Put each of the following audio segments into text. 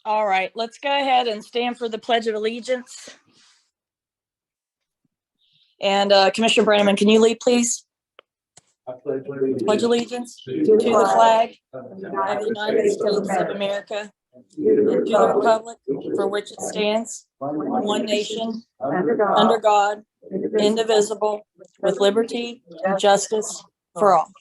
All right, let's go ahead and stand for the Pledge of Allegiance. And Commissioner Brannaman, can you lead, please? I pledge Pledge allegiance to the flag of the United States of America and to the republic for which it stands, one nation, under God, indivisible, with liberty and justice for all.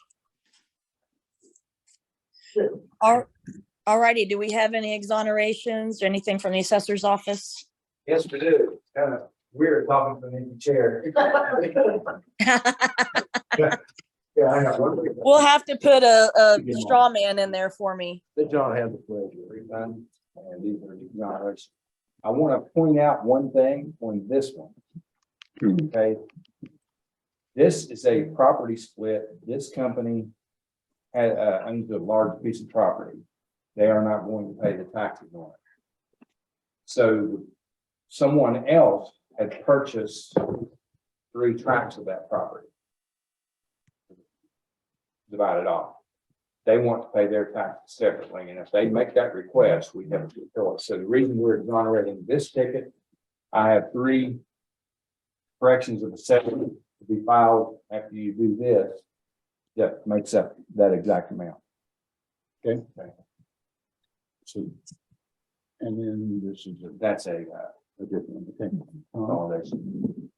All righty, do we have any exonerations or anything from the assessor's office? Yes, we do. Kind of weird talking from an empty chair. Yeah, I know. We'll have to put a straw man in there for me. Let John have the pleasure. And these are exonerations. I want to point out one thing on this one. Okay. This is a property split. This company had owns a large piece of property. They are not going to pay the taxes on it. So someone else had purchased 3 tracts of that property. Divided off. They want to pay their taxes separately, and if they make that request, we have to fulfill it. So the reason we're exonerating this ticket, I have 3 corrections of assessment to be filed after you do this. That makes up that exact amount. Okay. So, and then this is that's a different consolidation.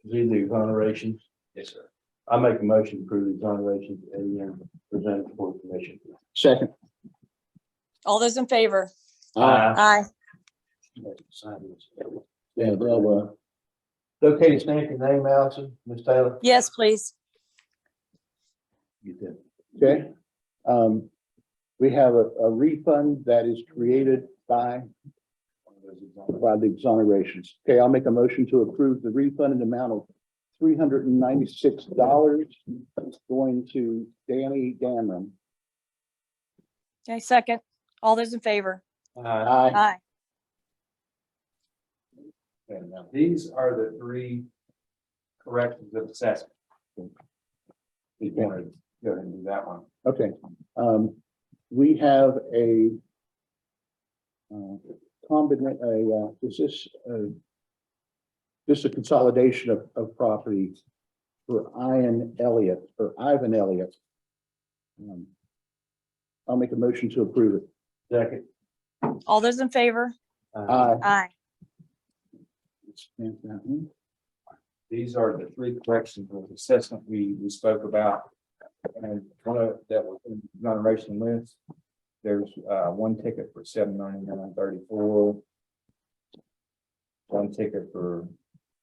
These are the exonerations. Yes, sir. I make a motion to approve the exonerations and present for the commission. Second. All those in favor? Aye. Aye. Yeah, they'll, okay to stamp your name, Allison, Ms. Taylor? Yes, please. You did. Okay. We have a refund that is created by the exonerations. Okay, I'll make a motion to approve the refund in the amount of $396 going to Danny Damron. Okay, second. All those in favor? Aye. Aye. And now these are the 3 corrections of assessment. You want to go ahead and do that one. Okay. We have a combination. Is this just a consolidation of properties for Ivan Elliott. I'll make a motion to approve it. Second. All those in favor? Aye. Aye. These are the 3 corrections of assessment we spoke about. And one of that was in the exoneration list. There's 1 ticket for $799.34. 1 ticket for,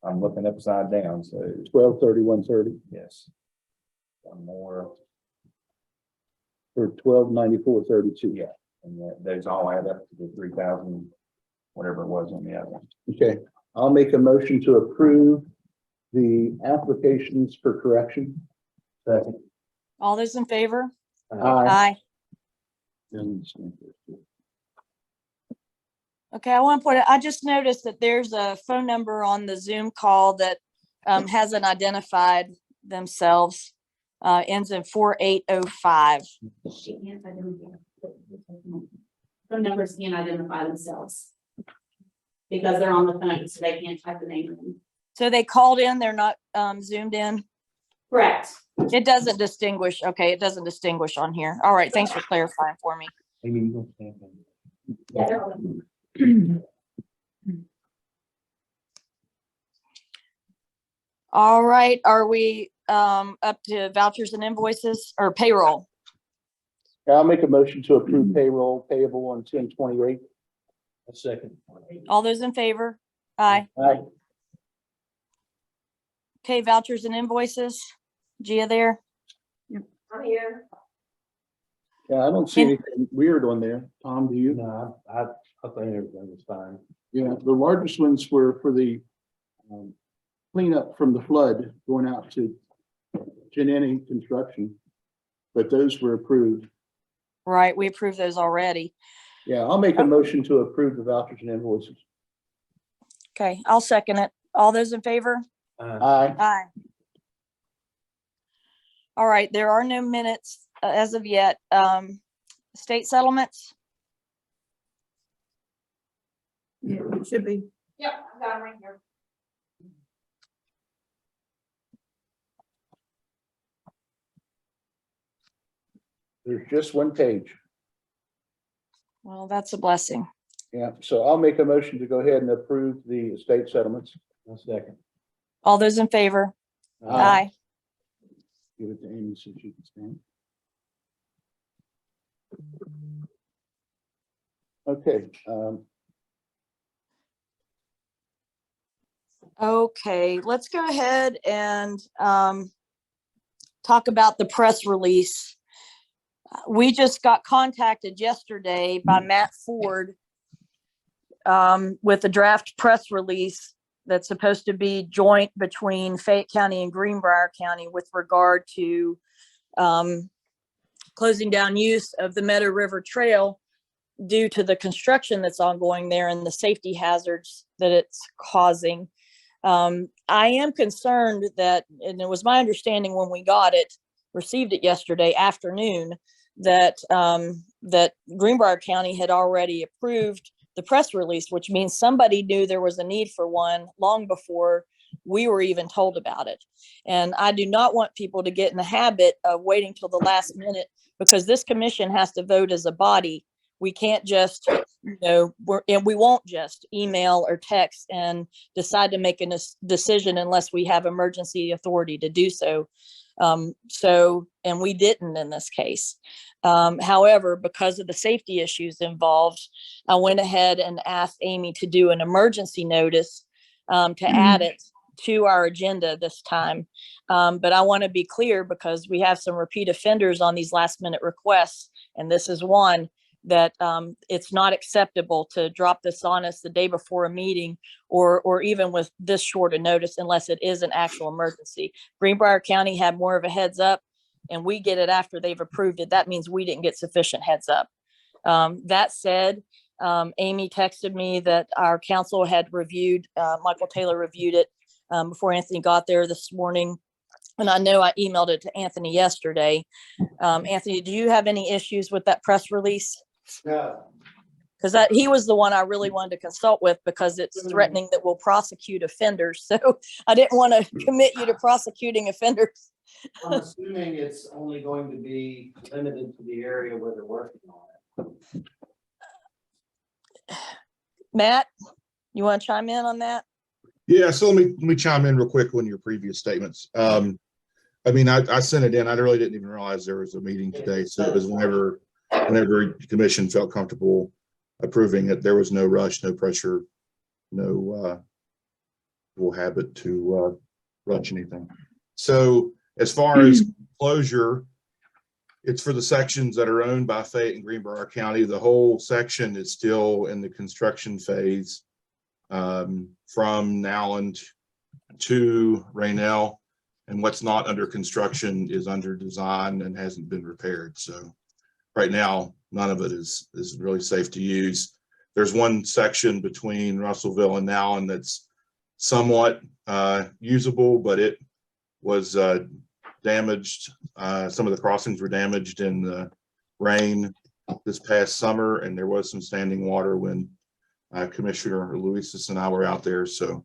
I'm looking upside down, so $1231.30. Yes. 1 more for $1294.32. Yeah, and those all add up to the 3,000, whatever it was on the other one. Okay, I'll make a motion to approve the applications for correction. Second. All those in favor? Aye. Aye. Okay, I want to point out, I just noticed that there's a phone number on the Zoom call that hasn't identified themselves, ends in 4805. She can't identify. Phone numbers can't identify themselves because they're on the phone, so they can't type the name in. So they called in, they're not zoomed in? Correct. It doesn't distinguish. Okay, it doesn't distinguish on here. All right, thanks for clarifying for me. Yeah, they're on. All right, are we up to vouchers and invoices or payroll? I'll make a motion to approve payroll payable on 10/28. A second. All those in favor? Aye. Aye. Okay, vouchers and invoices. Gia there? I'm here. Yeah, I don't see anything weird on there. Tom, do you? No, I think everything was fine. Yeah, the largest ones were for the cleanup from the flood going out to Geneni Construction, but those were approved. Right, we approved those already. Yeah, I'll make a motion to approve the vouchers and invoices. Okay, I'll second it. All those in favor? Aye. Aye. All right, there are no minutes as of yet. State settlements? Yeah, it should be. Yep, I've got them right here. There's just one page. Well, that's a blessing. Yeah, so I'll make a motion to go ahead and approve the estate settlements. One second. All those in favor? Aye. Give it to Amy so she can stand. Okay, Okay, let's go ahead and talk about the press release. We just got contacted yesterday by Matt Ford with a draft press release that's supposed to be joint between Fayette County and Greenbrier County with regard to closing down use of the Meadow River Trail due to the construction that's ongoing there and the safety hazards that it's causing. I am concerned that, and it was my understanding when we received it yesterday afternoon, that that Greenbrier County had already approved the press release, which means somebody knew there was a need for one long before we were even told about it. And I do not want people to get in the habit of waiting till the last minute, because this commission has to vote as a body. We can't just, and we won't just email or text and decide to make a decision unless we have emergency authority to do so. And we didn't in this case. However, because of the safety issues involved, I went ahead and asked Amy to do an emergency notice to add it to our agenda this time. But I want to be clear, because we have some repeat offenders on these last minute requests, and this is one that it's not acceptable to drop this on us the day before a meeting or even with this short a notice unless it is an actual emergency. Greenbrier County had more of a heads up, and we get it after they've approved it. That means we didn't get sufficient heads up. That said, Amy texted me that our council had reviewed, Michael Taylor reviewed it before Anthony got there this morning. And I know I emailed it to Anthony yesterday. Anthony, do you have any issues with that press release? no, Because he was the one I really wanted to consult with, because it's threatening that we'll prosecute offenders. So I didn't want to commit you to prosecuting offenders. I'm assuming it's only going to be limited to the area where they're working on it. Matt, you want to chime in on that? Yeah, so let me chime in real quick on your previous statements. I mean, I sent it in. I really didn't even realize there was a meeting today. So it was whenever the commission felt comfortable approving it. There was no rush, no pressure, no habit to rush anything. So as far as closure, it's for the sections that are owned by Fayette and Greenbrier County. The whole section is still in the construction phase, from Nowland to Raynell, and what's not under construction is under design and hasn't been repaired. So right now, none of it is really safe to use. There's one section between Russellville and Nowland that's somewhat usable, but it was damaged. Some of the crossings were damaged in the rain this past summer, and there was some standing water when Commissioner Luises and I were out there. So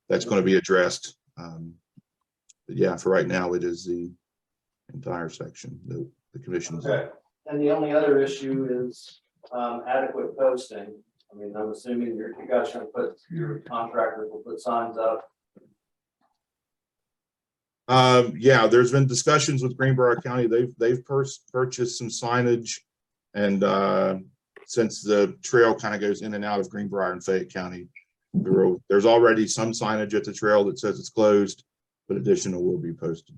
that's going to be addressed. But yeah, for right now, it is the entire section that the commission's. Okay. And the only other issue is adequate posting. I mean, I'm assuming you guys are going to your contractors will put signs up. Yeah, there's been discussions with Greenbrier County. They've purchased some signage, and since the trail kind of goes in and out of Greenbrier and Fayette County, there's already some signage at the trail that says it's closed, but additional will be posted.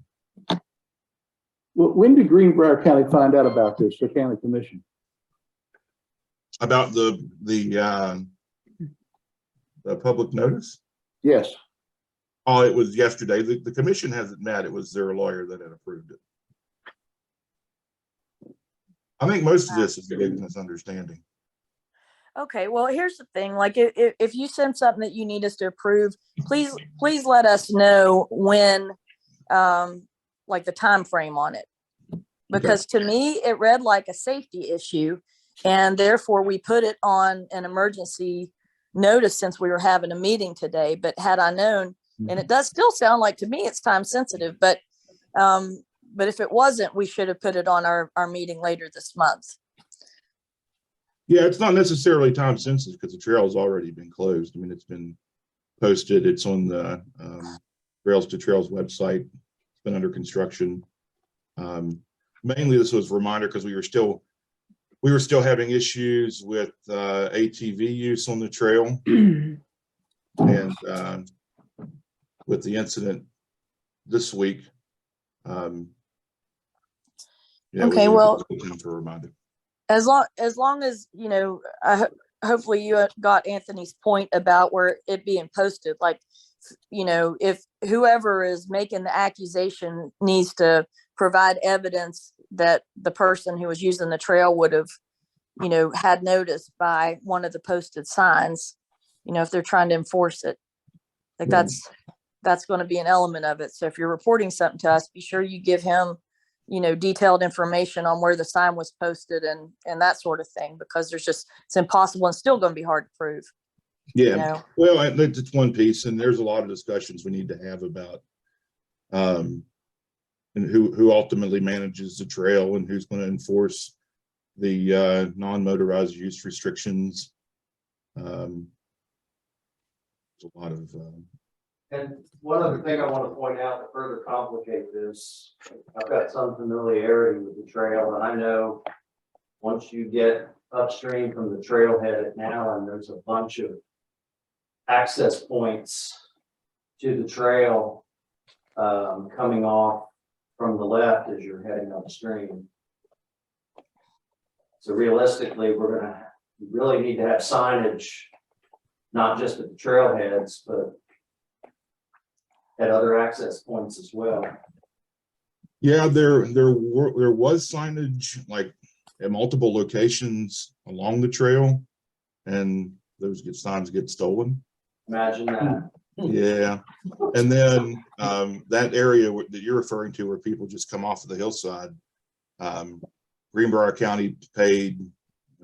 well, when did Greenbrier County find out about this, the county commission? About the public notice? Yes, Oh, it was yesterday. The commission hasn't met. It was their lawyer that had approved it. I think most of this is a big misunderstanding. Okay, well, here's the thing, like if you send something that you need us to approve, please let us know when, like the time frame on it. Because to me, it read like a safety issue. And therefore we put it on an emergency notice since we were having a meeting today. But had I known, and it does still sound like to me it's time sensitive, but if it wasn't, we should have put it on our meeting later this month. Yeah, it's not necessarily time sensitive because the trail's already been closed. I mean, it's been posted. It's on the Rails to Trails website. It's been under construction. Mainly this was a reminder because we were still having issues with ATV use on the trail. And with the incident this week. Yeah, Okay, well, for a reminder. as long as, you know, hopefully you got Anthony's point about where it being posted, like, you know, if whoever is making the accusation needs to provide evidence that the person who was using the trail would have, you know, had notice by one of the posted signs, you know, if they're trying to enforce it. Like that's going to be an element of it. So if you're reporting something to us, be sure you give him, you know, detailed information on where the sign was posted and that sort of thing, because it's impossible and still going to be hard to prove. Yeah, You know? well, it's one piece, and there's a lot of discussions we need to have about and who ultimately manages the trail and who's going to enforce the non-motorized use restrictions. There's a lot of And one other thing I want to point out to further complicate this, I've got some familiarity with the trail, and I know once you get upstream from the trailhead at Nowlan, there's a bunch of access points to the trail coming off from the left as you're heading upstream. So realistically, we're gonna really need to have signage, not just at the trailheads, but at other access points as well. yeah, there was signage like at multiple locations along the trail, and those signs get stolen. Imagine that. Yeah, and then that area that you're referring to where people just come off of the hillside, Greenbrier County paid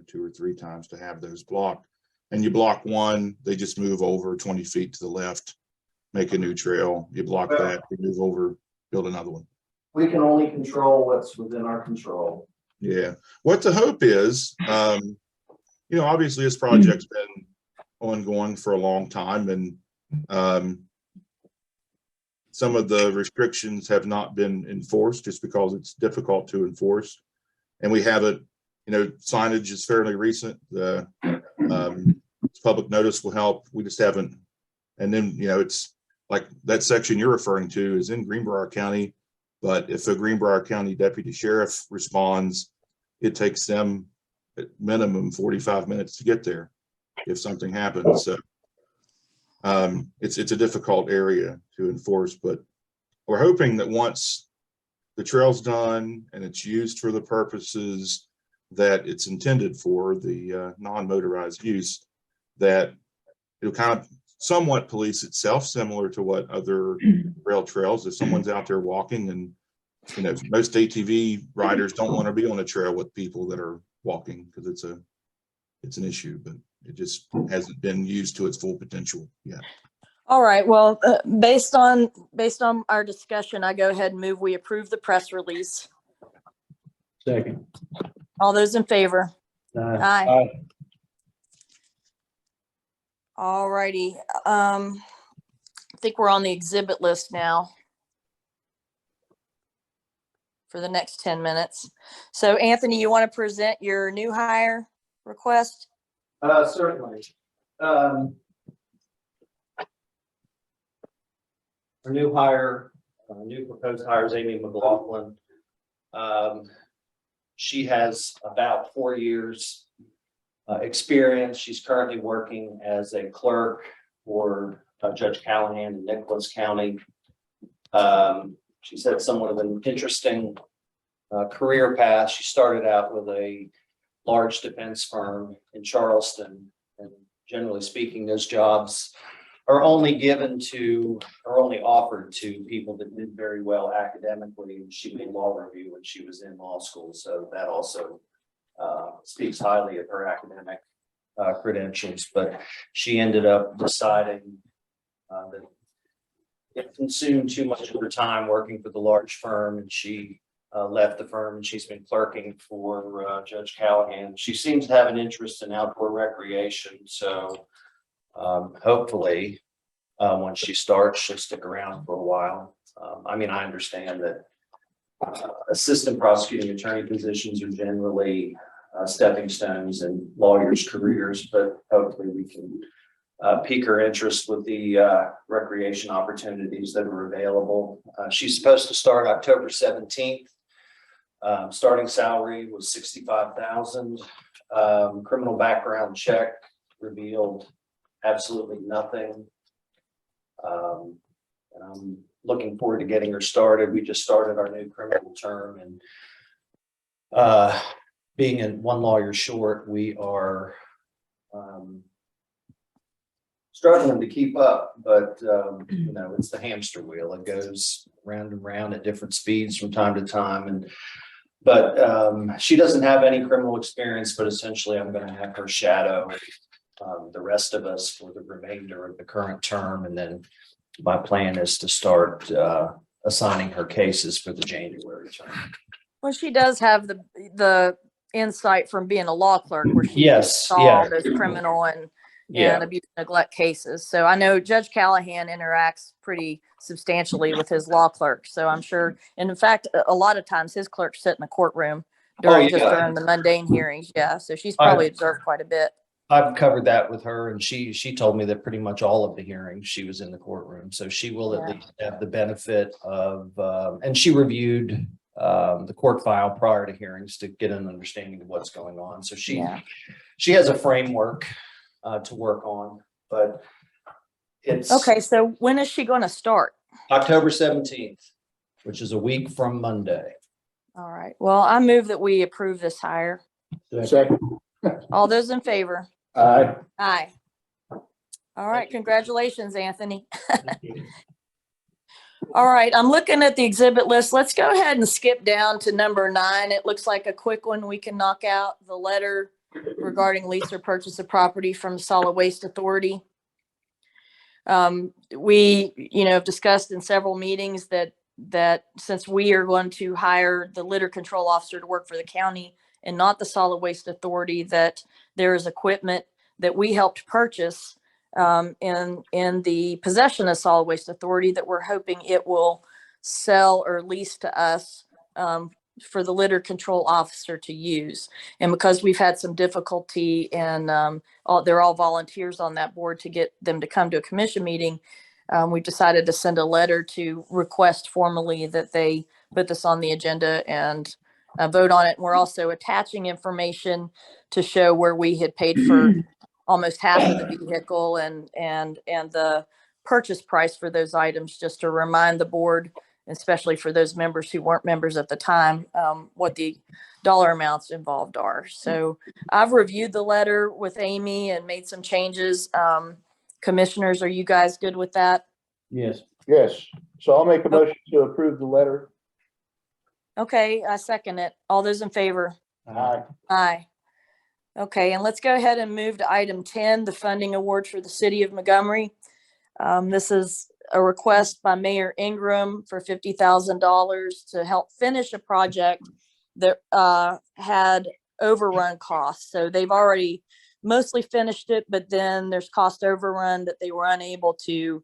2 or 3 times to have those blocked, and you block one, they just move over 20 feet to the left, make a new trail. You block that, you move over, build another one. We can only control what's within our control. Yeah, what the hope is, you know, obviously this project's been ongoing for a long time, and some of the restrictions have not been enforced just because it's difficult to enforce. And we haven't, you know, signage is fairly recent. The public notice will help. We just haven't. And then, you know, it's like that section you're referring to is in Greenbrier County, but if a Greenbrier County deputy sheriff responds, it takes them at minimum 45 minutes to get there if something happens. So it's a difficult area to enforce, but we're hoping that once the trail's done and it's used for the purposes that it's intended for, the non-motorized use, that it'll kind of somewhat police itself, similar to what other rail trails. If someone's out there walking, and you know, most ATV riders don't want to be on a trail with people that are walking because it's an issue, but it just hasn't been used to its full potential yet. All right. Well, based on our discussion, I go ahead and move we approve the press release. Second. All those in favor? Aye. All righty. I think we're on the exhibit list now for the next 10 minutes. So Anthony, you want to present your new hire request? Certainly. Our new proposed hire is Amy McLaughlin. She has about 4 years experience. She's currently working as a clerk for Judge Callahan in Nicholas County. She's had somewhat of an interesting career path. She started out with a large defense firm in Charleston, and generally speaking, those jobs are only given to, or only offered to people that did very well academically. She made law review when she was in law school, so that also speaks highly of her academic credentials. But she ended up deciding that it consumed too much of her time working for the large firm, and she left the firm, and she's been clerking for Judge Callahan. She seems to have an interest in outdoor recreation, so hopefully once she starts, she'll stick around for a while. I mean, I understand that assistant prosecuting attorney positions are generally stepping stones in lawyers' careers, but hopefully we can pique her interest with the recreation opportunities that are available. She's supposed to start October 17th. Starting salary was $65,000. Criminal background check revealed absolutely nothing. And I'm looking forward to getting her started. We just started our new criminal term, and being in one lawyer short, we are struggling to keep up, but you know, it's the hamster wheel. It goes round and round at different speeds from time to time. But she doesn't have any criminal experience, but essentially I'm going to have her shadow the rest of us for the remainder of the current term. And then my plan is to start assigning her cases for the January term. Well, she does have the insight from being a law clerk where she Yes, saw yeah. those criminal and Yeah. abuse and neglect cases. So I know Judge Callahan interacts pretty substantially with his law clerk. So I'm sure, and in fact, a lot of times his clerks sit in the courtroom during during the mundane hearings. Yeah. So she's probably observed quite a bit. I've covered that with her, and she told me that pretty much all of the hearings she was in the courtroom. So she will at least have the benefit of, and she reviewed the court file prior to hearings to get an understanding of what's going on. So she has a framework to work on, but it's okay. So when is she going to start? October 17th, which is a week from Monday. All right. Well, I move that we approve this hire. Second. All those in favor? Aye. Aye. All right. Congratulations, Anthony. All right. I'm looking at the exhibit list. Let's go ahead and skip down to number 9. It looks like a quick one we can knock out. The letter regarding lease or purchase of property from Solid Waste Authority. We, have discussed in several meetings that since we are going to hire the litter control officer to work for the county and not the Solid Waste Authority, that there is equipment that we helped purchase in the possession of Solid Waste Authority that we're hoping it will sell or lease to us for the litter control officer to use. And because we've had some difficulty and they're all volunteers on that board to get them to come to a commission meeting, we decided to send a letter to request formally that they put this on the agenda and vote on it. And we're also attaching information to show where we had paid for almost half of the vehicle and the purchase price for those items, just to remind the board, especially for those members who weren't members at the time, what the dollar amounts involved are. So I've reviewed the letter with Amy and made some changes. Commissioners, are you guys good with that? Yes. Yes. So I'll make a motion to approve the letter. Okay, I second it. All those in favor? Aye. Aye. Okay, and let's go ahead and move to item 10, the funding award for the city of Montgomery. This is a request by Mayor Ingram for $50,000 to help finish a project that had overrun costs. So they've already mostly finished it, but then there's cost overrun that they were unable to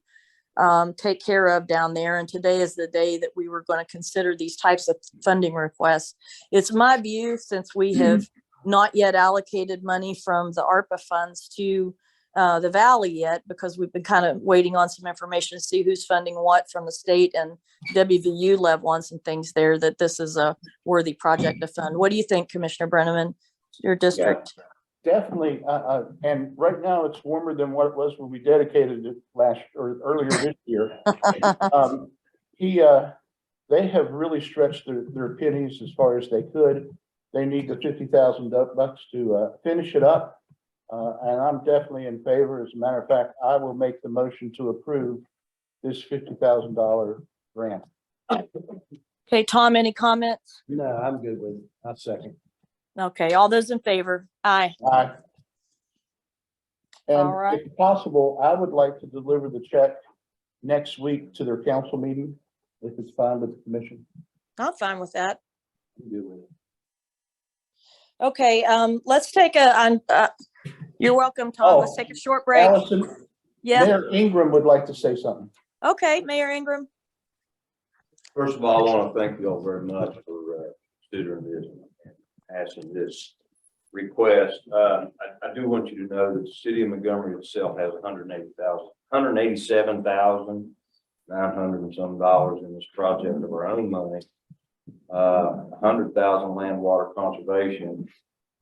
take care of down there. And today is the day that we were going to consider these types of funding requests. It's my view, since we have not yet allocated money from the ARPA funds to the Valley yet, because we've been kind of waiting on some information to see who's funding what from the state and WVU level on some things there, that this is a worthy project to fund. What do you think, Commissioner Brenneman, your district? Yeah, definitely. And right now it's warmer than what it was when we dedicated it earlier this year. They have really stretched their pennies as far as they could. They need the $50,000 to finish it up. And I'm definitely in favor. As a matter of fact, I will make the motion to approve this $50,000 grant. Okay, Tom, any comments? No, I'm good with it. I'll second. Okay, all those in favor? Aye. Aye. And All right. if possible, I would like to deliver the check next week to their council meeting, if it's fine with the commission. I'm fine with that. I'm good with it. Okay, let's take you're welcome, Tom. Let's take a short break. Allison, Yeah, Mayor Ingram would like to say something. okay, Mayor Ingram. First of all, I want to thank you all very much for considering this and asking this request. I do want you to know that the city of Montgomery itself has $187,900 and some dollars in this project of our own money. 100,000 land water conservation,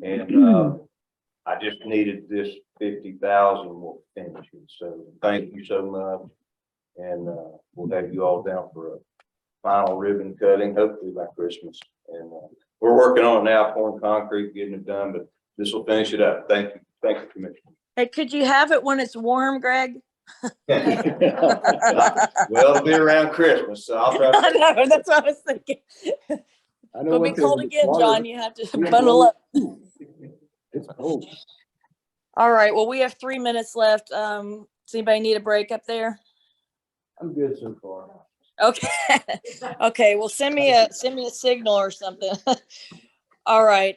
and I just needed this 50,000 more finishing. So thank you so much, and we'll have you all down for a final ribbon cutting, hopefully by Christmas. And we're working on it now, pouring concrete, getting it done, but this will finish it up. Thank you, Commissioner. Hey, could you have it when it's warm, Greg? Well, it'll be around Christmas, so I'll try I to. know, that's what I was thinking. I know It'll be one thing, cold again, water- John. You have to bundle up. It's cold. All right, well, we have 3 minutes left. Does anybody need a break up there? I'm good so far. Okay, okay, well, send me a signal or something. All right,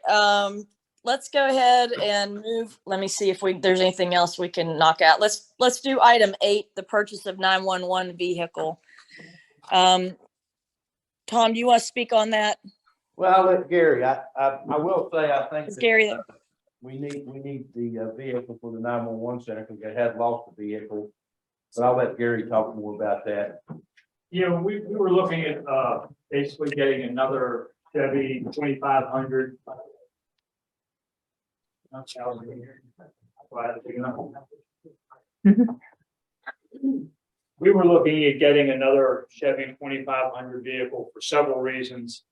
let's go ahead and move. Let me see if there's anything else we can knock out. Let's do item 8, the purchase of 911 vehicle. Tom, do you want to speak on that? Well, I'll let Gary, I will say, I think. Is that, Gary there? We need the vehicle for the 911 center because they had lost the vehicle. But I'll let Gary talk more about that. Yeah, we were looking at basically getting another Chevy 2500. We were looking at getting another Chevy 2500 vehicle for several reasons.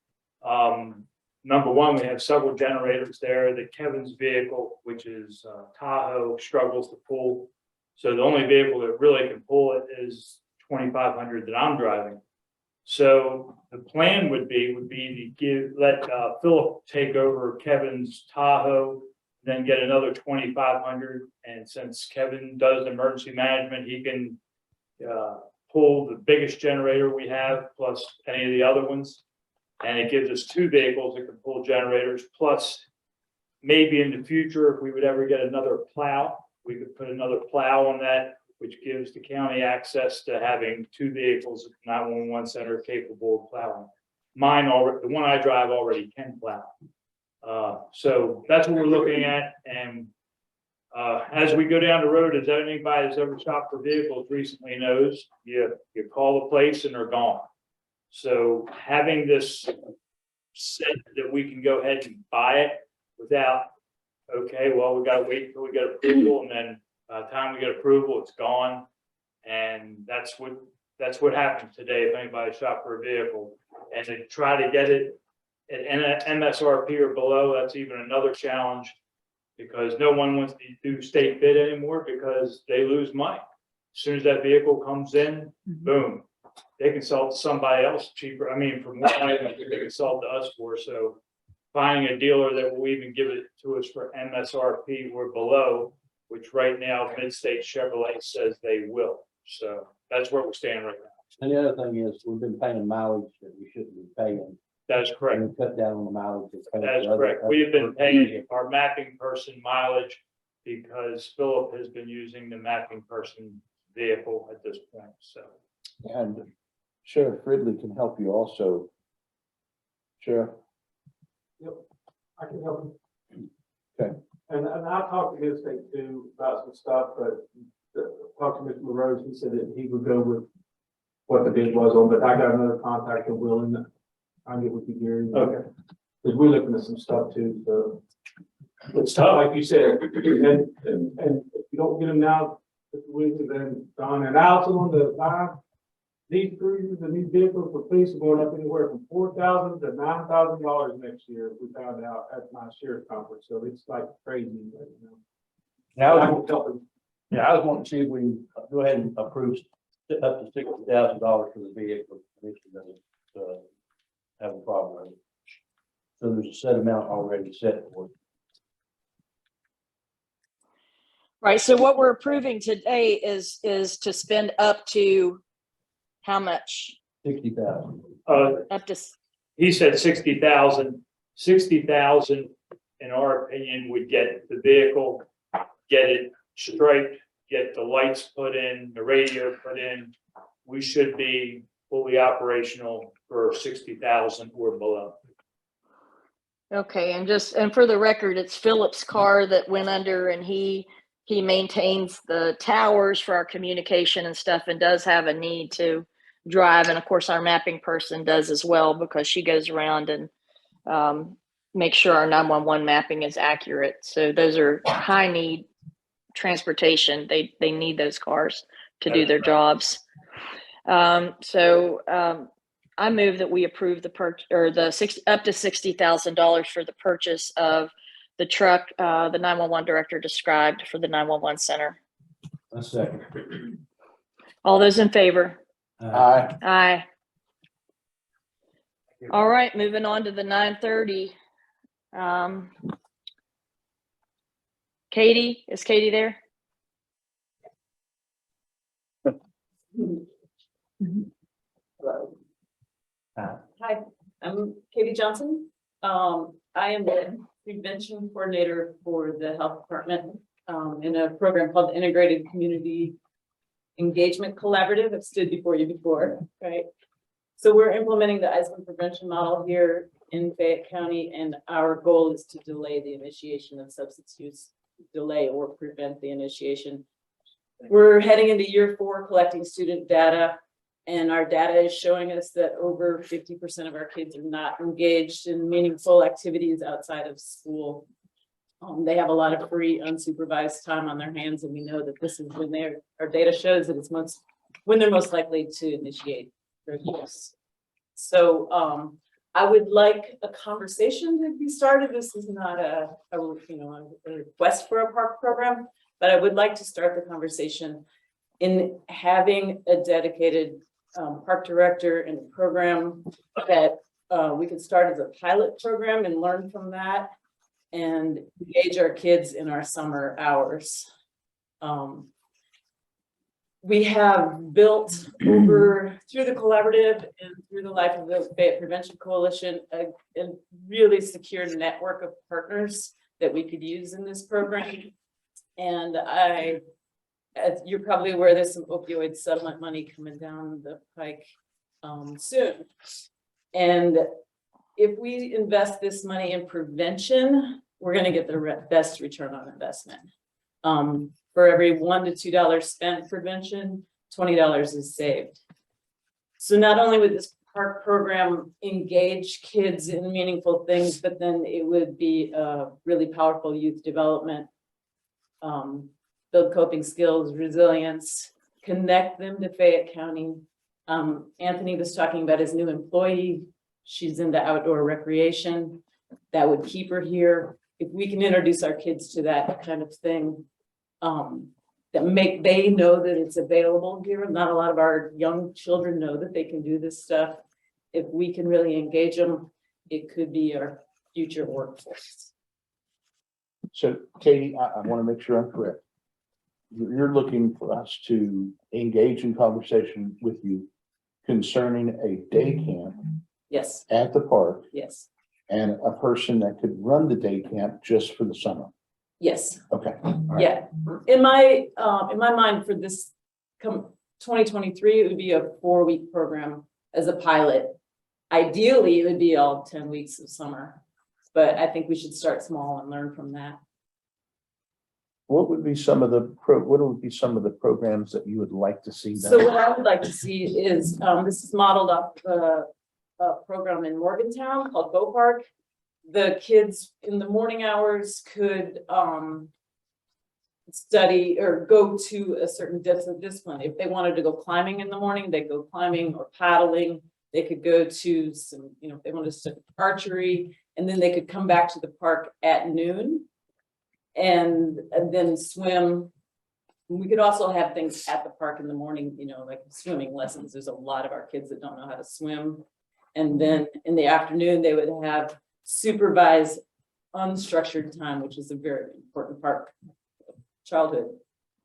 Number one, we have several generators there. The Kevin's vehicle, which is Tahoe, struggles to pull. So the only vehicle that really can pull it is 2500 that I'm driving. So the plan would be to let Philip take over Kevin's Tahoe, then get another 2500. And since Kevin does emergency management, he can pull the biggest generator we have plus any of the other ones. And it gives us 2 vehicles that can pull generators, plus maybe in the future, if we would ever get another plow, we could put another plow on that, which gives the county access to having 2 vehicles, 911 center capable of plowing. Mine already, the one I drive already can plow. So that's what we're looking at. And as we go down the road, as anybody that's ever shopped for vehicles recently knows, you call the place and they're gone. So having this set that we can go ahead and buy it without, okay, well, we gotta wait until we get approval, and then by the time we get approval, it's gone. And that's what happens today if anybody shop for a vehicle. And to try to get it at MSRP or below, that's even another challenge, because no one wants to do state bid anymore because they lose money. As soon as that vehicle comes in, boom, they can sell it to somebody else cheaper. I mean, for more money than they can sell it to us for. So finding a dealer that will even give it to us for MSRP or below, which right now Mid-State Chevrolet says they will. So that's where we're standing right now. And the other thing is, we've been paying mileage that we shouldn't be paying. That is correct. And we cut down on the mileage. That is correct. We have been paying our mapping person mileage because Philip has been using the mapping person vehicle at this point. So. And Sheriff Ridley can help you also. Sheriff, I can help you. Okay. And I talked to his state too about some stuff, but talked to Mr. LaRose, he said that he would go with what the bid was on, but I got another contact of Will, and I'll get with you, Gary. Okay. Because we're looking at some stuff too, so. It's tough. Like you said, and if you don't get them now, this week, then Don and Allison on the line, these cruisers and these vehicles for police are going up anywhere from $4,000 to $9,000 next year. We found out at my sheriff's conference, so it's like crazy right now. Now, I was wanting to see if we can go ahead and approve up to $60,000 for the vehicle. Commission doesn't have a problem with it. So there's a set amount already set for it. Right, so what we're approving today is to spend up to how much? 60,000. Up to, He said 60,000. 60,000, in our opinion, would get the vehicle, get it striped, get the lights put in, the radio put in. We should be fully operational for 60,000 or below. okay, and for the record, it's Philip's car that went under, and he maintains the towers for our communication and stuff, and does have a need to drive. And of course, our mapping person does as well, because she goes around and make sure our 911 mapping is accurate. So those are high need transportation. They need those cars to do their jobs. I move that we approve the up to $60,000 for the purchase of the truck the 911 director described for the 911 center. A second. All those in favor? Aye. Aye. All right, moving on to the 9:30. Katie, is Katie there? Hello. Hi, I'm Katie Johnson. I am the prevention coordinator for the health department in a program called the Integrated Community Engagement Collaborative. I've stood before you before, right? So we're implementing the Eisman prevention model here in Fayette County, and our goal is to delay the initiation of substance use, delay or prevent the initiation. We're heading into year 4 collecting student data, and our data is showing us that over 50% of our kids are not engaged in meaningful activities outside of school. They have a lot of free unsupervised time on their hands, and we know that this is when our data shows that it's when they're most likely to initiate their use. So I would like a conversation to be started. This is not a request for a park program, but I would like to start the conversation in having a dedicated park director and a program that we could start as a pilot program and learn from that and engage our kids in our summer hours. We have built through the collaborative and through the Life of the Fayette Prevention Coalition, a really secure network of partners that we could use in this program. And as you're probably aware, there's some opioid settlement money coming down the pike soon. And if we invest this money in prevention, we're going to get the best return on investment. For every $1 to $2 spent prevention, $20 is saved. So not only would this park program engage kids in meaningful things, but then it would be a really powerful youth development, build coping skills, resilience, connect them to Fayette County. Anthony was talking about his new employee. She's into outdoor recreation. That would keep her here. If we can introduce our kids to that kind of thing, they know that it's available here. Not a lot of our young children know that they can do this stuff. If we can really engage them, it could be our future workforce. So Katie, I want to make sure I'm correct. You're looking for us to engage in conversation with you concerning a day camp Yes, at the park yes, and a person that could run the day camp just for the summer. yes. Okay. All right. Yeah, in my mind for this 2023, it would be a 4-week program as a pilot. Ideally, it would be all 10 weeks of summer, but I think we should start small and learn from that. What would be some of the programs that you would like to see done? So what I would like to see is, this is modeled off a program in Morgantown called Go Park. The kids in the morning hours could study or go to a certain discipline. If they wanted to go climbing in the morning, they'd go climbing or paddling. They could go to some, if they wanted to study archery, and then they could come back to the park at noon and then swim. We could also have things at the park in the morning, you know, like swimming lessons. There's a lot of our kids that don't know how to swim. And then in the afternoon, they would have supervised unstructured time, which is a very important part of childhood.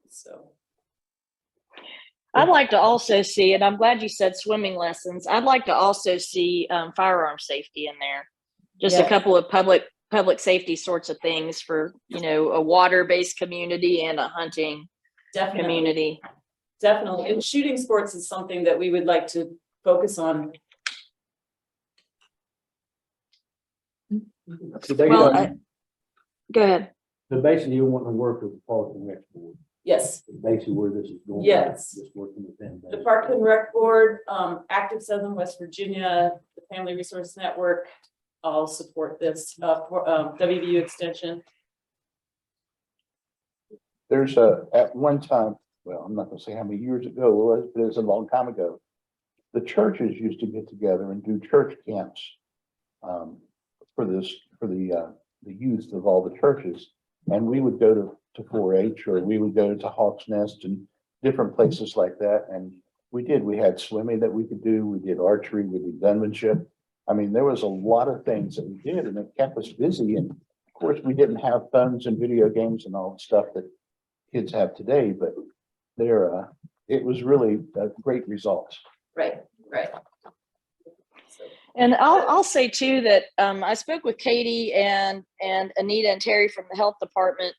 So. I'd like to also see, and I'm glad you said swimming lessons. I'd like to also see firearm safety in there. Just a Yes. couple of public safety sorts of things for, you know, a water-based community and a hunting Definitely. community. Definitely. And shooting sports is something that we would like to focus on. So they, Well, go ahead. so basically you want to work with the Park and Rec Board, Yes, basically where this is going. Yes. Just working with them. the Park and Rec Board, Active Southern West Virginia, the Family Resource Network, all support this, for, WVU Extension. There's at one time, well, I'm not gonna say how many years ago it was, but it was a long time ago. The churches used to get together and do church camps. For the youth of all the churches. And we would go to 4-H, or we would go to Hawk's Nest and different places like that. And we had swimming that we could do. We did archery, we did gunmanship. I mean, there was a lot of things that we did, and it kept us busy. And of course, we didn't have phones and video games and all the stuff that kids have today, but it was really a great results. Right, right. And I'll say too that I spoke with Katie and Anita and Terry from the health department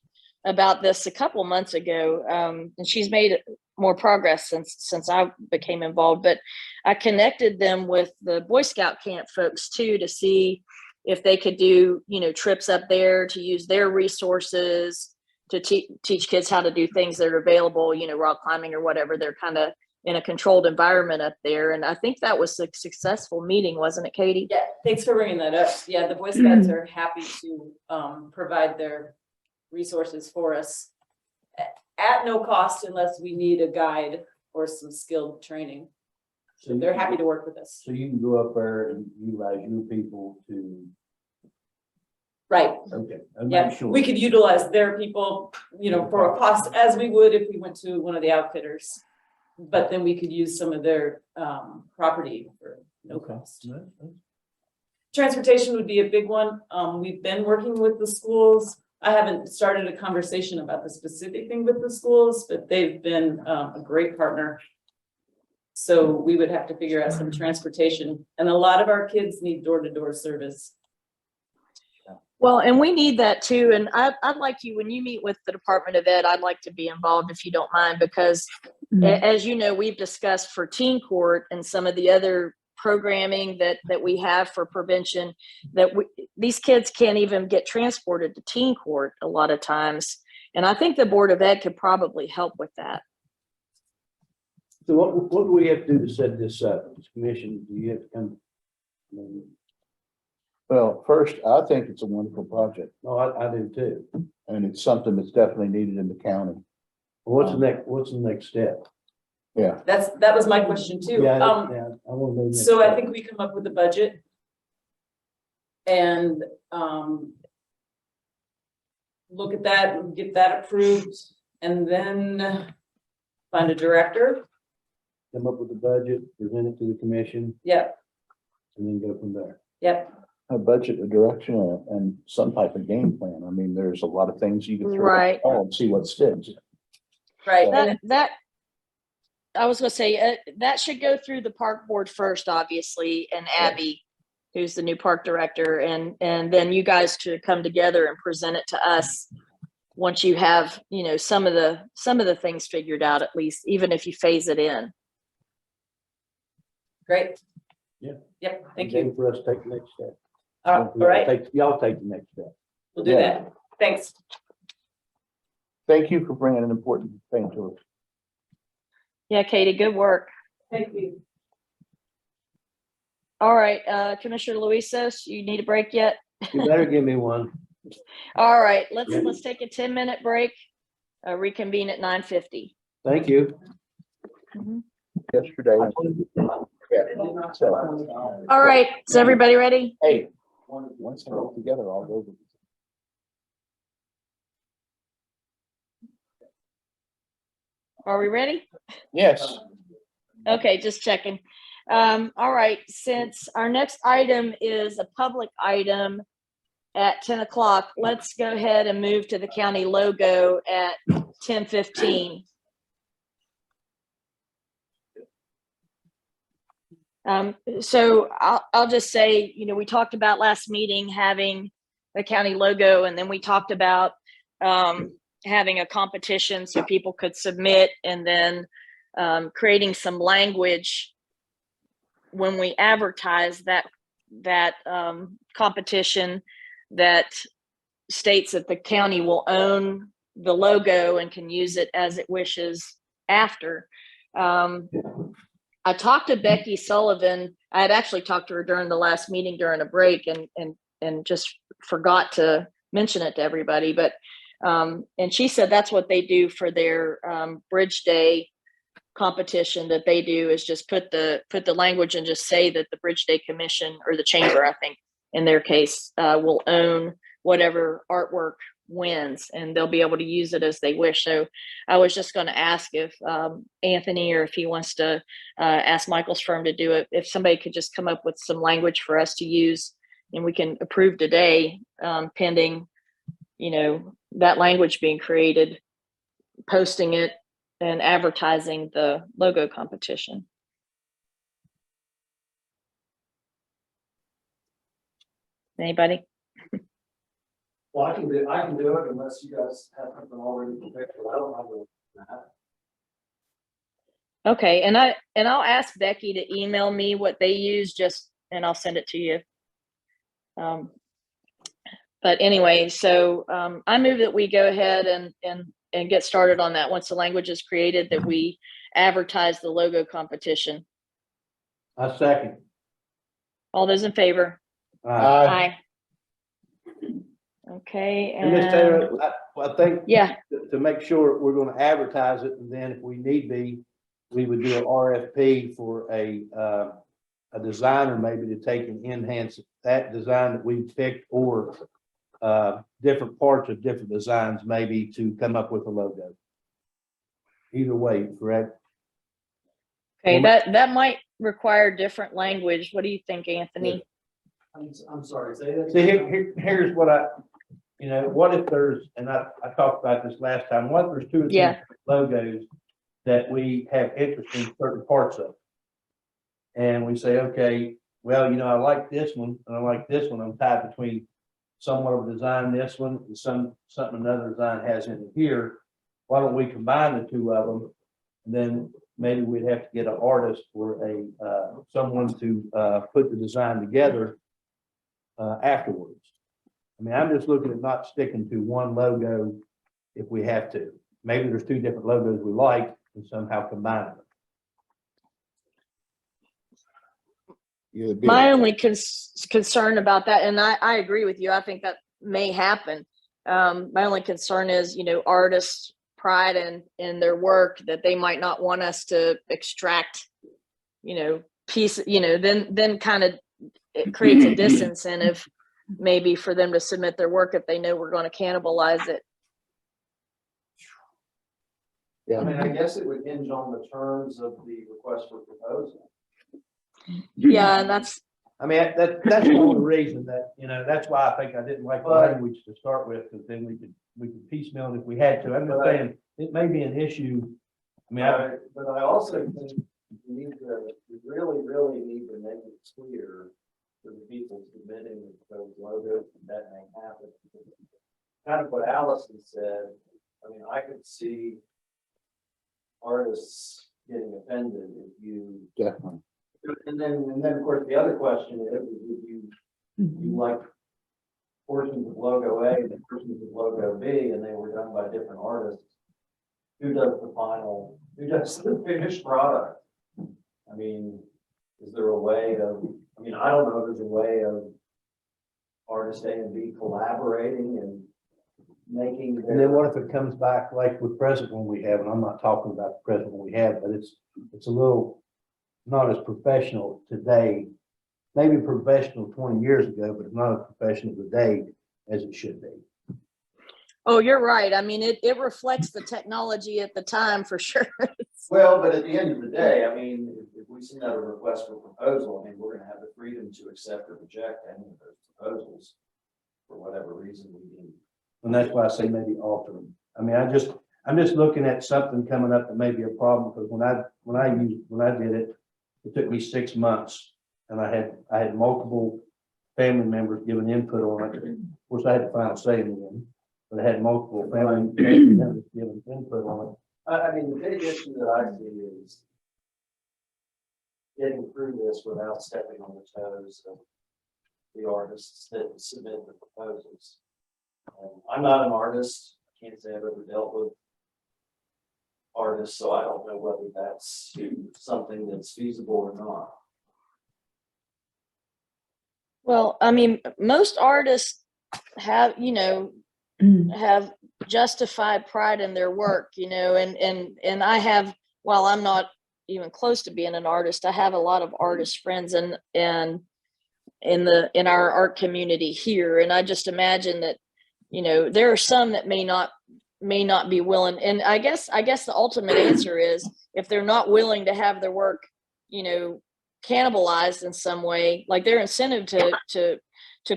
about this a couple months ago, and she's made more progress since I became involved. But I connected them with the Boy Scout camp folks too to see if they could do, you know, trips up there to use their resources to teach kids how to do things that are available, you know, rock climbing or whatever. They're kind of in a controlled environment up there. And I think that was a successful meeting, wasn't it, Katie? Yeah, thanks for bringing that up. Yeah, the Boy Scouts are happy to provide their resources for us at no cost unless we need a guide or some skilled training. So They're happy to work with us. So you can go up there and utilize your people to. Right. Okay. Yeah, we could utilize their people, you know, for a cost as we would if we went to one of the outfitters. But then we could use some of their property for no cost. Transportation would be a big one. We've been working with the schools. I haven't started a conversation about the specific thing with the schools, but they've been a great partner. So we would have to figure out some transportation, and a lot of our kids need door-to-door service. Well, and we need that too. And I'd like you, when you meet with the Department of Ed, I'd like to be involved if you don't mind, because as you know, we've discussed for teen court and some of the other programming that we have for prevention, that these kids can't even get transported to teen court a lot of times. And I think the Board of Ed could probably help with that. So what do we have to do to set this up? This commission, do you have to come? Well, first, I think it's a wonderful project, No, I do too. and it's something that's definitely needed in the county. What's the next step? Yeah, That was my question too. Yeah, I want to know. So I think we come up with a budget. And look at that, get that approved, and then find a director. Come up with a budget, present it to the commission, Yep, and then go from there. yep, a budget, a direction, and some type of game plan. I mean, there's a lot of things you can throw at Right. the wall and see what sticks. right. That I was going to say that should go through the park board first, obviously, and Abby, who's the new park director, and then you guys should come together and present it to us once you have, you know, some of the things figured out, at least, even if you phase it in. Great. Yeah. Yep, thank Okay, you. for us to take the next step. All right, Y'all take the next step. we'll do that. Thanks. Thank you for bringing an important thing to us. Yeah, Katie, good work. Thank you. All right, Commissioner Luisos, you need a break yet? You better give me one. All right, let's take a 10-minute break. Reconvene at 9:50. Thank you. Yesterday. Yeah. So, All right, is everybody ready? hey, once they're all together, I'll go. Are we ready? Yes. Okay, just checking. All right, since our next item is a public item at 10 o'clock, let's go ahead and move to the county logo at 10:15. So I'll just say, we talked about last meeting having the county logo, and then we talked about having a competition so people could submit, and then creating some language when we advertise that competition that states that the county will own the logo and can use it as it wishes after. I talked to Becky Sullivan. I had actually talked to her during the last meeting during a break and just forgot to mention it to everybody. But and she said that's what they do for their Bridge Day competition. That they do is just put the language and just say that the Bridge Day Commission, or the chamber, I think in their case, will own whatever artwork wins, and they'll be able to use it as they wish. So I was just going to ask if Anthony, or if he wants to ask Michael's firm to do it, if somebody could just come up with some language for us to use and we can approve today, pending, that language being created, posting it, and advertising the logo competition. Anybody? Well, I can do it unless you guys have something already prepared. I don't have that. Okay, and I'll ask Becky to email me what they use, and I'll send it to you. But anyway, so I move that we go ahead and get started on that. Once the language is created, that we advertise the logo competition. I second. All those in favor? Aye. Okay. And Ms. Taylor, I think Yeah. to make sure we're going to advertise it, and then if we need be, we would do an RFP for a designer maybe to take and enhance that design that we picked, or different parts of different designs maybe to come up with a logo. Either way, correct? Okay, that might require different language. What do you think, Anthony? I'm sorry, say that. See, here's what what if there's, and I talked about this last time, what if there's 2 or 3 logos that we have interest in certain parts of? And we say, okay, well, I like this one and I like this one. I'm tied between somewhat of a design, this one, and something another design has in here. Why don't we combine the 2 of them? And then maybe we'd have to get an artist or someone to put the design together afterwards. I mean, I'm just looking at not sticking to one logo if we have to. Maybe there's 2 different logos we like and somehow combine them. My only concern about that, and I agree with you, I think that may happen. My only concern is, artists' pride in their work, that they might not want us to extract, piece, then kind of it creates a disincentive maybe for them to submit their work if they know we're going to cannibalize it. I mean, I guess it would hinge on the terms of the request for proposal. Yeah, and that's that's the only reason that, that's why I think I didn't like the language to start with, because then we could piecemeal it if we had to. I'm just saying it may be an issue. I mean, but I also think we really, really need to make it clear to the people submitting those logos that may happen. Kind of what Allison said. I mean, I could see artists getting offended if you. Definitely. And then of course the other question is, would you like portions of logo A and portions of logo B, and they were done by different artists? Who does the finished product? I mean, is there a way of, I don't know if there's a way of artist A and B collaborating and making. and then what if it comes back like with present one we have, and I'm not talking about the present one we have, but it's a little not as professional today, maybe professional 20 years ago, but it's not as professional today as it should be. Oh, you're right. I mean, it reflects the technology at the time for sure. Well, but at the end of the day, I mean, if we send out a request for proposal, I mean, we're gonna have the freedom to accept or reject any of those proposals for whatever reason we need. And that's why I say maybe alter them. I mean, I'm just looking at something coming up that may be a problem, because when I did it, it took me 6 months. And I had multiple family members giving input on it. Of course, I had the final say in the end, but I had multiple family members giving input on it. I mean, the big issue that I see is getting through this without stepping on the toes of the artists that submit the proposals. I'm not an artist. I can't say I've ever dealt with artists, so I don't know whether that's something that's feasible or not. Well, I mean, most artists have, have justified pride in their work, and I have, while I'm not even close to being an artist, I have a lot of artist friends and in our art community here. And I just imagine that, there are some that may not be willing. And I guess the ultimate answer is, if they're not willing to have their work, cannibalized in some way, like their incentive to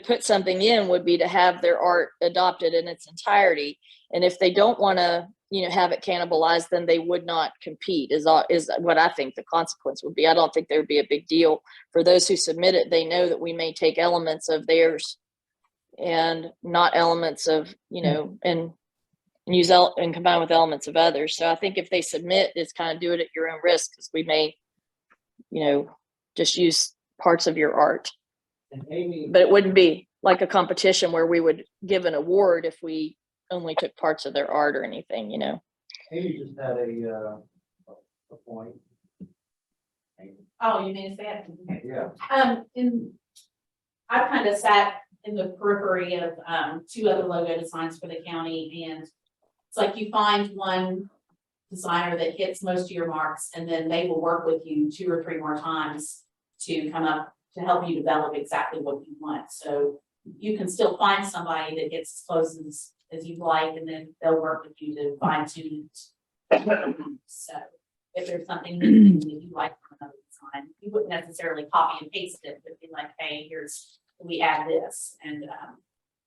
put something in would be to have their art adopted in its entirety. And if they don't want to, have it cannibalized, then they would not compete, is what I think the consequence would be. I don't think there would be a big deal for those who submit it. They know that we may take elements of theirs and not elements of, and use and combine with elements of others. So I think if they submit, it's kind of do it at your own risk, because we may, just use parts of your art. And Amy, But it wouldn't be like a competition where we would give an award if we only took parts of their art or anything, Amy just had a point. Oh, you mean to say it? Okay. Yeah. I've kind of sat in the periphery of, 2 other logo designs for the county, and it's like you find one designer that hits most of your marks, and then they will work with you 2 or 3 more times to come up to help you develop exactly what you want. So you can still find somebody that gets as close as you like, and then they'll work with you to fine tune it. So if there's something that you like from another design, you wouldn't necessarily copy and paste it, but be like, hey, we add this. And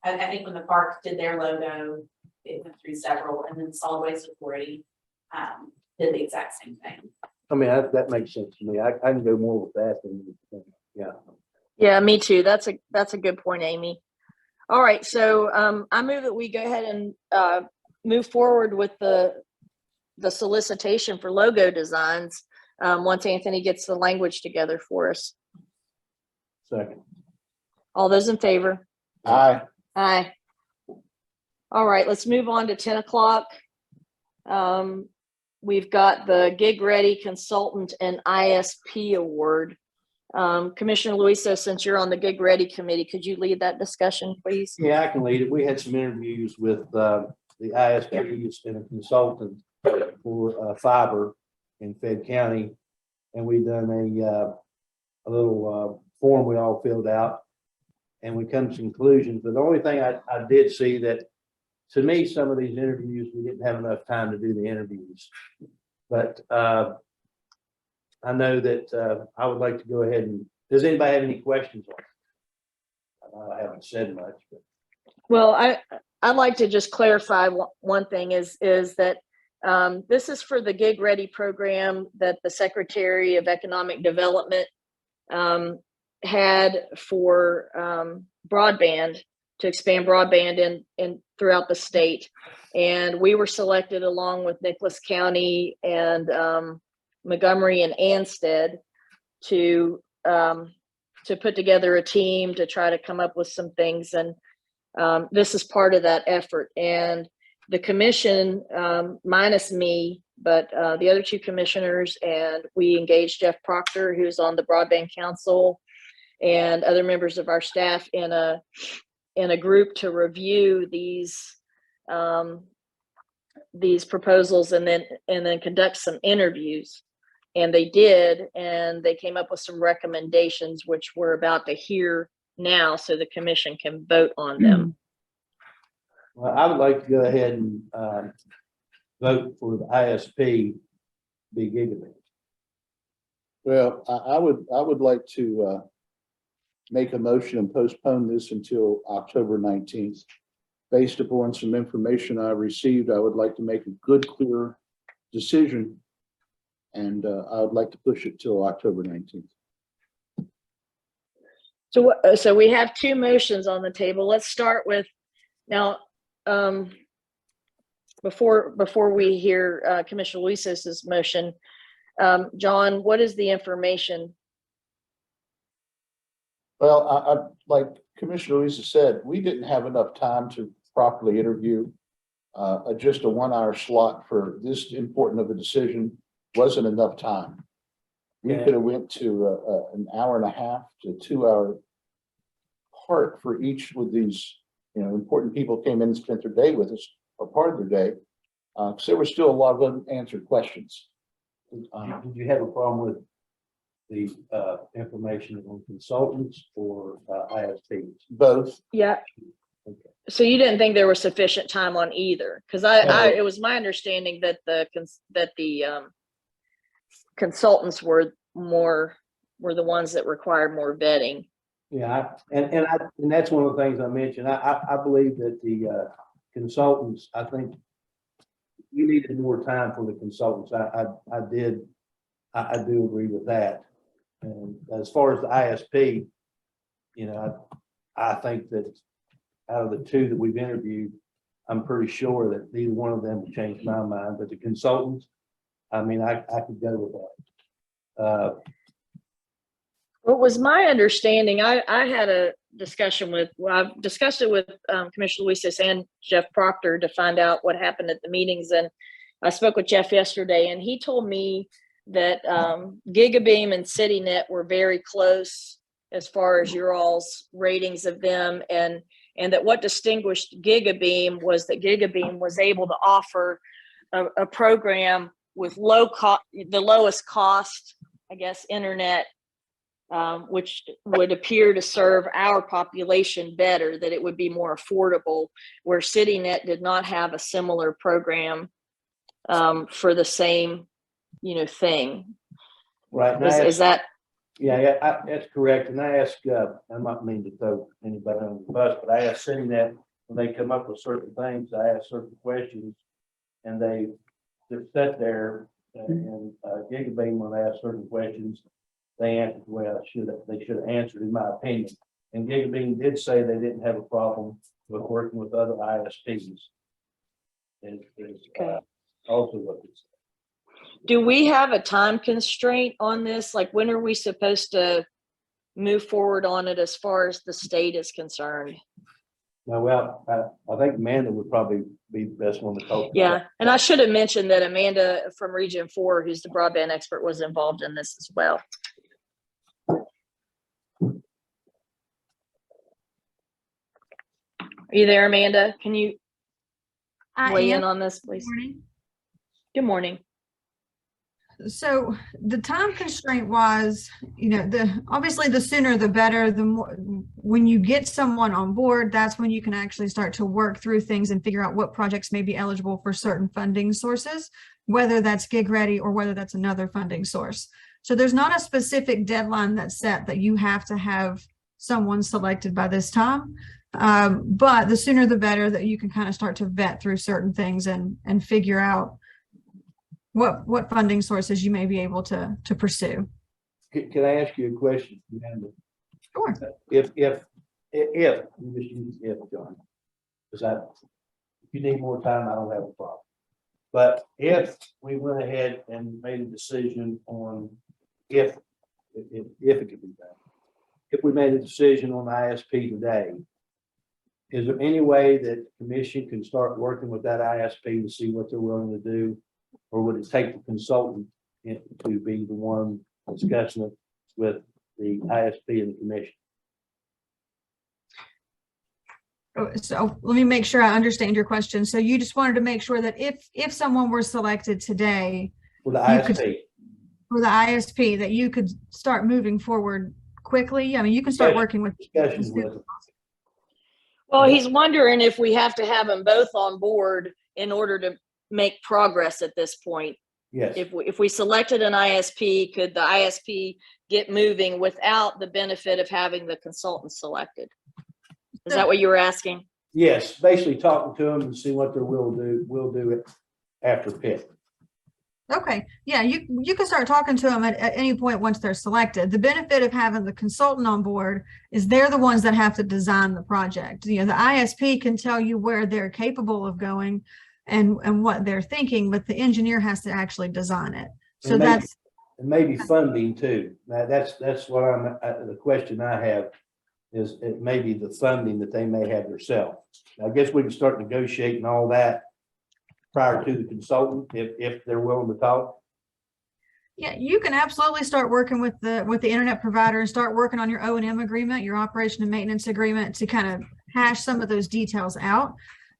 I think when the park did their logo, it went through several, and then Solid Waste Authority did the exact same thing. I mean, that makes sense to me. I can go more with that than, yeah. Yeah, me too. That's a good point, Amy. All right. So I move that we go ahead and move forward with the solicitation for logo designs once Anthony gets the language together for us. Second. All those in favor? Aye. Aye. All right, let's move on to 10 o'clock. We've got the Gig Ready Consultant and ISP Award. Commissioner Luiso, since you're on the Gig Ready Committee, could you lead that discussion, please? Yeah, I can lead it. We had some interviews with the ISPs and a consultant for fiber in Fayette County. And we done a little form we all filled out, and we come to conclusions. But the only thing I did see that, to me, some of these interviews, we didn't have enough time to do the interviews. But I know that I would like to go ahead and, does anybody have any questions on it? I haven't said much, but. Well, I'd like to just clarify one thing is that this is for the Gig Ready program that the Secretary of Economic Development had for broadband, to expand broadband in throughout the state. And we were selected along with Nicholas County and Montgomery and Ansted to put together a team to try to come up with some things. And this is part of that effort. And the commission, minus me, but the other 2 commissioners, and we engaged Jeff Proctor, who's on the Broadband Council, and other members of our staff in a group to review these proposals and then conduct some interviews. And they did, and they came up with some recommendations, which we're about to hear now, so the commission can vote on them. Well, I would like to go ahead and, vote for the ISP be gigabit. Well, I would like to make a motion and postpone this until October 19th. Based upon some information I received, I would like to make a good, clear decision. And I would like to push it till October 19th. So we have two motions on the table. Let's start with now, before we hear Commissioner Luis's motion, John, what is the information? Well, I like Commissioner Luisa said, we didn't have enough time to properly interview. Just a 1 hour slot for this important of a decision wasn't enough time. We could have went to an hour and a half to 2 hour part for each with these, important people came in and spent their day with us or part of their day. Because there was still a lot of unanswered questions. Did you have a problem with the, information on consultants or, ISPs? Both. Yeah. Okay. So you didn't think there was sufficient time on either? Because it was my understanding that the consultants were the ones that required more vetting. Yeah, and that's one of the things I mentioned. I believe that the, consultants, I think you needed more time for the consultants. I do agree with that. And as far as the ISP, I think that out of the two that we've interviewed, I'm pretty sure that neither one of them would change my mind, but the consultants, I mean, I could go with that. What was my understanding, I had a discussion I've discussed it with Commissioner Luis and Jeff Proctor to find out what happened at the meetings. And I spoke with Jeff yesterday and he told me that Gigabeam and CityNet were very close as far as your all's ratings of them. And that what distinguished Gigabeam was that Gigabeam was able to offer a program with the lowest cost, I guess, internet, which would appear to serve our population better, that it would be more affordable, where CityNet did not have a similar program for the same, thing. Right. Is that? Yeah, that's correct. And I asked, I might mean to throw anybody on the bus, but I asked CityNet when they come up with certain things, I ask certain questions and they just sat there and Gigabeam, when I asked certain questions, they answered the way they should have answered, in my opinion. And Gigabeam did say they didn't have a problem with working with other ISPs. Okay. Also what they said. Do we have a time constraint on this? Like, when are we supposed to move forward on it as far as the state is concerned? Now, well, I think Amanda would probably be the best one to talk. Yeah, and I should have mentioned that Amanda from Region 4, who's the broadband expert, was involved in this as well. Are you there, Amanda? Can you weigh in on this, please? Good morning. So the time constraint was, obviously the sooner the better. The more, when you get someone on board, that's when you can actually start to work through things and figure out what projects may be eligible for certain funding sources, whether that's gig ready or whether that's another funding source. So there's not a specific deadline that's set that you have to have someone selected by this time. But the sooner the better, that you can kind of start to vet through certain things and figure out what funding sources you may be able to pursue. Can I ask you a question, Amanda? Sure. If you just use if, John, because if you need more time, I don't have a problem. But if we went ahead and made a decision on if it could be done, if we made a decision on ISP today, is there any way that the commission can start working with that ISP to see what they're willing to do? Or would it take the consultant to be the one discussing it with the ISP and the commission? So let me make sure I understand your question. So you just wanted to make sure that if someone were selected today For the ISP. For the ISP, that you could start moving forward quickly. I mean, you can start working with discussions with them. Well, he's wondering if we have to have them both on board in order to make progress at this point. Yes. If we selected an ISP, could the ISP get moving without the benefit of having the consultant selected? Is that what you were asking? Yes, basically talking to them and see what they're will do it after PIT. Okay, yeah, you can start talking to them at any point once they're selected. The benefit of having the consultant on board is they're the ones that have to design the project. You know, the ISP can tell you where they're capable of going and what they're thinking, but the engineer has to actually design it. So And maybe- that's, And maybe funding too. Now, that's what the question I have is it may be the funding that they may have themselves. I guess we can start negotiating all that prior to the consultant, if they're willing to talk. yeah, you can absolutely start working with the internet provider and start working on your O&M agreement, your operation and maintenance agreement, to kind of hash some of those details out,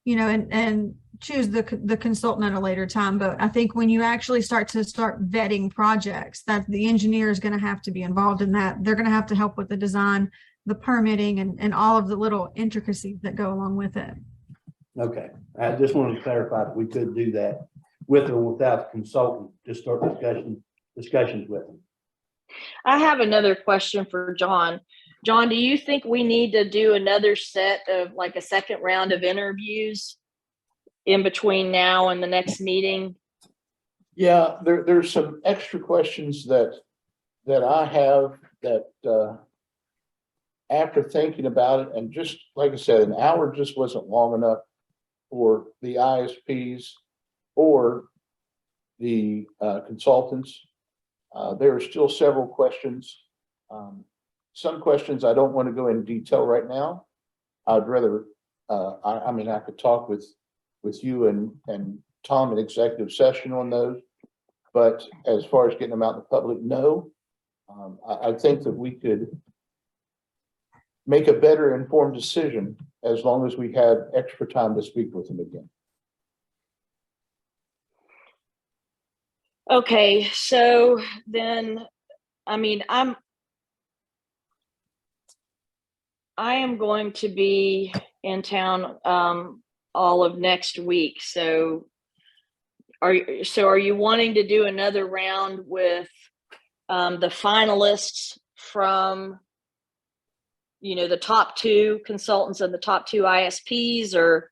you know, and choose the consultant at a later time. But I think when you actually start vetting projects, that the engineer is going to have to be involved in that. They're going to have to help with the design, the permitting, and all of the little intricacies that go along with it. Okay, I just wanted to clarify that we could do that with or without the consultant, just start discussions with them. I have another question for John. John, do you think we need to do another set of like a second round of interviews in between now and the next meeting? Yeah, there's some extra questions that I have that after thinking about it, and just like I said, an hour just wasn't long enough for the ISPs or the consultants. There are still several questions. Some questions I don't want to go into detail right now. I'd rather, I mean, I could talk with you and Tom in executive session on those. But as far as getting them out in the public, no. I think that we could make a better informed decision as long as we had extra time to speak with them again. Okay, so then, I mean, I am going to be in town all of next week. So are you wanting to do another round with the finalists from, you know, the top two consultants and the top two ISPs, or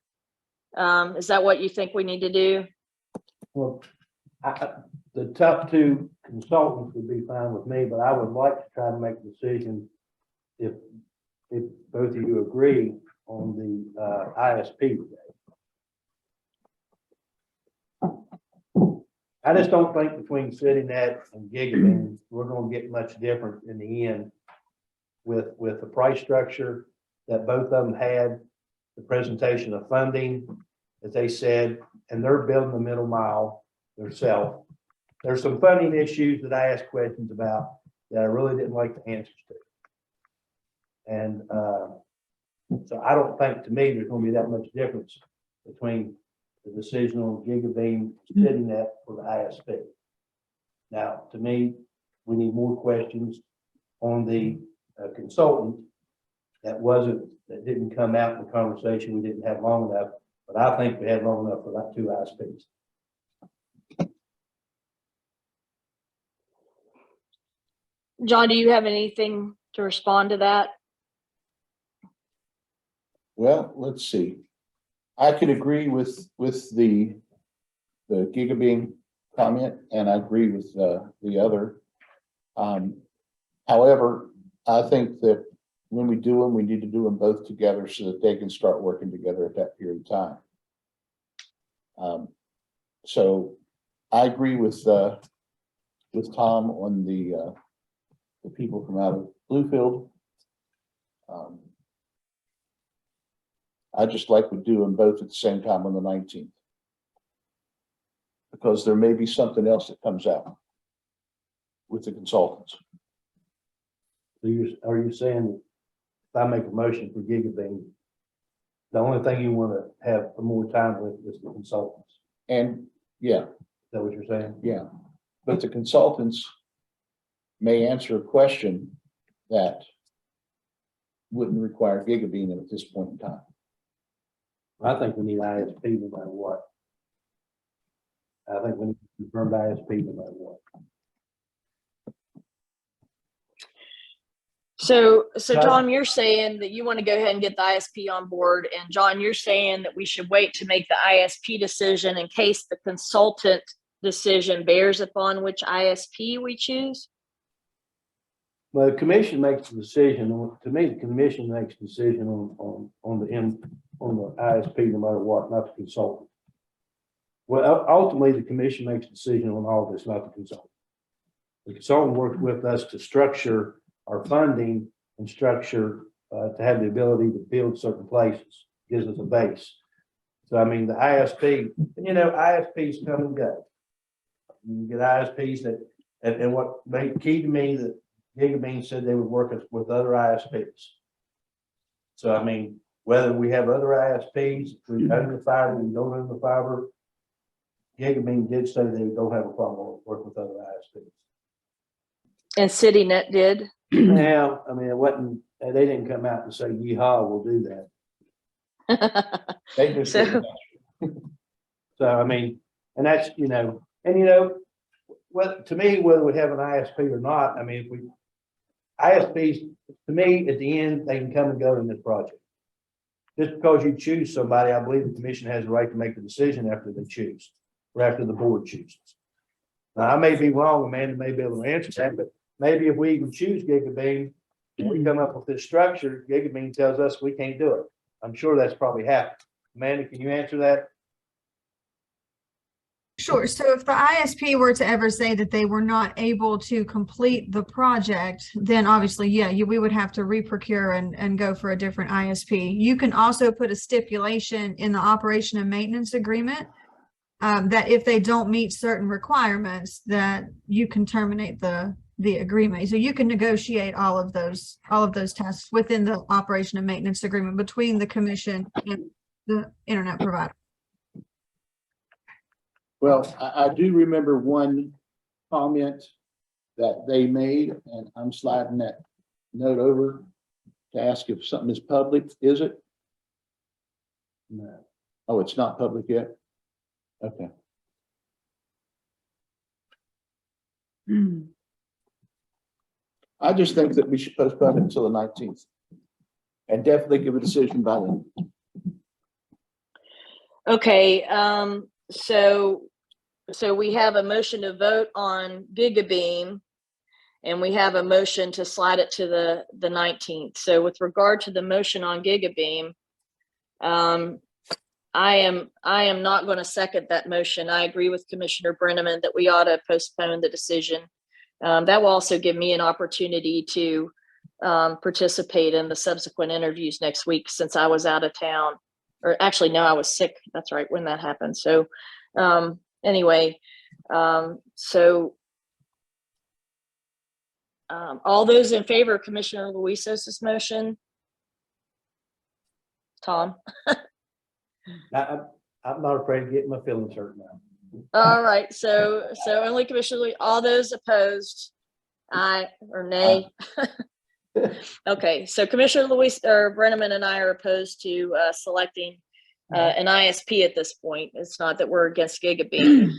is that what you think we need to do? Well, the top two consultants would be fine with me, but I would like to try to make a decision if both of you agree on the ISP today. I just don't think between CityNet and Gigabit, we're gonna get much different in the end with the price structure that both of them had, the presentation of funding, as they said, and they're building the middle mile themselves. There's some funding issues that I asked questions about that I really didn't like the answers to. And so I don't think, to me, there's gonna be that much difference between the decision on Gigabeam sitting at for the ISP. Now, to me, we need more questions on the consultant that didn't come out in the conversation. We didn't have long enough, but I think we had long enough for that two ISPs. John, do you have anything to respond to that? Well, let's see. I could agree with the Gigabeam comment, and I agree with the other. However, I think that when we do them, we need to do them both together so that they can start working together at that period of time. So I agree with Tom on the people from out of Bluefield. I just like to do them both at the same time on the 19th. Because there may be something else that comes out with the consultants. So are you saying if I make a motion for Gigabeam, the only thing you want to have more time with is the consultants? And yeah. Is that what you're saying? Yeah. But the consultants may answer a question that wouldn't require Gigabeam at this point in time. I think we need ISP no matter what. I think we need to confirm the ISP no matter what. So John? Tom, you're saying that you want to go ahead and get the ISP on board, and John, you're saying that we should wait to make the ISP decision in case the consultant decision bears upon which ISP we choose? Well, the commission makes the decision, to me, the commission makes the decision on the ISP no matter what, not the consultant. Well, ultimately, the commission makes a decision on all this, not the consultant. The consultant works with us to structure our funding and structure, to have the ability to build certain places, gives us a base. So I mean, the ISP, and ISPs come and go. You get ISPs that, and what made key to me that Gigabean said they would work with other ISPs. So I mean, whether we have other ISPs, we own the fiber, we don't own the fiber, Gigabean did say they don't have a problem working with other ISPs. And CityNet did. Now, I mean, it wasn't, they didn't come out and say, yeehaw, we'll do that. They just So- didn't. So, I mean, and that's, well, to me, whether we have an ISP or not, I mean, if we, ISPs, to me, at the end, they can come and go in this project. Just because you choose somebody, I believe the commission has the right to make the decision after they choose, or after the board chooses. Now, I may be wrong, Amanda may be able to answer that, but maybe if we even choose Gigabean, and we come up with this structure, Gigabean tells us we can't do it. I'm sure that's probably happened. Amanda, can you answer that? Sure. So if the ISP were to ever say that they were not able to complete the project, then obviously, yeah, we would have to re-procure and go for a different ISP. You can also put a stipulation in the operation and maintenance agreement that if they don't meet certain requirements, that you can terminate the agreement. So you can negotiate all of those tasks within the operation and maintenance agreement between the commission and the internet provider. Well, I do remember one comment that they made, and I'm sliding that note over to ask if something is public. Is it? No. Oh, it's not public yet? Okay. I just think that we should postpone it until the 19th. And definitely give a decision by then. Okay, so we have a motion to vote on Gigabeam, and we have a motion to slide it to the 19th. So with regard to the motion on Gigabeam, I am not going to second that motion. I agree with Commissioner Brenneman that we ought to postpone the decision. That will also give me an opportunity to participate in the subsequent interviews next week, since I was out of town. Or actually, no, I was sick. That's right, when that happened. So anyway, all those in favor of Commissioner Luisos's motion? Tom? I'm not afraid of getting my feelings hurt now. All right, so only Commissioner Luis, all those opposed, aye or nay? Okay, so Commissioner Luis or Brenneman and I are opposed to selecting an ISP at this point. It's not that we're against Gigabeam.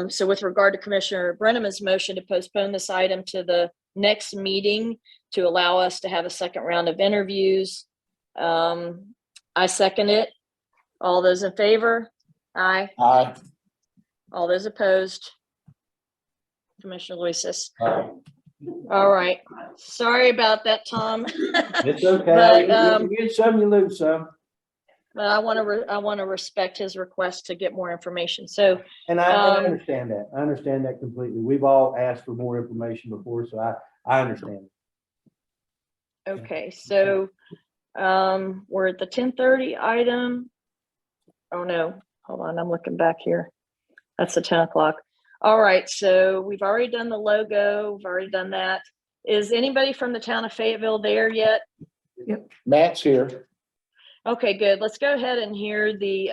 So with regard to Commissioner Brenneman's motion to postpone this item to the next meeting to allow us to have a second round of interviews, I second it. All those in favor? Aye. Aye. All those opposed? Commissioner Luises. All right. Sorry about that, Tom. It's okay. But, You get some, you lose some. But I want to respect his request to get more information. So, And I understand that. I understand that completely. We've all asked for more information before, so I understand. okay, so we're at the 10:30 item. Oh no, hold on, I'm looking back here. That's the 10 o'clock. All right, so we've already done the logo. We've already done that. Is anybody from the town of Fayetteville there yet? Yep. Matt's here. Okay, good. Let's go ahead and hear the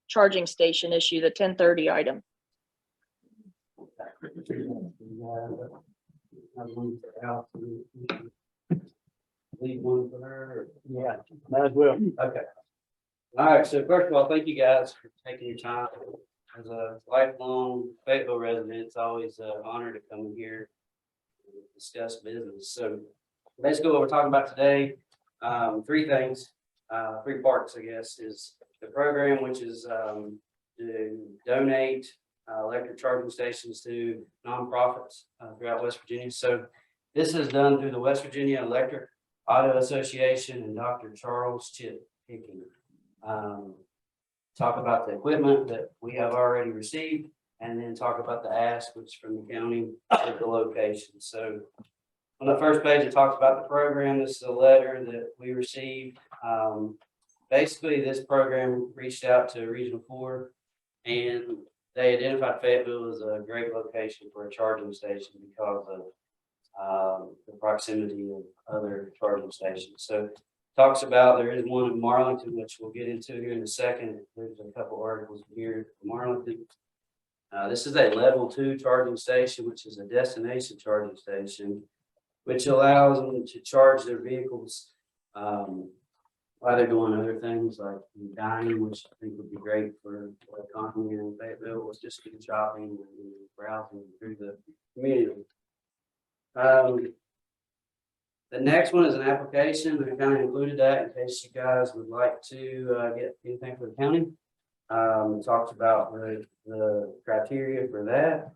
charging station issue, the 10:30 item. Yeah, might as well. Okay. All right, so first of all, thank you guys for taking your time. As a lifelong Fayetteville resident, it's always an honor to come in here and discuss business. So basically what we're talking about today, three things, three parts, I guess, is the program, which is to donate electric charging stations to nonprofits throughout West Virginia. So this is done through the West Virginia Electric Auto Association and Dr. Charles Chip Hickey. Talk about the equipment that we have already received, and then talk about the ask, which is from the county at the location. So on the first page, it talks about the program. This is a letter that we received. Basically, this program reached out to Regional 4, and they identified Fayetteville as a great location for a charging station because of the proximity of other charging stations. So talks about there is one in Marlington, which we'll get into here in a second. There's a couple articles here in Marlington. This is a level 2 charging station, which is a destination charging station, which allows them to charge their vehicles while they're doing other things like dining, which I think would be great for the economy in Fayetteville, was just doing shopping and browsing through the community. The next one is an application. I kind of included that in case you guys would like to get anything for the county. Talks about the criteria for that.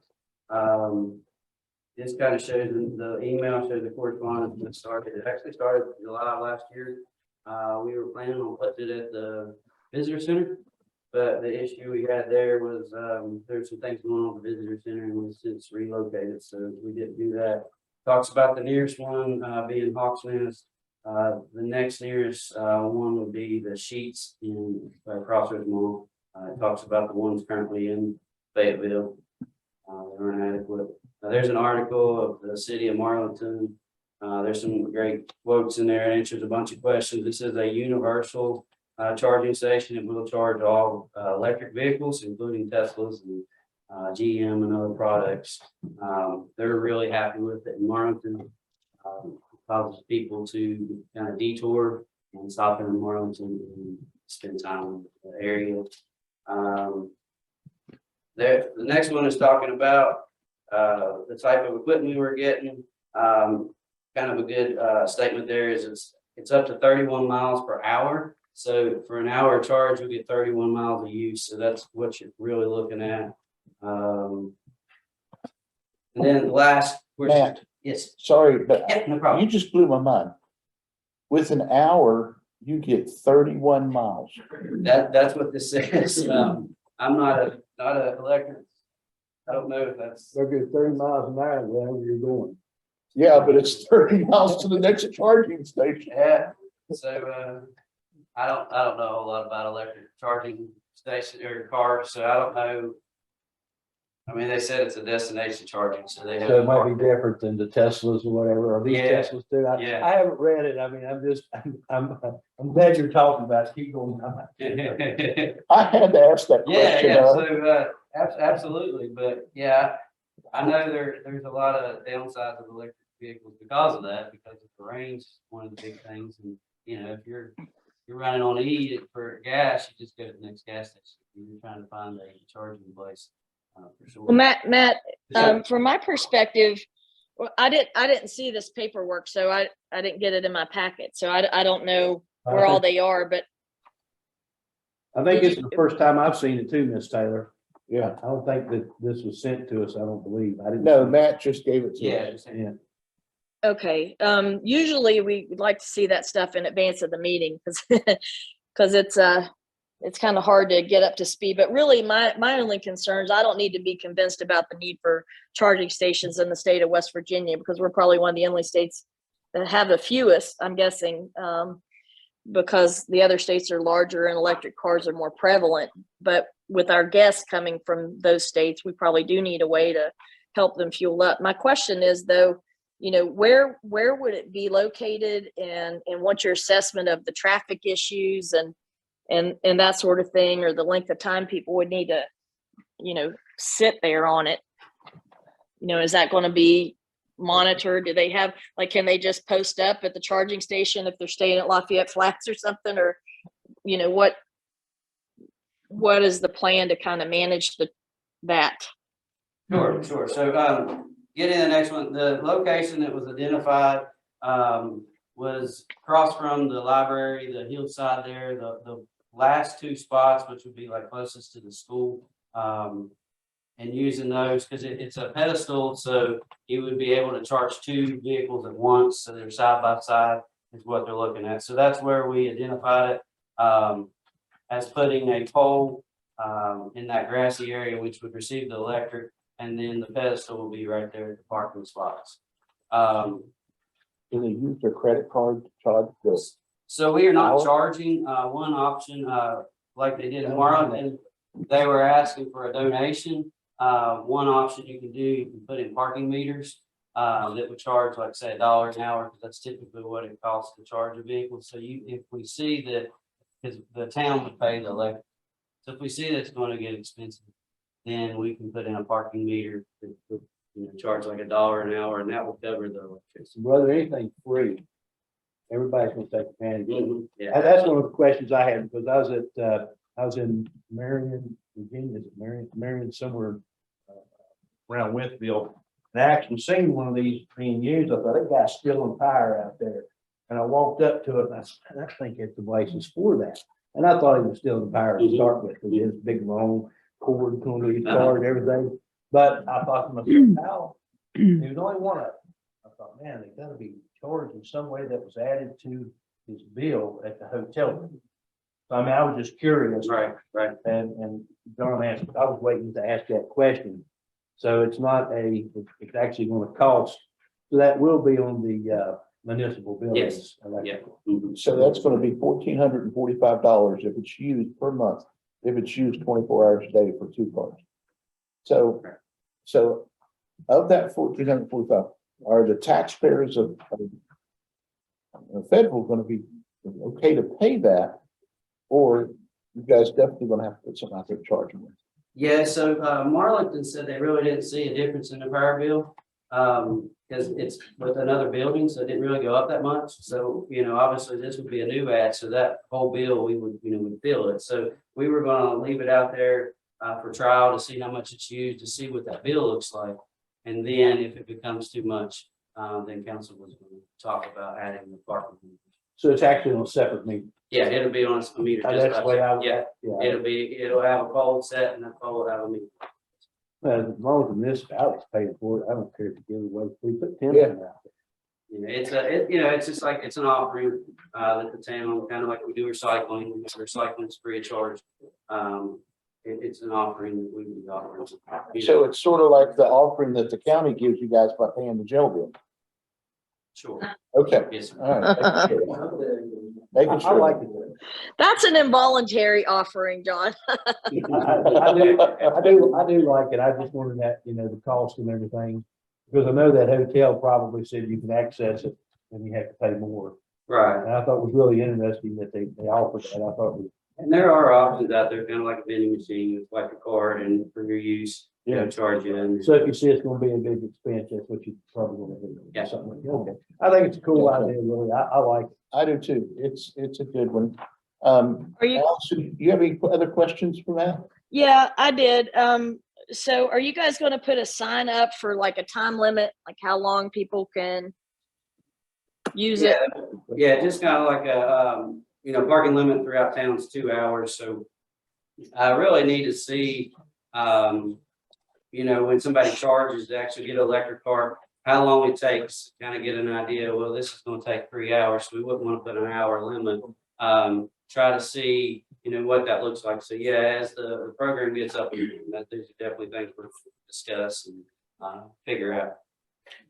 This kind of shows the email, shows the correspondence that started. It actually started in July of last year. We were planning on putting it at the visitor center, but the issue we had there was there's some things going on at the visitor center, and we've since relocated, so we didn't do that. Talks about the nearest one being Hawks Nest. The next nearest one would be the Sheets in Crossroads Mall. It talks about the ones currently in Fayetteville. They're inadequate. There's an article of the city of Marlington. There's some great quotes in there. It answers a bunch of questions. This is a universal charging station. It will charge all electric vehicles, including Teslas and GM and other products. They're really happy with it in Marlington. Causes people to kind of detour and stop in Marlington and spend time in the area. The next one is talking about the type of equipment we were getting. Kind of a good statement there is it's up to 31 miles per hour. So for an hour charge, you'll get 31 miles of use. So that's what you're really looking at. And then the last question. Matt, Yes. sorry, but Yeah, no problem. you just blew my mind. With an hour, you get 31 miles. That's what this says. I'm not a electric. I don't know if that's. They'll get 30 miles an hour wherever you're going. Yeah, but it's 30 miles to the next charging station. Yeah. So I don't know a whole lot about electric charging station or cars, so I don't know. I mean, they said it's a destination charging, so they have. So it might be different than the Teslas or whatever, or these Yeah. Teslas do. Yeah. I haven't read it. I mean, I'm glad you're talking about it. Keep going. I had to ask that Yeah, question. yeah, so absolutely, but yeah, I know there's a lot of downsides of electric vehicles because of that, because of the range, one of the big things, and you know, if you're running on E for gas, you just go to the next gas station. You're trying to find a charging place for sure. Well, Matt, Yeah. from my perspective, well, I didn't see this paperwork, so I didn't get it in my packet, so I don't know where all they are, but I think it's the first time I've seen it too, Miss Taylor. Yeah, I don't think that this was sent to us. I don't believe. I didn't. no, Matt just gave it to Yeah, us. Yeah. okay. Usually we would like to see that stuff in advance of the meeting because it's kind of hard to get up to speed. But really, my only concerns, I don't need to be convinced about the need for charging stations in the state of West Virginia, because we're probably one of the only states that have the fewest, I'm guessing, because the other states are larger and electric cars are more prevalent. But with our guests coming from those states, we probably do need a way to help them fuel up. My question is, though, you know, where would it be located, and what's your assessment of the traffic issues and that sort of thing, or the length of time people would need to, you know, sit there on it? You know, is that going to be monitored? Do they have, like, can they just post up at the charging station if they're staying at Lafayette Flats or something? Or, you know, what what is the plan to kind of manage that? Sure, sure. So, getting the next one, the location that was identified, was across from the library, the hillside there, the last two spots, which would be like closest to the school. And using those, because it's a pedestal, so you would be able to charge two vehicles at once, so they're side by side is what they're looking at. So that's where we identified it, as putting a pole, in that grassy area, which would receive the electric, and then the pedestal will be right there at the parking spots. Do they use their credit card to charge this? So we are not Hour? charging, one option, like they did in Marlin, and they were asking for a donation. One option you can do, you can put in parking meters, that would charge, like say $1 an hour, because that's typically what it costs to charge a vehicle. So if we see that, because the town would pay the electric. So if we see that it's going to get expensive, then we can put in a parking meter that would, charge like $1 an hour, and that will cover the electricity. Whether anything's free, everybody's gonna take advantage of it. Yeah. That's one of the questions I had, because I was in Marion, Virginia, is it Marion somewhere around Winthville. And I actually seen one of these being used. I thought, that guy's stealing power out there. And I walked up to it and I said, I think it's the place is for that. And I thought he was stealing power to start with, because he has big long cord going to his car and everything. But I thought to myself, how? There was only one of them. I thought, man, they gotta be charged in some way that was added to his bill at the hotel. So I mean, I was just curious. Right. And John asked, I was waiting to ask that question. So it's it's actually gonna cost, so that will be on the municipal buildings. Yeah. So that's gonna be $1,445 if it's used per month, if it's used 24 hours a day for two cars. So of that 1,445, are the taxpayers of federal gonna be okay to pay that? Or you guys definitely gonna have to put something out there charging with? Yeah, so Marlington said they really didn't see a difference in the power bill, because it's with another building, so it didn't really go up that much. So, obviously this would be a new ad, so that whole bill, we would, would fill it. So we were gonna leave it out there for trial to see how much it's used, to see what that bill looks like. And then if it becomes too much, then council was gonna talk about adding the parking. So it's actually on a separate meeting. Yeah, it'll be on a meter. just That's the way I would. Yeah, it'll have a pole set, and that pole will have a meter. As long as the municipality's paying for it, I don't care if you give away, we put 10 Yeah. out there. It's just like, it's an offering, that the town, kind of like we do recycling, recycling's free of charge. It's an offering that we would offer. So it's sort of like the offering that the county gives you guys by paying the jail bill. Sure, Okay, yes, sir. all right. Making I sure. like it. That's an involuntary offering, John. I do like it. I just wanted that, the cost and everything, because I know that hotel probably said you can access it and you have to pay more. Right, And I thought it was really interesting that they offered that. I thought it was, and there are options out there, kind of like a vending machine, it's like a card, and for your use, charge you in. so if you see it's gonna be a big expense, that's what you probably want to do. Yeah. Something like that. Okay. I think it's a cool idea, really. I like it. I do too. It's a good one. Are you? Allison, you have any other questions for Matt? Yeah, I did. So are you guys going to put a sign up for like a time limit, like how long people can use it? Yeah, just kind of like a, parking limit throughout town is 2 hours, so I really need to see, when somebody charges to actually get an electric car, how long it takes, kind of get an idea, well, this is gonna take 3 hours, so we wouldn't want to put an hour limit. Try to see, what that looks like. So yeah, as the program gets up, there's definitely things we'll discuss and figure out.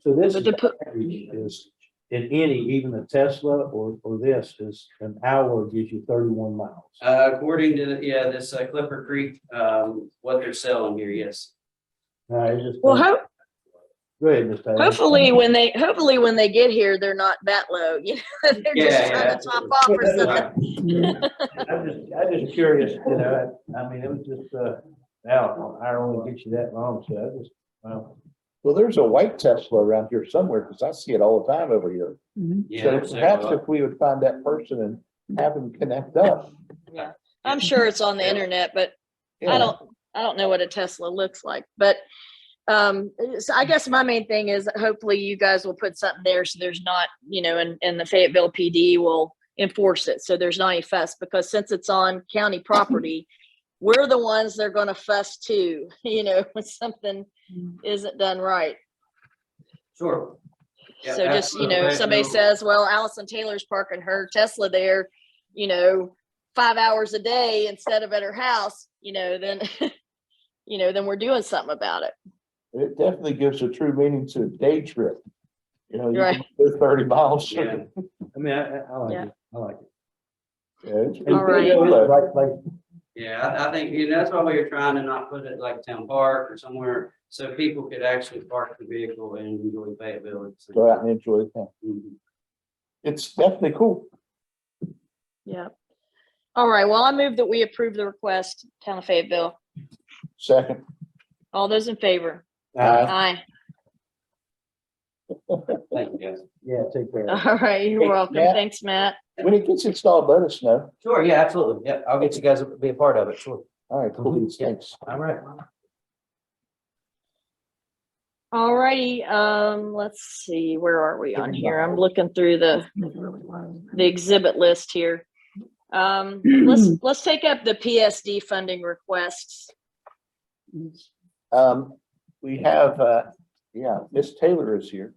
So this But is, to put- is in even a Tesla or this is an hour gives you 31 miles. According to, this Clipper Creek, what they're selling here, yes. It's just, Well, go ahead, Ms. Taylor. hopefully when they get here, they're not that low. They're just trying to top off or something. I'm just curious, I mean, it was just, now, I only get you that long, so I just, Well, there's a white Tesla around here somewhere because I see it all the time over here. Yeah, So there's perhaps several. if we would find that person and have them connect up. I'm sure it's on the internet, but I don't know what a Tesla looks like, but so I guess my main thing is that hopefully you guys will put something there so there's not, and the Fayetteville PD will enforce it. So there's not any fuss, because since it's on county property, we're the ones that are going to fuss too, when something isn't done right. Sure. Yeah, So just, absolutely. somebody says, well, Allison Taylor's parking her Tesla there, 5 hours a day instead of at her house, then, then we're doing something about it. It definitely gives a true meaning to a day trip. You Right. can go 30 miles. Yeah. I mean, I like Yeah. it. I like it. Yeah, it's And All right. it's the right place. Yeah, I think, that's why we were trying to not put it like town park or somewhere, so people could actually park the vehicle and enjoy Fayetteville. Go out and enjoy the town. Mhm. It's definitely cool. Yeah. All right. Well, I move that we approve the request, Town of Fayetteville. Second. All those in favor? Aye. Aye. Thank you, guys. Yeah, take care. All right. You're Hey, welcome. Matt. Thanks, Matt. When it gets installed, let us know. Sure, yeah, absolutely. Yeah, I'll get you guys to be a part of it, sure. All right, cool. Thanks. All right. All righty. Let's see. Where are we on here? I'm looking through the exhibit list here. Let's take up the PSD funding requests. We have, Miss Taylor is here.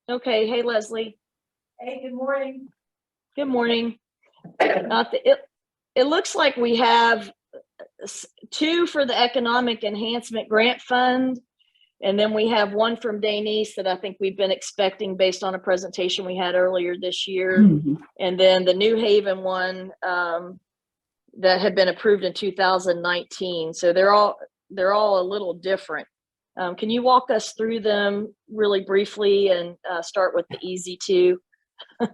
Okay. Hey, Leslie. Hey, good morning. Good morning. It looks like we have two for the Economic Enhancement Grant Fund, and then we have one from Denise that I think we've been expecting based on a presentation we had earlier this year, and then the New Haven one that had been approved in 2019. So they're all a little different. Can you walk us through them really briefly and start with the easy two? Good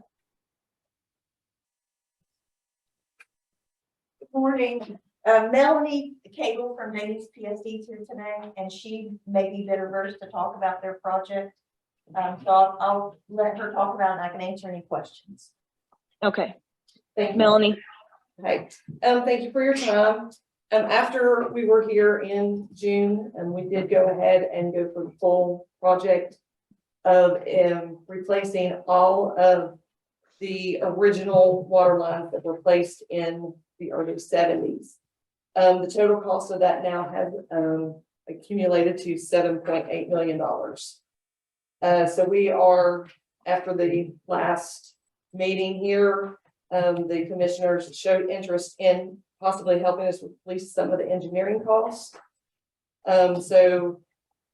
morning. Melanie Cable from Denny's PSD is here today, and she may be better versed to talk about their project. So I'll let her talk about it, and I can answer any questions. Okay. Thank you. Melanie. Okay, thank you for your time. After we were here in June, and we did go ahead and go for the full project of replacing all of the original water lines that were placed in the early 70s. The total cost of that now has accumulated to $7.8 million. So we are, after the last meeting here, the commissioners showed interest in possibly helping us with at least some of the engineering costs. So,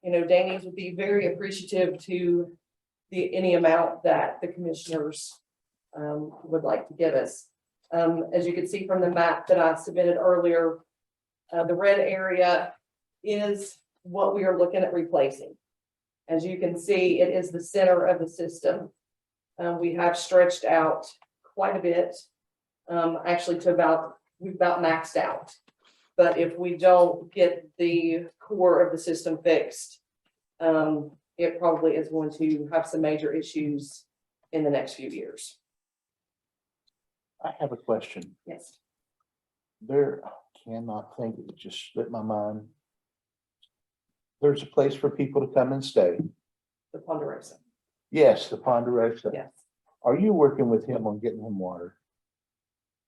Danny's would be very appreciative to any amount that the commissioners would like to give us. As you can see from the map that I submitted earlier, the red area is what we are looking at replacing. As you can see, it is the center of the system. We have stretched out quite a bit, actually to we've about maxed out. But if we don't get the core of the system fixed, it probably is going to have some major issues in the next few years. I have a question. Yes. I cannot think, it just slipped my mind. There's a place for people to come and stay. The Ponderosa. Yes, the Ponderosa. Yes. Are you working with him on getting him water?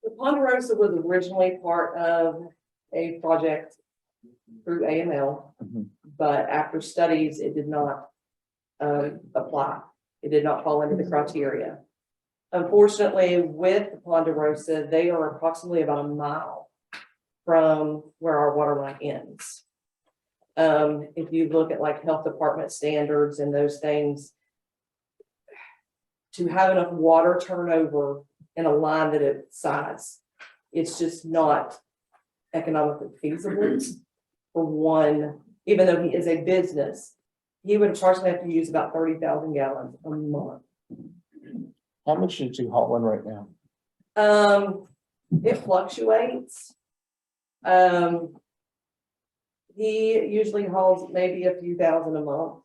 The Ponderosa was originally part of a project through AML, but after studies, it did not apply. It did not fall into the criteria. Unfortunately, with the Ponderosa, they are approximately about a mile from where our water line ends. If you look at like health department standards and those things, to have enough water turnover in a line that its size, it's just not economically feasible for one. Even though he is a business, he would approximately have to use about 30,000 gallons a month. How much is he hauling right now? It fluctuates. He usually hauls maybe a few thousand a month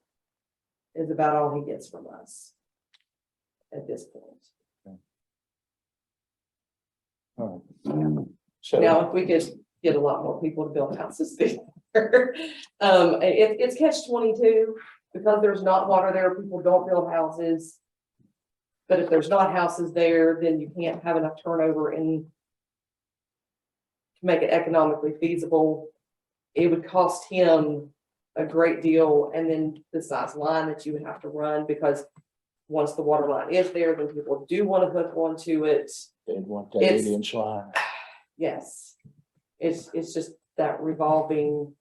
is about all he gets from us at this point. All right. So Now, if we could get a lot more people to build houses there. It's catch-22, because there's not water there, people don't build houses. But if there's not houses there, then you can't have enough turnover and to make it economically feasible. It would cost him a great deal, and then the size line that you would have to run, because once the water line is there, then people do want to hook onto it. They'd want that It's- 8-inch line. Yes, it's just that revolving.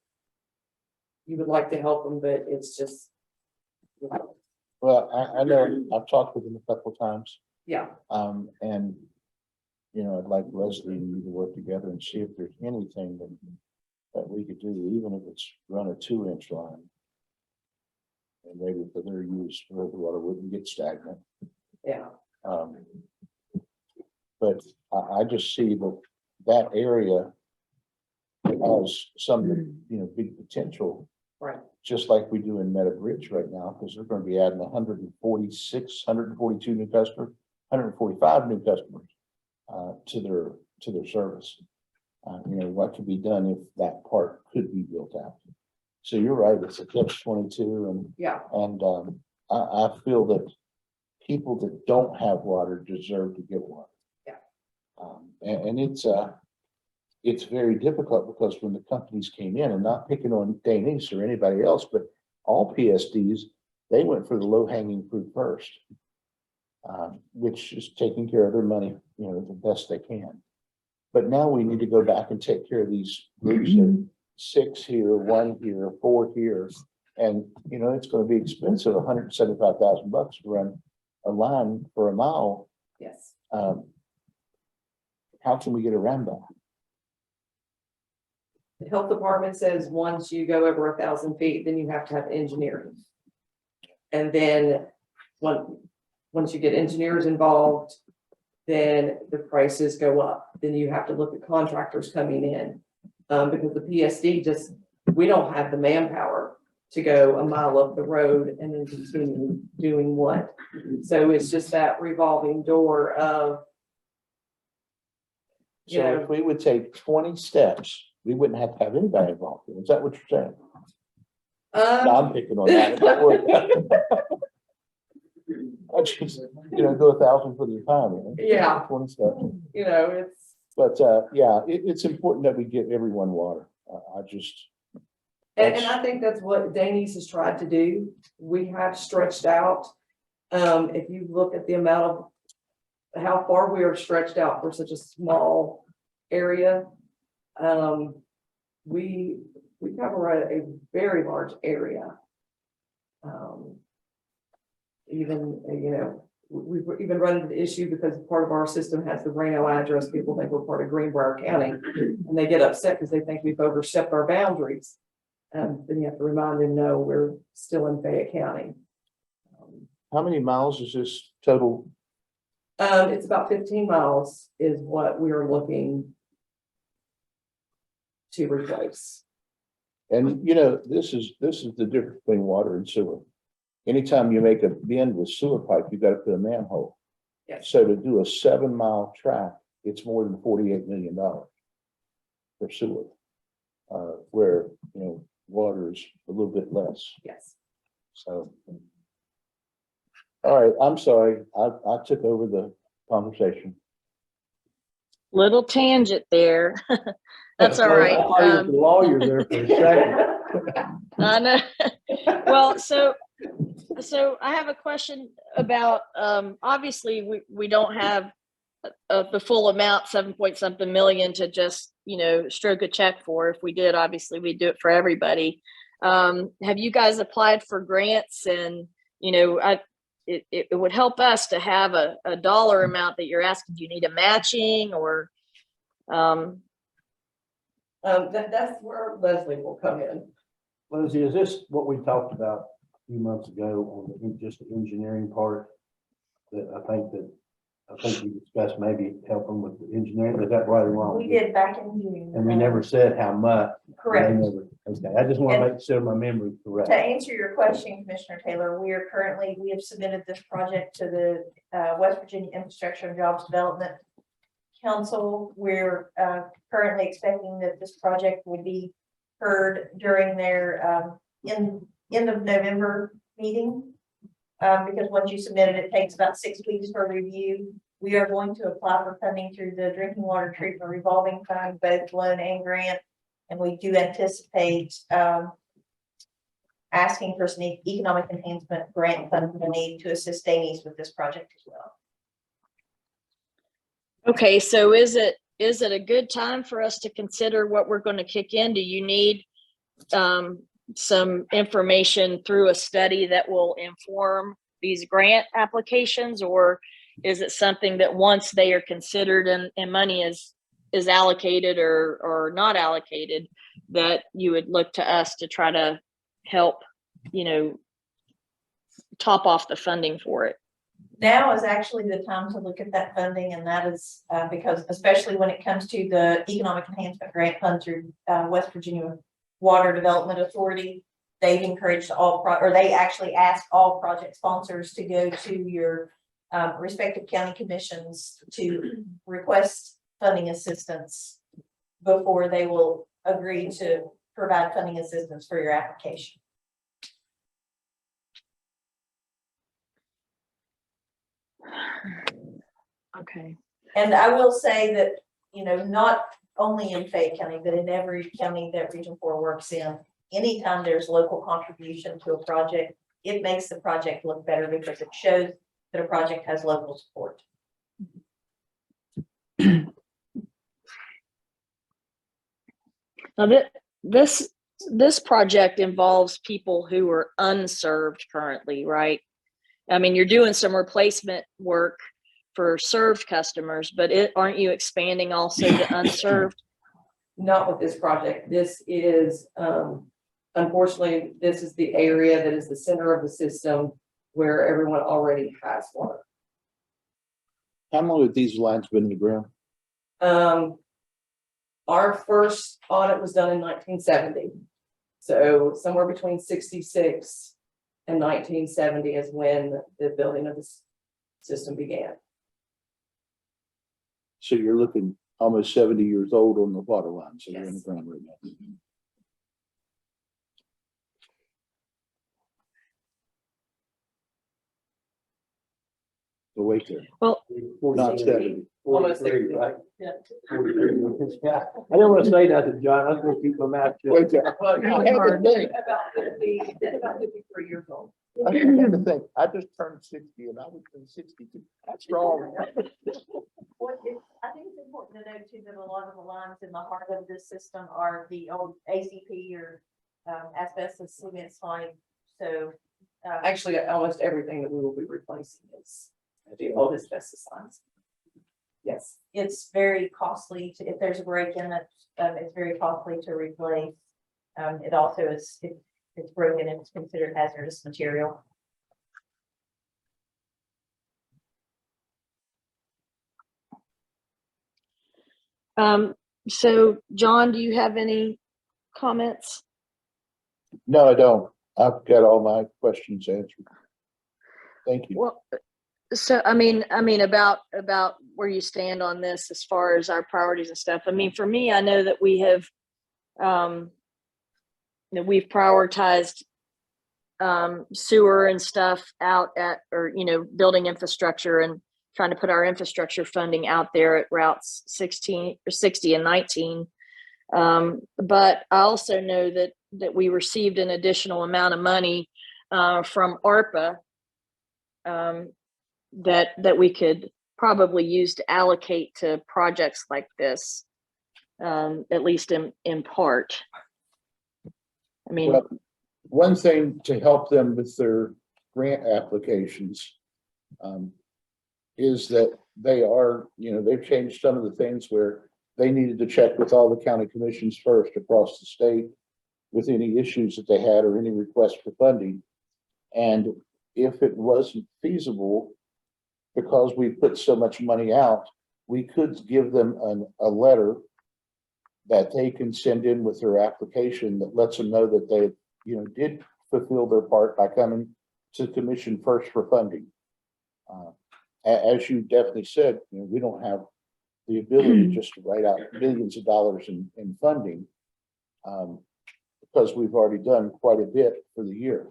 You would like to help them, but it's just. Well, I know, I've talked with him a couple of times, Yeah, and, you know, I'd like Leslie and you to work together and see if there's anything that we could do, even if it's run a 2-inch line. And maybe for their use, where the water wouldn't get stagnant. yeah, But I just see that area has some, you know, big potential. right, Just like we do in Meta Bridge right now, because they're going to be adding 146, 142 new customers, 145 new customers to their service. You know, what could be done if that part could be built out. So you're right, it's a catch-22, yeah, and I feel that people that don't have water deserve to get water. Yeah. And it's very difficult, because when the companies came in, and not picking on Danish or anybody else, but all PSDs, they went for the low-hanging fruit first, which is taking care of their money, you know, the best they can. But now we need to go back and take care of these groups of 6 here, 1 here, 4 here. And, you know, it's going to be expensive, $175,000 to run a line for a mile. yes, How can we get around that? the health department says once you go over 1,000 feet, then you have to have engineering. And then once you get engineers involved, then the prices go up. Then you have to look at contractors coming in. Because the PSD we don't have the manpower to go a mile up the road and then continue doing what. So it's just that revolving door of, So Yeah. if we would take 20 steps, we wouldn't have to have anybody involved. Is that what you're saying? No, I'm picking on that. It don't work. I just, you know, go 1,000 for the time. You know? Yeah. 20 steps. you know, it's, But yeah, it's important that we give everyone water. I just, and I think that's what Danies has tried to do. We have stretched out. If you look at the amount of how far we are stretched out for such a small area, we cover a very large area. Even, you know, we've even run into the issue because part of our system has the Reno address. People think we're part of Greenbrier County, and they get upset because they think we've overstepped our boundaries. Then you have to remind them, no, we're still in Fayette County. how many miles is this total? It's about 15 miles is what we are looking to replace. And you know, this is the difference between water and sewer. Anytime you make a bend with sewer pipe, you got to put a manhole. Yes. So to do a 7-mile track, it's more than $48 million for sewer. Where, you know, water is a little bit less. Yes. So. All right, I'm sorry, I took over the conversation. Little tangent there. That's all right. I thought he was the lawyer there for a second. I know. Well, so I have a question about, obviously we don't have the full amount, 7-point-something million to just, you know, stroke a check for. If we did, obviously we'd do it for everybody. Have you guys applied for grants? And, you know, it would help us to have a dollar amount that you're asking. Do you need a matching or? That's where Leslie will come in. Lindsay, is this what we talked about a few months ago on just the engineering part? That I think we discussed maybe helping with the engineering. Is that right or wrong? We did back in June. And we never said how much. Correct. They never- Okay, I just want to make sure my memory is correct. To answer your question, Commissioner Taylor, we have submitted this project to the West Virginia Infrastructure and Jobs Development council, we're currently expecting that this project will be heard during their end of November meeting. Because once you submit it, it takes about 6 weeks for review. We are going to apply for funding through the Drinking Water Treatment Revolving Fund, both loan and grant. And we do anticipate asking for some economic enhancement grant funding to assist Davies with this project as well. Okay, so is it a good time for us to consider what we're going to kick in? Do you need some information through a study that will inform these grant applications, or is it something that once they are considered and money is allocated or not allocated, that you would look to us to try to help, top off the funding for it? Now is actually the time to look at that funding, and that is because especially when it comes to the Economic Enhancement Grant Fund through West Virginia Water Development Authority, they've encouraged they actually ask all project sponsors to go to your respective county commissions to request funding assistance before they will agree to provide funding assistance for your application. Okay. And I will say that, not only in Fayette County, but in every county that Region 4 works in, anytime there's local contribution to a project, it makes the project look better because it shows that a project has local support. Now this project involves people who are unserved currently, right? I mean, you're doing some replacement work for served customers, but aren't you expanding also to unserved? Not with this project. This is, unfortunately, this is the area that is the center of the system where everyone already has water. How long have these lines been in the ground? Our first audit was done in 1970. So somewhere between 66 and 1970 is when the building of this system began. So you're looking almost 70 years old on the water lines that are in the Yes. ground right now. So wait there, Well, not 70. Almost 43, 60. right? Yeah. 43. Yeah. I didn't want to say nothing, John. I was going to keep my mouth shut. Wait there. Well, I had to think. about 53 years old. I had to think. I just turned 60 and I was 62. That's wrong. I think it's important to note too that a lot of the lines in the heart of this system are the old ACP or asbestos cement line. So Actually, almost everything that we will be replacing is the old asbestos lines. Yes. it's very costly if there's a break in it, it's very costly to replace. It also is, if it's broken, it's considered hazardous material. So John, do you have any comments? No, I don't. I've got all my questions answered. Thank you. Well, so I mean about where you stand on this as far as our priorities and stuff. I mean, for me, I know that we have that we've prioritized sewer and stuff out at, or building infrastructure and trying to put our infrastructure funding out there at routes 16 or 60 and 19. But I also know that we received an additional amount of money from ARPA that we could probably use to allocate to projects like this, at least in part. I mean, Well, one thing to help them with their grant applications is that they are, they've changed some of the things where they needed to check with all the county commissions first across the state with any issues that they had or any requests for funding. And if it wasn't feasible, because we put so much money out, we could give them a letter that they can send in with their application that lets them know that they, did fulfill their part by coming to the commission first for funding. As you definitely said, we don't have the ability just to write out millions of dollars in funding. Because we've already done quite a bit for the year.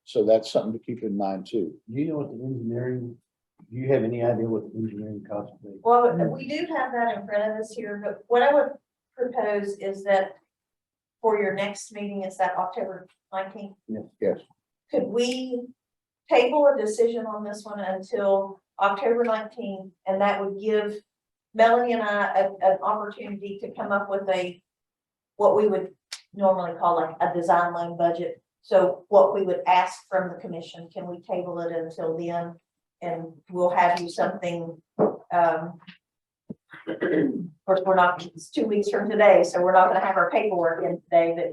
So that's something to keep in mind too. Do you know what the engineering, do you have any idea what the engineering cost would be? Well, we do have that in front of us here, but what I would propose is that for your next meeting, is that October 19th? Yes. Could we table a decision on this one until October 19th? And that would give Melanie and I an opportunity to come up with what we would normally call like a design loan budget. So what we would ask from the commission, can we table it until then? And we'll have you something, of course, it's 2 weeks from today, so we're not gonna have our paperwork in today, but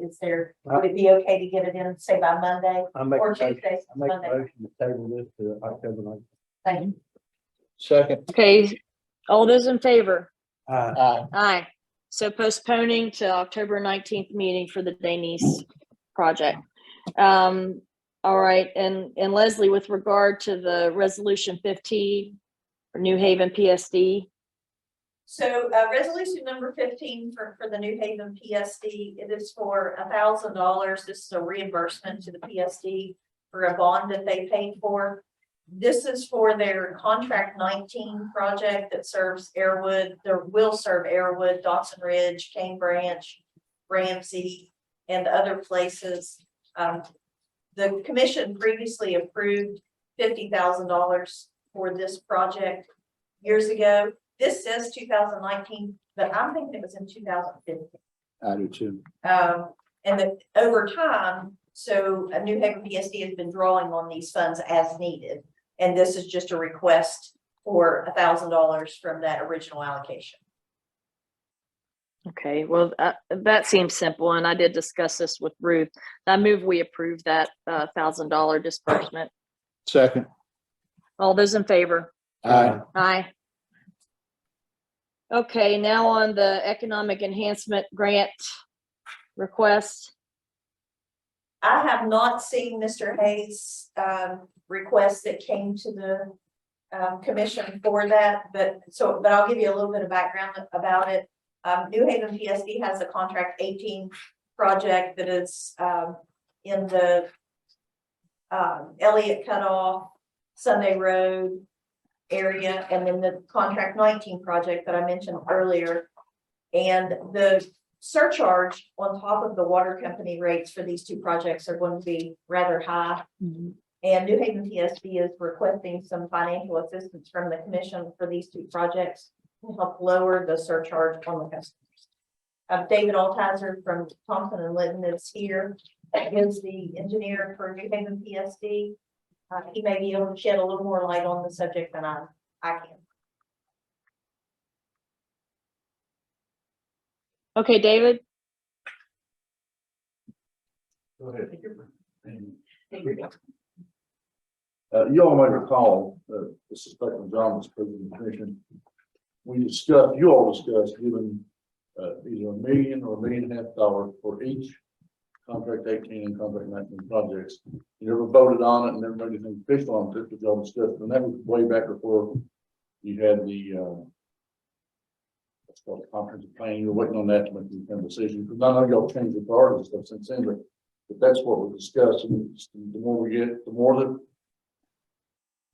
would it be okay to get it in, say by Monday I make a or motion, Tuesday? I make a Monday. motion to table this to October 9th. Thank you. Second. Okay, all those in favor? Aye. Aye. So postponing to October 19th meeting for the Denise project. All right, and Leslie, with regard to the resolution 15 for New Haven PSD. So resolution number 15 for the New Haven PSD, it is for $1,000. This is a reimbursement to the PSD for a bond that they paid for. This is for their contract 19 project that serves Airwood, will serve Airwood, Dawson Ridge, Cane Branch, Ramsey, and other places. The commission previously approved $50,000 for this project years ago. This says 2019, but I'm thinking it was in 2015. I do too. And that over time, so a New Haven PSD has been drawing on these funds as needed. And this is just a request for $1,000 from that original allocation. Okay, well, that seems simple, and I did discuss this with Ruth. I move we approve that $1,000 disbursement. Second. All those in favor? Aye. Aye. Okay, now on the economic enhancement grant request. I have not seen Mr. Hayes' request that came to the commission for that, but I'll give you a little bit of background about it. New Haven PSD has a contract 18 project that is in the Elliott Cutoff, Sunday Road area, and then the contract 19 project that I mentioned earlier. And the surcharge on top of the water company rates for these two projects are going to be rather high. Mm-hmm. And New Haven PSD is requesting some financial assistance from the commission for these two projects to help lower the surcharge on the customers. David Altizer from Thompson and Litton is here. That is the engineer for New Haven PSD. He may be able to shed a little more light on the subject than I can. Okay, David. Go ahead. You all might recall, this is back when John was president of the commission. You all discussed giving either $1 million or $1.5 million for each contract 18 and contract 19 projects. You never voted on it and never made anything official on it, but y'all discussed, and that was way back before you had the what's called the comprehensive plan. You were waiting on that to make the kind of decision. Because I know y'all changed your priorities and stuff since then, but that's what we discussed. And the more we get, the more that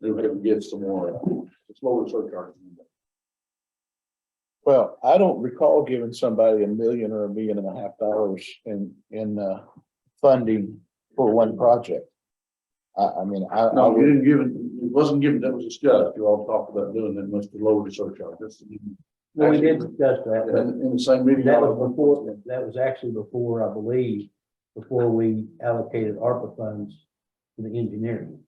New Haven gets, the more it's lower surcharge. Well, I don't recall giving somebody $1 million or $1.5 million in funding for one project. I mean, No, you didn't give it. It wasn't given. That was discussed. You all talked about doing that. Must be lower the surcharge. That's Well, we did discuss that. but in the same meeting. That was before, that was actually before, I believe, before we allocated ARPA funds to the engineering.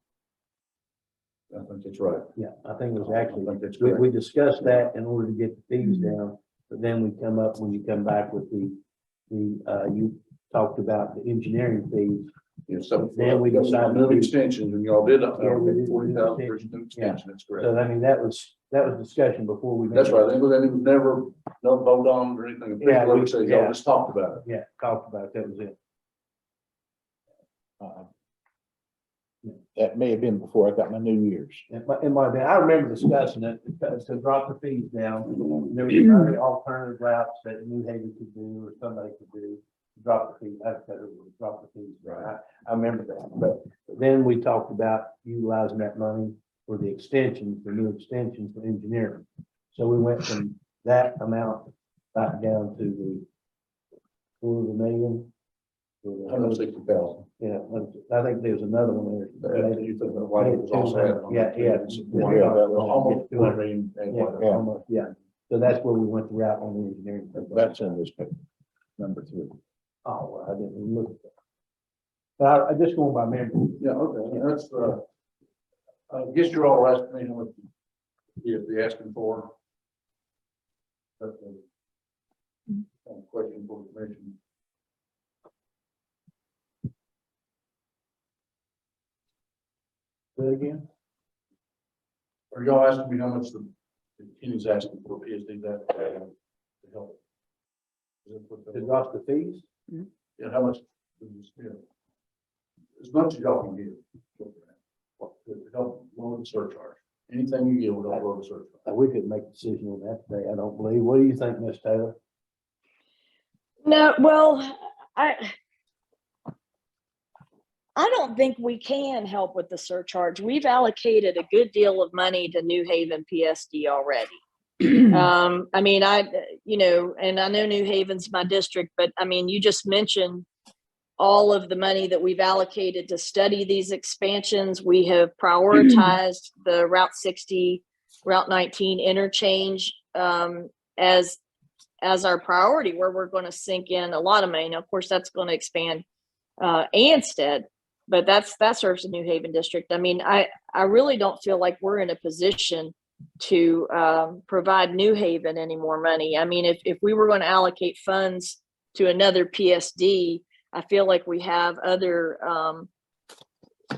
I think that's right. Yeah, I think it was actually, I think that's we correct. discussed that in order to get the fees down, but then we come up, when you come back with you talked about the engineering fees. Yeah, so Then we decided new to- extensions, and y'all did Yeah, we did. 40,000 for new extension. That's correct. So I mean, that was discussion before we. That's right. Then it was never no vote on or anything. Yeah, Like I said, yeah. y'all just talked about it. Yeah, talked about, that was it. That may have been before I got my New Year's. It might have been, I remember discussing it, to drop the fees down. There was probably alternative routes that New Haven could do, or somebody could do, drop the fees, I'd say, drop the fees. Right. I remember that, but then we talked about utilizing that money for the extensions, the new extensions for engineering. So we went from that amount back down to the $250,000. $160,000. Yeah, I think there's another one there. Yeah, yeah. Almost 200. Yeah, so that's where we went the route on the engineering. That's in this paper, number 3. Oh, well, I didn't even look at that. But I just going by memory. Yeah, okay, that's, I guess you're all estimating what you'd be asking for. That's a question for the commission. Say it again? Are y'all asking me how much the Kenny's asking for PSD that to help? Is that what To the- drop the fees? Yeah, how much? As much as y'all can give. To help lower the surcharge. Anything you give will help lower the surcharge. We could make a decision on that today, I don't believe. What do you think, Ms. Taylor? No, well, I don't think we can help with the surcharge. We've allocated a good deal of money to New Haven PSD already. I mean, and I know New Haven's my district, but I mean, you just mentioned all of the money that we've allocated to study these expansions. We have prioritized the Route 60, Route 19 interchange as our priority, where we're going to sink in a lot of money. Now, of course, that's going to expand Anstead, but that serves the New Haven district. I mean, I really don't feel like we're in a position to provide New Haven any more money. I mean, if we were going to allocate funds to another PSD, I feel like we have other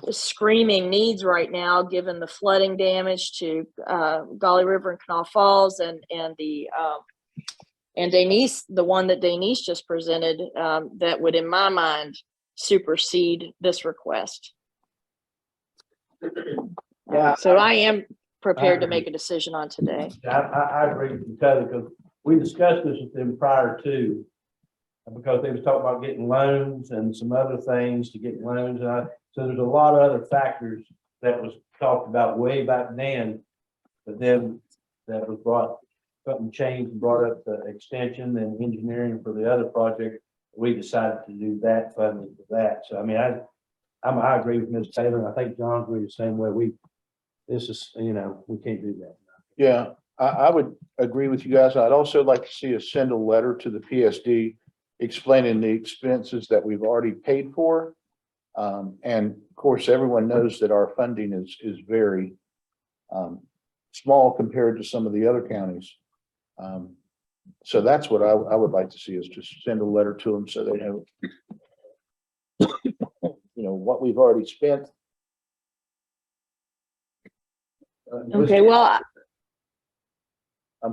screaming needs right now, given the flooding damage to Golly River and Canal Falls and Denise, the one that Denise just presented, that would, in my mind, supersede this request. Yeah, So I am prepared to make a decision on today. I agree with you, Taylor, because we discussed this with them prior to, because they was talking about getting loans and some other things to get loans. So there's a lot of other factors that was talked about way back then, but then that was brought, something changed and brought up the extension and engineering for the other project. We decided to do that funding for that. So, I mean, I agree with Ms. Taylor, and I think John agrees the same way. This is, we can't do that. Yeah, I would agree with you guys. I'd also like to see us send a letter to the PSD explaining the expenses that we've already paid for. And of course, everyone knows that our funding is very small compared to some of the other counties. So that's what I would like to see, is just send a letter to them so they know, what we've already spent. Okay, well,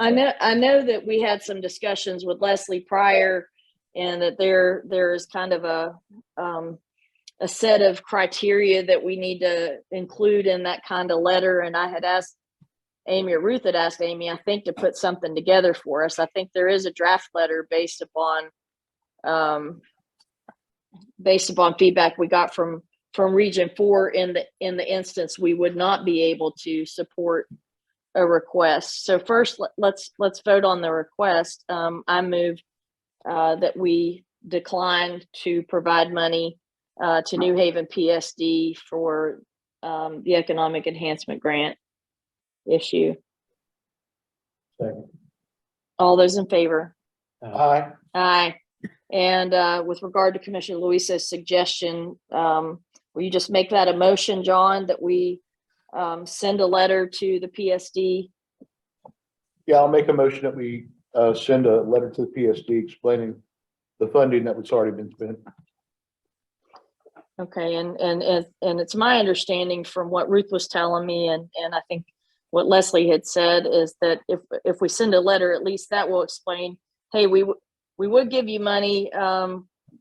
I know that we had some discussions with Leslie prior, and that there is kind of a set of criteria that we need to include in that kind of letter. And I had asked Amy, or Ruth had asked Amy, I think, to put something together for us. I think there is a draft letter based upon feedback we got from Region 4 in the instance we would not be able to support a request. So first, let's vote on the request. I move that we decline to provide money to New Haven PSD for the economic enhancement grant issue. Second. All those in favor? Aye. Aye. And with regard to Commissioner Luisa's suggestion, will you just make that a motion, John, that we send a letter to the PSD? Yeah, I'll make a motion that we send a letter to the PSD explaining the funding that was already been spent. Okay, and it's my understanding from what Ruth was telling me, and I think what Leslie had said, is that if we send a letter, at least that will explain, hey, we would give you money,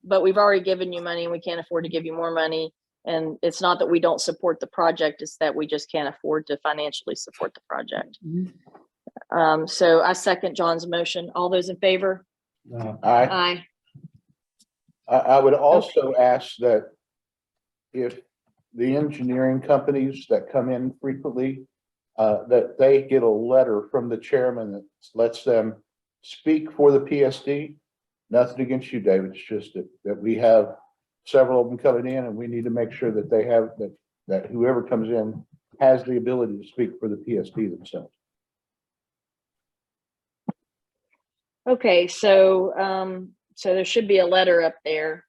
but we've already given you money and we can't afford to give you more money. And it's not that we don't support the project, it's that we just can't afford to financially support the project. So I second John's motion. All those in favor? Aye. I would also ask that if the engineering companies that come in frequently, that they get a letter from the chairman that lets them speak for the PSD. Nothing against you, David. It's just that we have several of them coming in, and we need to make sure that they have that whoever comes in has the ability to speak for the PSD themselves. Okay, so so there should be a letter up there.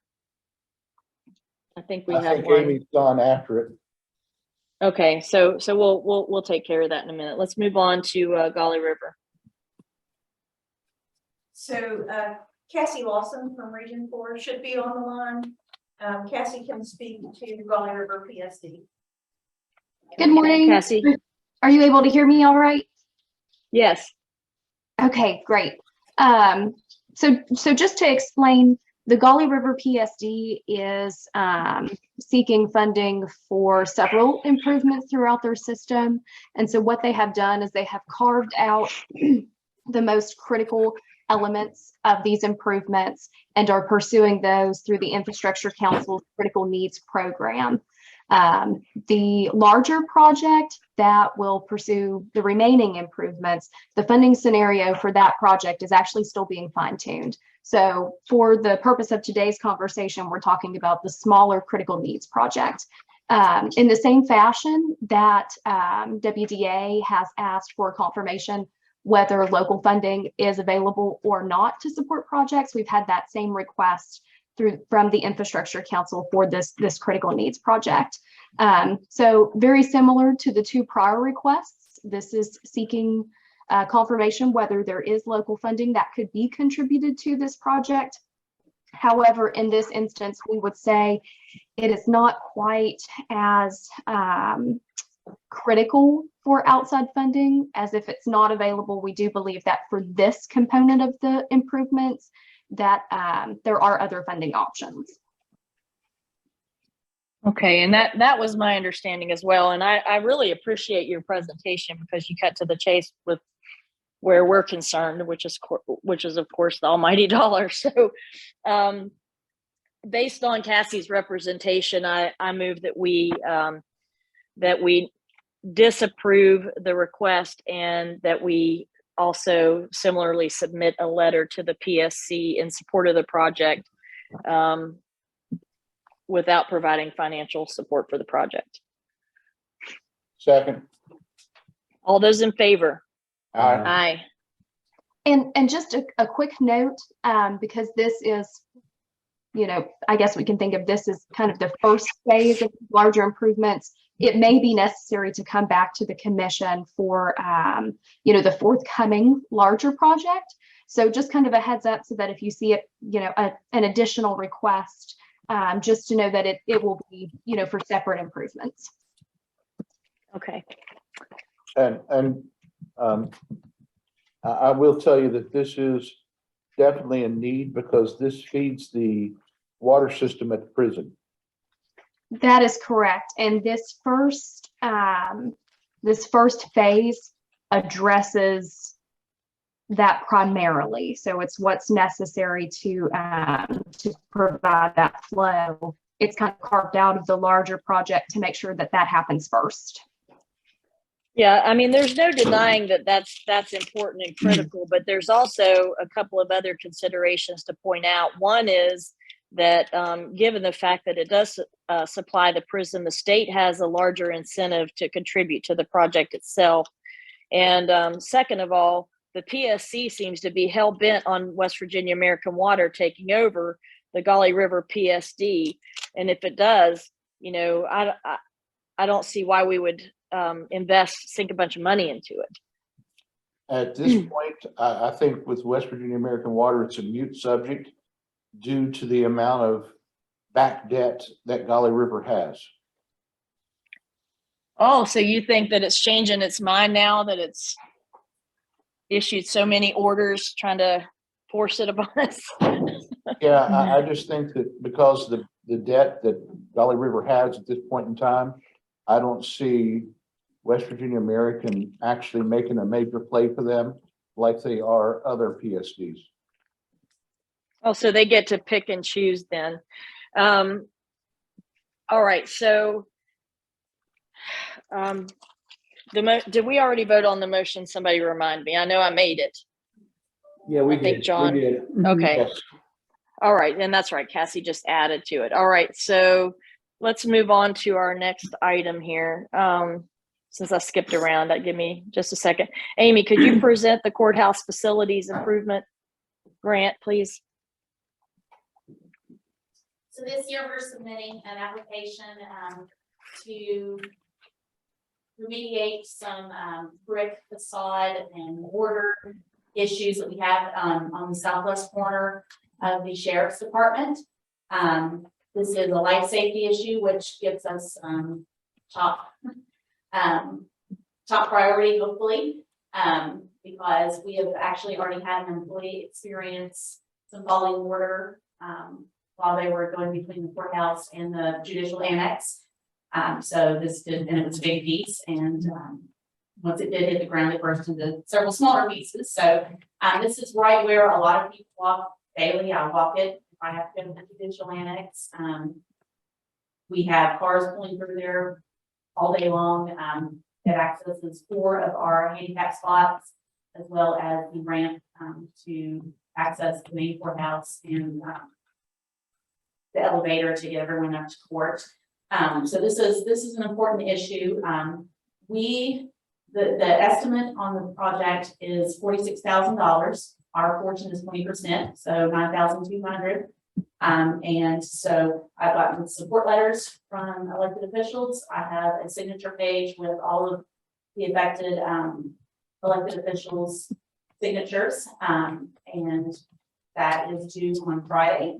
I think we have one. Amy's gone after it. Okay, so we'll take care of that in a minute. Let's move on to Golly River. So Cassie Lawson from Region 4 should be on the line. Cassie can speak to Golly River PSD. Good morning. Cassie. Are you able to hear me all right? Yes. Okay, great. So just to explain, the Golly River PSD is seeking funding for several improvements throughout their system. And so what they have done is they have carved out the most critical elements of these improvements and are pursuing those through the Infrastructure Council's Critical Needs Program. The larger project that will pursue the remaining improvements, the funding scenario for that project is actually still being fine-tuned. So for the purpose of today's conversation, we're talking about the smaller critical needs project. In the same fashion that WDA has asked for confirmation whether local funding is available or not to support projects, we've had that same request from the Infrastructure Council for this critical needs project. So very similar to the two prior requests, this is seeking confirmation whether there is local funding that could be contributed to this project. However, in this instance, we would say it is not quite as critical for outside funding, as if it's not available. We do believe that for this component of the improvements, that there are other funding options. Okay, and that was my understanding as well. And I really appreciate your presentation because you cut to the chase with where we're concerned, which is of course the almighty dollar. So based on Cassie's representation, I move that we disapprove the request and that we also similarly submit a letter to the PSC in support of the project without providing financial support for the project. Second. All those in favor? Aye. Aye. And just a quick note, because this is, I guess we can think of this as kind of the first phase of larger improvements. It may be necessary to come back to the commission for, the forthcoming larger project. So just kind of a heads up so that if you see it, an additional request, just to know that it will be, for separate improvements. Okay. And I will tell you that this is definitely a need because this feeds the water system at the prison. That is correct. And this first phase addresses that primarily. So it's what's necessary to provide that flow. It's kind of carved out of the larger project to make sure that happens first. Yeah, I mean, there's no denying that that's important and critical, but there's also a couple of other considerations to point out. One is that given the fact that it does supply the prison, the state has a larger incentive to contribute to the project itself. And second of all, the PSC seems to be hell-bent on West Virginia American Water taking over the Golly River PSD. And if it does, I don't see why we would sink a bunch of money into it. At this point, I think with West Virginia American Water, it's a mute subject due to the amount of back debt that Golly River has. Oh, so you think that it's changing its mind now that it's issued so many orders trying to force it upon us? Yeah, I just think that because the debt that Valley River has at this point in time, I don't see West Virginia American actually making a major play for them like they are other PSDs. Oh, so they get to pick and choose then. All right, so did we already vote on the motion? Somebody remind me. I know I made it. Yeah, we I think did. John- We did. Okay. Yes. All right, and that's right. Cassie just added to it. All right, so let's move on to our next item here. Since I skipped around, give me just a second. Amy, could you present the courthouse facilities improvement grant, please? So this year, we're submitting an application to remediate some brick facade and mortar issues that we have on the southwest corner of the sheriff's department. This is a life safety issue, which gives us top priority, hopefully, because we have actually already had an employee experience some falling mortar while they were going between the courthouse and the judicial annex. So this did, and it was a big piece, and once it did hit the ground, it burst into several smaller pieces. So this is right where a lot of people walk daily. I walk it if I have to go to the judicial annex. We have cars pulling through there all day long. It accesses 4 of our handicap spots, as well as the ramp to access the main courthouse and the elevator to get everyone up to court. So this is an important issue. The estimate on the project is $46,000. Our portion is 20%, so $9,200. And so I've gotten support letters from elected officials. I have a signature page with all of the affected elected officials' signatures, and that is due on Friday.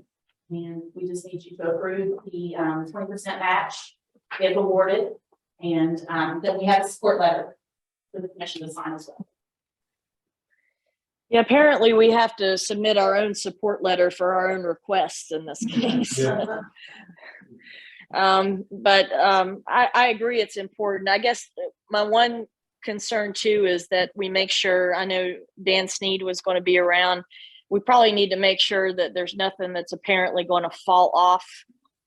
And we just need you to approve the 20% match if awarded, and then we have a support letter for the commission to sign as well. Yeah, apparently we have to submit our own support letter for our own requests in this case. I agree it's important. I guess my one concern too is that we make sure, I know Dan Sneed was going to be around. We probably need to make sure that there's nothing that's apparently going to fall off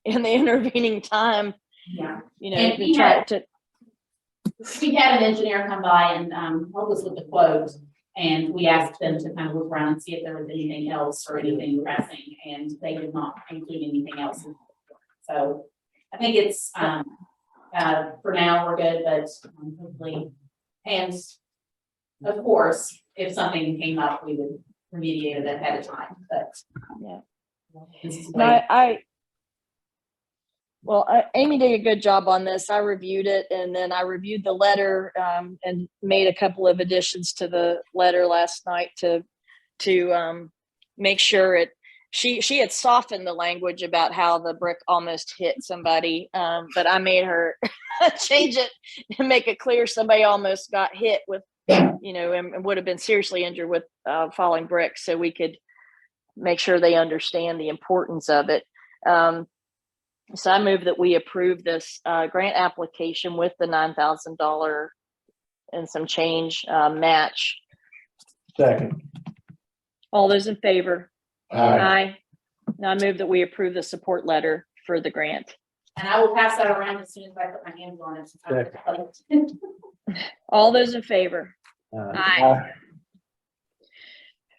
in the intervening time. Yeah. You know, And to try to. We had an engineer come by and help us with the quote, and we asked them to kind of look around and see if there was anything else or anything pressing, and they did not include anything else. So I think it's for now we're good, but hopefully, and of course, if something came up, we would remediate it ahead of time. But yeah, Amy did a good job on this. I reviewed it, and then I reviewed the letter and made a couple of additions to the letter last night to make sure it. She had softened the language about how the brick almost hit somebody, but I made her change it and make it clear somebody almost got hit with, you know, and would have been seriously injured with falling bricks, so we could make sure they understand the importance of it. So I move that we approve this grant application with the $9,000 and some change match. Second. All those in favor? Aye. Now I move that we approve the support letter for the grant. and I will pass that around as soon as I put my hands on it. All those in favor? Aye.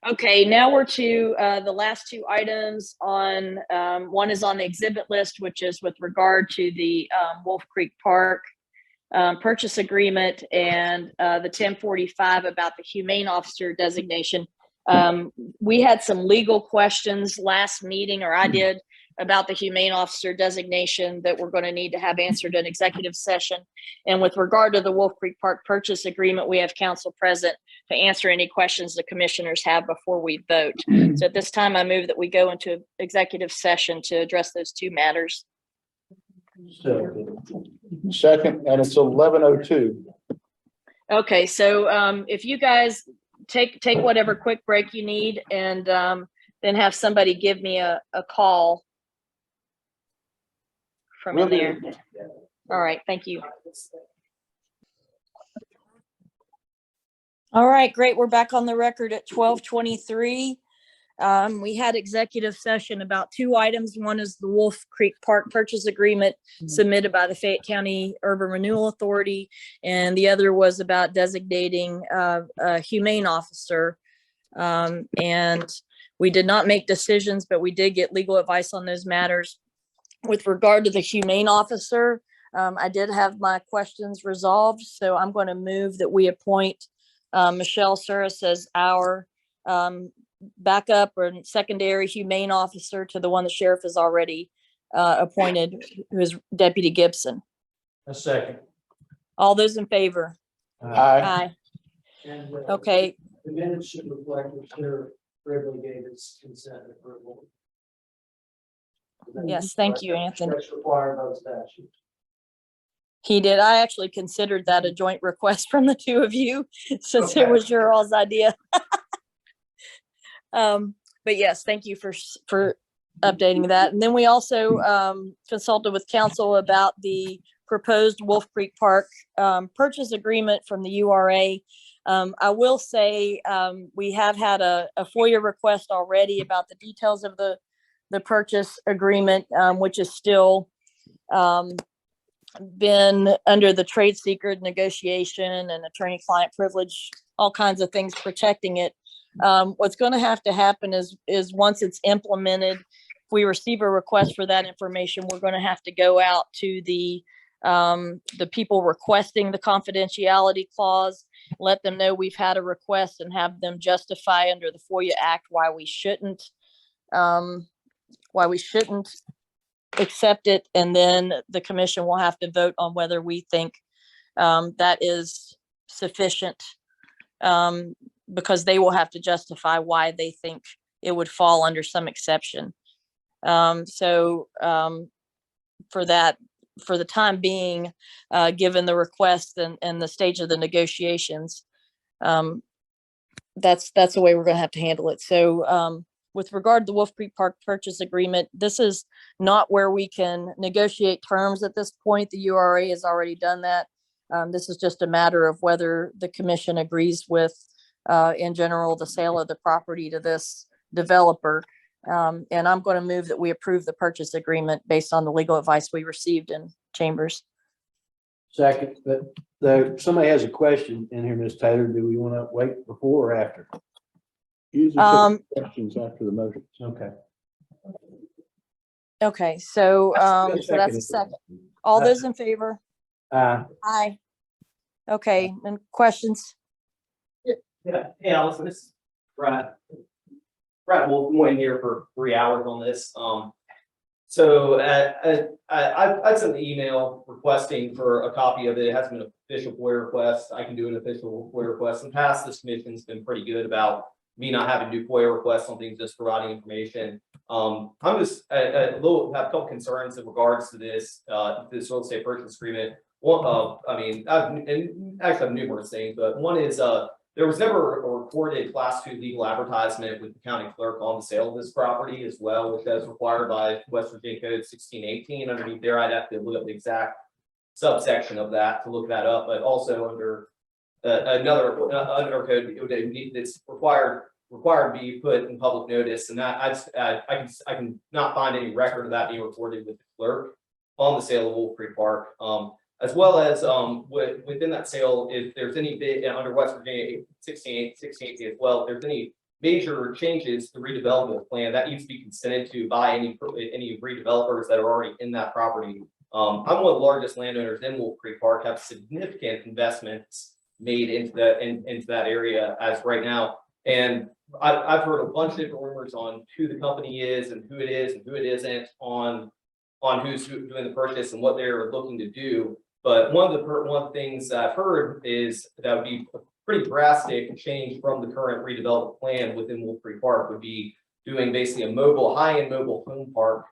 Okay, now we're to the last 2 items on, one is on the exhibit list, which is with regard to the Wolf Creek Park purchase agreement, and the 1045 about the humane officer designation. We had some legal questions last meeting, or I did, about the humane officer designation that we're going to need to have answered in executive session. And with regard to the Wolf Creek Park purchase agreement, we have counsel present to answer any questions the commissioners have before we vote. So at this time, I move that we go into executive session to address those 2 matters. Second, and it's 11:02. Okay, so if you guys take whatever quick break you need, and then have somebody give me a call from in there. All right, thank you. All right, great. We're back on the record at 12:23. We had executive session about two items. One is the Wolf Creek Park purchase agreement submitted by the Fayette County Urban Renewal Authority. And the other was about designating a humane officer. And we did not make decisions, but we did get legal advice on those matters. With regard to the humane officer, I did have my questions resolved. So I'm going to move that we appoint Michelle Suris as our backup or secondary humane officer to the one the sheriff has already appointed, who is Deputy Gibson. A second. All those in favor? Aye. And, Okay, the minutes should reflect that Sheriff Gridley gave his consent and approval. yes, thank you, Anthony. That's required by the statute. He did. I actually considered that a joint request from the two of you, since it was your all's idea. But yes, thank you for updating that. And then we also consulted with council about the proposed Wolf Creek Park purchase agreement from the URA. I will say we have had a FOIA request already about the details of the purchase agreement, which is still been under the trade secret negotiation and attorney-client privilege, all kinds of things protecting it. What's going to have to happen is once it's implemented, if we receive a request for that information, we're going to have to go out to the people requesting the confidentiality clause, let them know we've had a request, and have them justify under the FOIA Act why we shouldn't accept it. And then the commission will have to vote on whether we think that is sufficient, because they will have to justify why they think it would fall under some exception. So for that, for the time being, given the request and the stage of the negotiations, that's the way we're going to have to handle it. So with regard to the Wolf Creek Park purchase agreement, this is not where we can negotiate terms at this point. The URA has already done that. This is just a matter of whether the commission agrees with, in general, the sale of the property to this developer. And I'm going to move that we approve the purchase agreement based on the legal advice we received in chambers. Second, but though somebody has a question in here, Ms. Taylor, do we want to wait before or after? Usually take questions after the motion. Okay. Okay, so that's a second. All those in favor? Aye. Okay, and questions? Yeah, hey, Allison, this is Brad Wolf, I'm waiting here for 3 hours on this. So I sent the email requesting for a copy of it. It hasn't been an official FOIA request. I can do an official FOIA request. In the past, this commission's been pretty good about me not having to do FOIA requests on things, just providing information. I'm just have a couple concerns in regards to this real estate purchase agreement. One, I mean, and actually I have numerous things, but one is there was never a recorded Class 2 legal advertisement with the county clerk on the sale of this property as well, which is required by West Virginia Code 1618. Underneath there, I'd have to look up the exact subsection of that to look that up, but also under another code, it's required to be put in public notice, and that I can not find any record of that being recorded with the clerk on the sale of Wolf Creek Park. As well as within that sale, if there's any bid under West Virginia 1680 as well, if there's any major changes to the redevelopment plan, that needs to be consented to by any redevelopers that are already in that property. I'm one of the largest landowners in Wolf Creek Park, have significant investments made into that area as right now. And I've heard a bunch of different rumors on who the company is and who it is and who it isn't on who's doing the purchase and what they're looking to do. But one of the things I've heard is that would be a pretty drastic change from the current redevelopment plan within Wolf Creek Park, would be doing basically a high-end mobile home park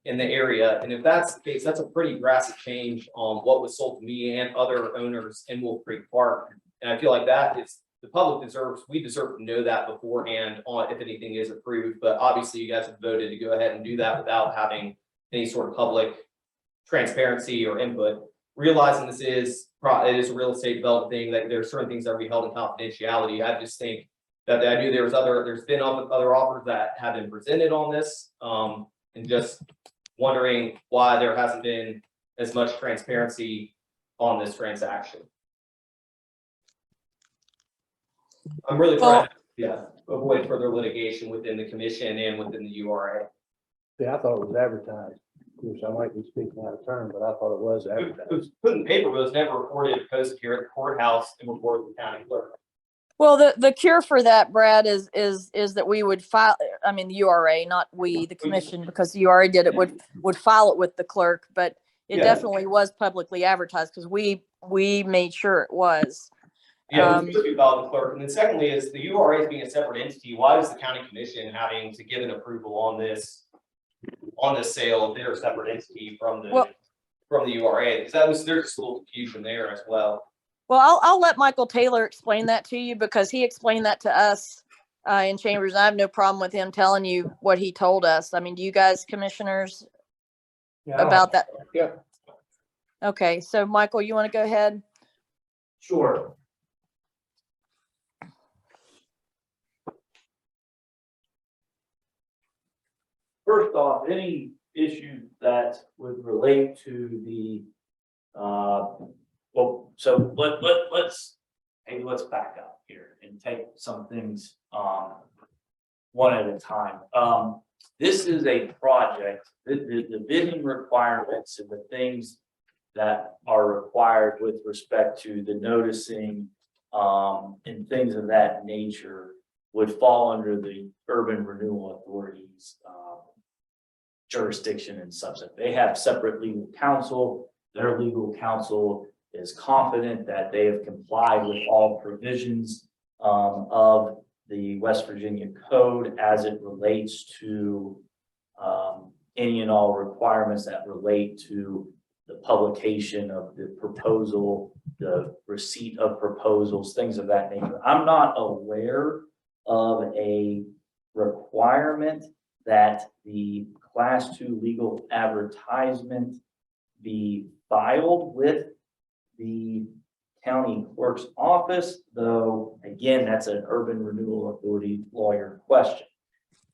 in the area. And if that's the case, that's a pretty drastic change on what was sold to me and other owners in Wolf Creek Park. And I feel like that is the public deserves, we deserve to know that beforehand on if anything is approved, but obviously you guys have voted to go ahead and do that without having any sort of public transparency or input. Realizing this is, it is a real estate development thing, that there are certain things that we held in confidentiality. I just think that I knew there's been other offers that have been presented on this, and just wondering why there hasn't been as much transparency on this transaction. I'm really trying to, avoid further litigation within the commission and within the URA. Yeah, I thought it was advertised. Of course, I might be speaking out of turn, but I thought it was It advertised. was put in paper, but it was never recorded, posted here at the courthouse and reported to the county clerk. Well, the cure for that, Brad, is that we would file, I mean, the URA, not we, the commission, because the URA did it, would file it with the clerk, but it Yeah. definitely was publicly advertised because we made sure it was. Yeah, it's supposed to be filed with the clerk. And then secondly is the URA being a separate entity, why is the county commission having to give an approval on this sale if they're a separate entity from the URA? Because there's just a little confusion there as well. Well, I'll let Michael Taylor explain that to you because he explained that to us in chambers. I have no problem with him telling you what he told us. I mean, do you guys commissioners about that? Yeah. Okay, so Michael, you want to go ahead? Sure. First off, any issue that would relate to the, well, so let's back up here and take some things, one at a time. This is a project, the bidding requirements and the things that are required with respect to the noticing, and things of that nature would fall under the Urban Renewal Authority's, jurisdiction and subject. They have separate legal counsel. Their legal counsel is confident that they have complied with all provisions of the West Virginia Code as it relates to any and all requirements that relate to the publication of the proposal, the receipt of proposals, things of that nature. I'm not aware of a requirement that the Class 2 legal advertisement be filed with the county clerk's office, though, again, that's an Urban Renewal Authority lawyer question.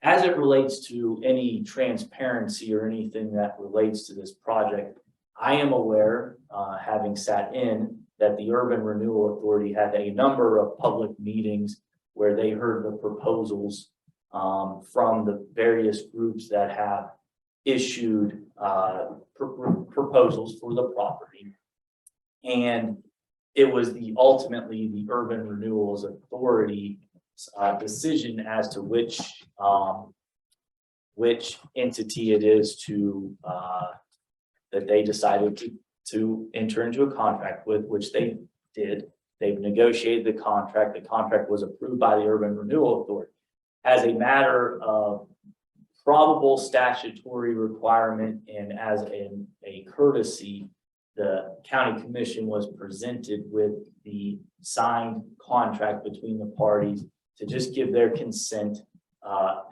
As it relates to any transparency or anything that relates to this project, I am aware, having sat in, that the Urban Renewal Authority had a number of public meetings where they heard the proposals from the various groups that have issued proposals for the property. And it was ultimately the Urban Renewals Authority decision as to which entity it is to that they decided to enter into a contract with, which they did. They've negotiated the contract. The contract was approved by the Urban Renewal Authority. As a matter of probable statutory requirement and as a courtesy, the county commission was presented with the signed contract between the parties to just give their consent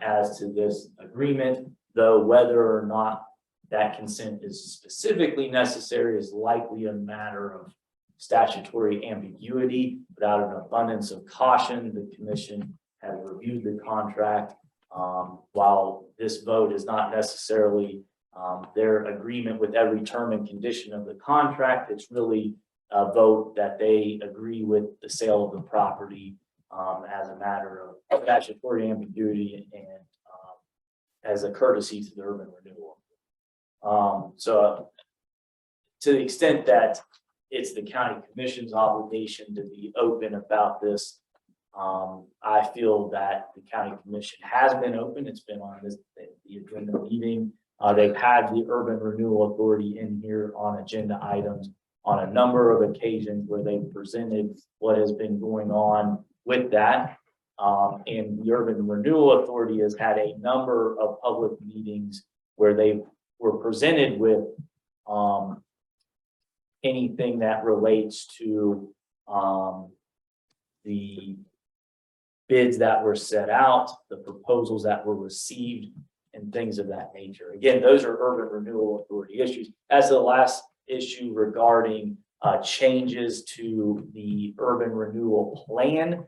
as to this agreement, though whether or not that consent is specifically necessary is likely a matter of statutory ambiguity. But out of an abundance of caution, the commission has reviewed the contract. While this vote is not necessarily their agreement with every term and condition of the contract, it's really a vote that they agree with the sale of the property as a matter of statutory ambiguity and as a courtesy to the Urban Renewal. So to the extent that it's the county commission's obligation to be open about this, I feel that the county commission has been open. It's been on the agenda meeting. They've had the Urban Renewal Authority in here on agenda items on a number of occasions where they've presented what has been going on with that. And the Urban Renewal Authority has had a number of public meetings where they were presented with anything that relates to the bids that were set out, the proposals that were received, and things of that nature. Again, those are urban renewal authority issues. As the last issue regarding changes to the urban renewal plan,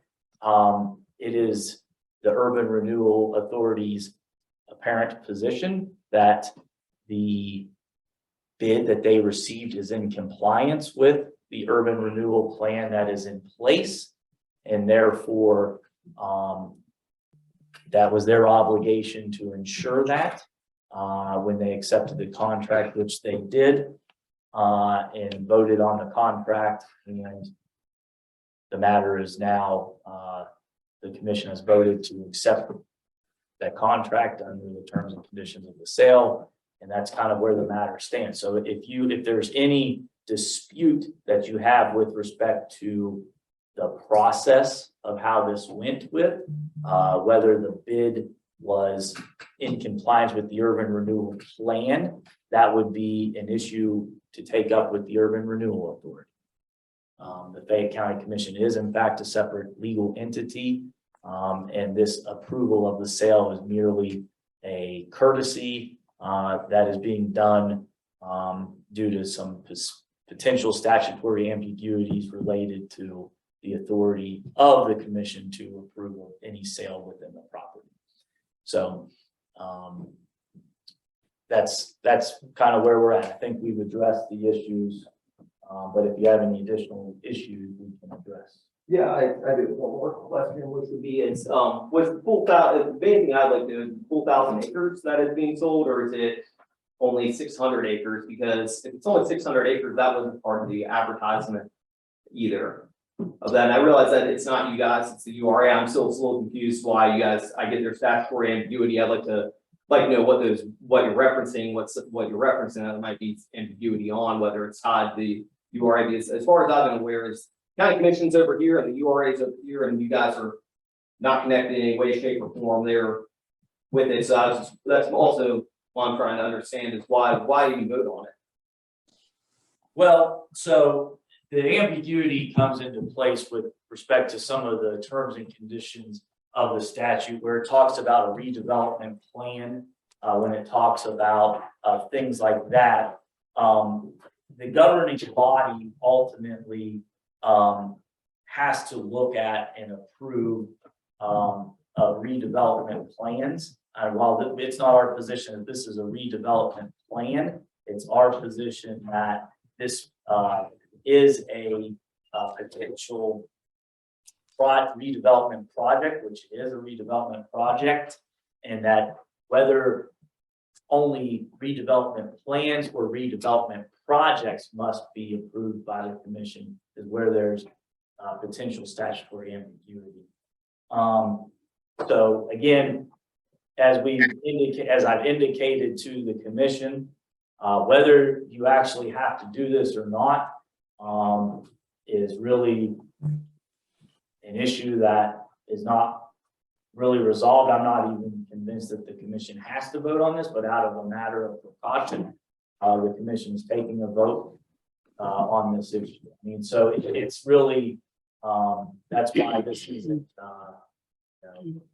it is the urban renewal authority's apparent position that the bid that they received is in compliance with the urban renewal plan that is in place, and therefore that was their obligation to ensure that when they accepted the contract, which they did, and voted on the contract. And the matter is now, the commission has voted to accept that contract under the terms and conditions of the sale. And that's kind of where the matter stands. So if there's any dispute that you have with respect to the process of how this went with, whether the bid was in compliance with the urban renewal plan, that would be an issue to take up with the urban renewal authority. The Fayette County Commission is in fact a separate legal entity, and this approval of the sale is merely a courtesy that is being done due to some potential statutory ambiguities related to the authority of the commission to approve of any sale within the property. So that's kind of where we're at. I think we've addressed the issues, but if you have any additional issues, we can address. Yeah, I do one more question, which would be, is, was the full thousand, the main thing I'd like to, know, full 1,000 acres that is being sold, or is it only 600 acres? Because if it's only 600 acres, that wasn't part of the advertisement either of that. And I realize that it's not you guys, it's the URA. I'm still a little confused why you guys, I get their statutory ambiguity. I'd like to know what you're referencing, what you're referencing, that might be ambiguity on, whether it's tied to the URA. Because as far as I've been aware, is county commission's over here and the URA's over here, and you guys are not connected in any way, shape, or form there with it. So that's also what I'm trying to understand is why you vote on it. Well, so the ambiguity comes into place with respect to some of the terms and conditions of the statute, where it talks about a redevelopment plan, when it talks about things like that. The governing body ultimately has to look at and approve redevelopment plans. While it's not our position that this is a redevelopment plan, it's our position that this is a potential redevelopment project, which is a redevelopment project, and that whether only redevelopment plans or redevelopment projects must be approved by the commission is where there's potential statutory ambiguity. So again, as I've indicated to the commission, whether you actually have to do this or not is really an issue that is not really resolved. I'm not even convinced that the commission has to vote on this, but out of a matter of precaution, the commission is taking a vote on this issue. I mean, so it's really, that's why this isn't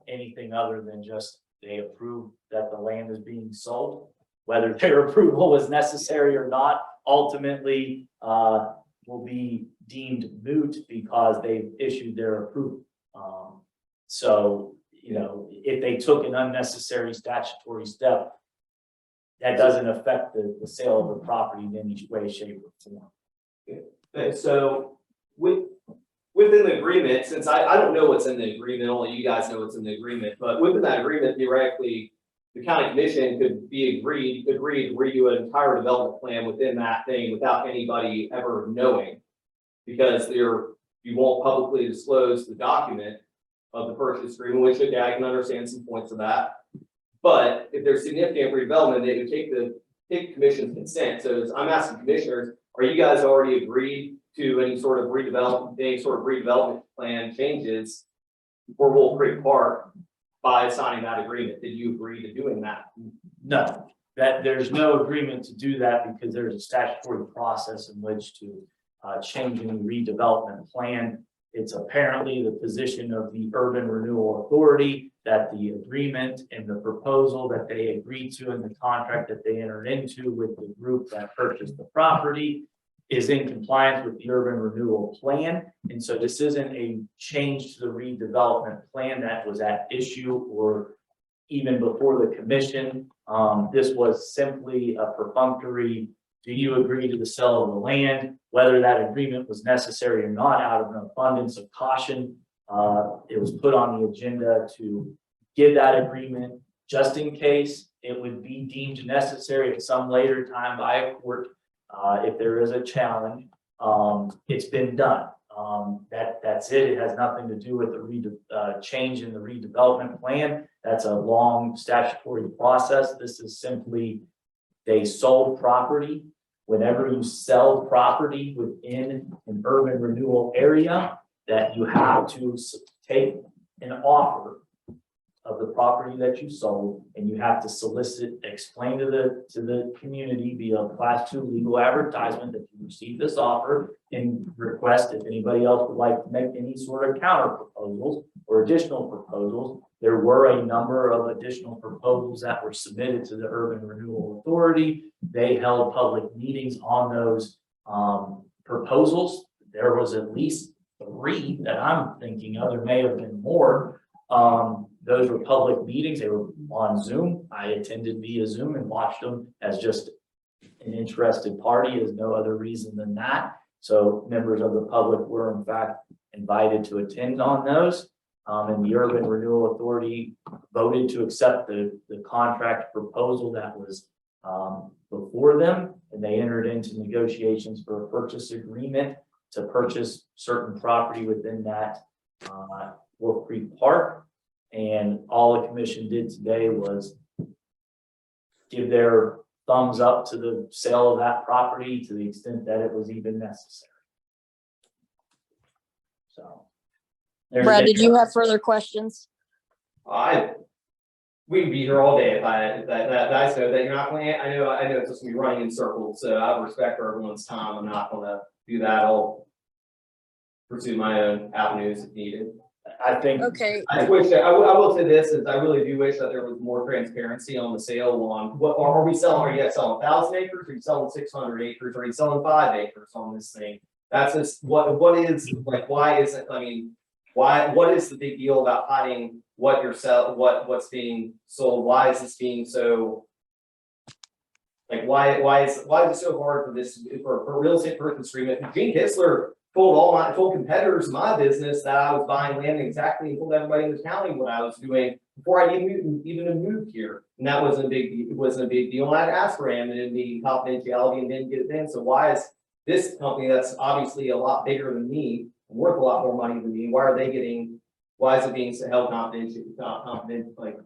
anything other than just they approve that the land is being sold. Whether their approval is necessary or not, ultimately will be deemed moot because they've issued their approval. So, you know, if they took an unnecessary statutory step, that doesn't affect the sale of the property in any way, shape, or form. Okay, so within the agreement, since I don't know what's in the agreement, only you guys know what's in the agreement, but within that agreement, theoretically, the county commission could be agreed to redo an entire development plan within that thing without anybody ever knowing, because you won't publicly disclose the document of the purchase agreement, which okay, I can understand some points of that. But if there's significant redevelopment, they would take the commission's consent. So I'm asking commissioners, are you guys already agreed to any sort of redevelopment plan changes for Wolf Creek Park by signing that agreement? Did you agree to doing that? No, that there's no agreement to do that because there's a statutory process in which to change any redevelopment plan. It's apparently the position of the Urban Renewal Authority that the agreement and the proposal that they agreed to in the contract that they entered into with the group that purchased the property is in compliance with the Urban Renewal Plan. And so this isn't a change to the redevelopment plan that was at issue or even before the commission. This was simply a perfunctory, do you agree to the sale of the land? Whether that agreement was necessary or not, out of an abundance of caution, it was put on the agenda to give that agreement just in case it would be deemed necessary at some later time by a court. If there is a challenge, it's been done. That's it. It has nothing to do with the change in the redevelopment plan. That's a long statutory process. This is simply they sold property. Whenever you sell property within an urban renewal area, that you have to take an offer of the property that you sold, and you have to solicit, explain to the community via Class 2 legal advertisement that you received this offer, and request if anybody else would like to make any sort of counter proposals or additional proposals. There were a number of additional proposals that were submitted to the Urban Renewal Authority. They held public meetings on those proposals. There was at least 3 that I'm thinking of. There may have been more. Those were public meetings. They were on Zoom. I attended via Zoom and watched them as just an interested party. There's no other reason than that. So members of the public were in fact invited to attend on those. And the Urban Renewal Authority voted to accept the contract proposal that was before them. And they entered into negotiations for a purchase agreement to purchase certain property within that Wolf Creek Park. And all the commission did today was give their thumbs up to the sale of that property to the extent that it was even necessary. So. Brad, did you have further questions? We'd be here all day if I know that you're not planning. I know it's just gonna be running in circles, so I have respect for everyone's time. I'm not gonna do that. I'll pursue my own avenues if needed. I think. Okay. I wish that, I will say this, is I really do wish that there was more transparency on the sale on what are we selling? Are you guys selling 1,000 acres? Are you selling 600 acres? Are you selling 5 acres on this thing? That's just what is like, why isn't, I mean, what is the big deal about hiding what you're what's being sold? Why is this being so, like, why is it so hard for this, for real estate purchase agreement? Gene Kistler told competitors in my business that I was buying land exactly, and told everybody in the county what I was doing before I even moved here. And that wasn't a big deal. And I'd asked for anonymity and confidentiality and didn't get it then. So why is this company that's obviously a lot bigger than me, worth a lot more money than me, why is it being held confidential? Like,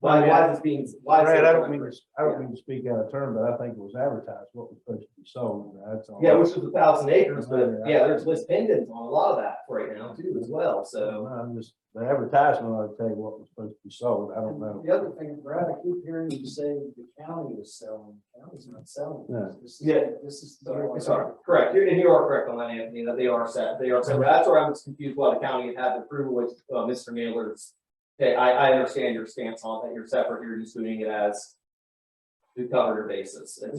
why is this being, Brad, I don't mean to speak out of turn, but I think it was advertised what was supposed to be sold. That's all. Yeah, which was 1,000 acres, but yeah, there's list pendants on a lot of that right now too as well. So I'm just, the advertisement ought to tell you what was supposed to be sold. I don't know. The other thing, Brad, I keep hearing you say the county is selling. The county's not selling. No. This is. sorry, correct. You are correct on that, Anthony, that they are set. That's where I was confused why the county had the approval with Mr. Naylor's. Okay, I understand your stance on that. You're separate. You're just doing it as to cover your basis. It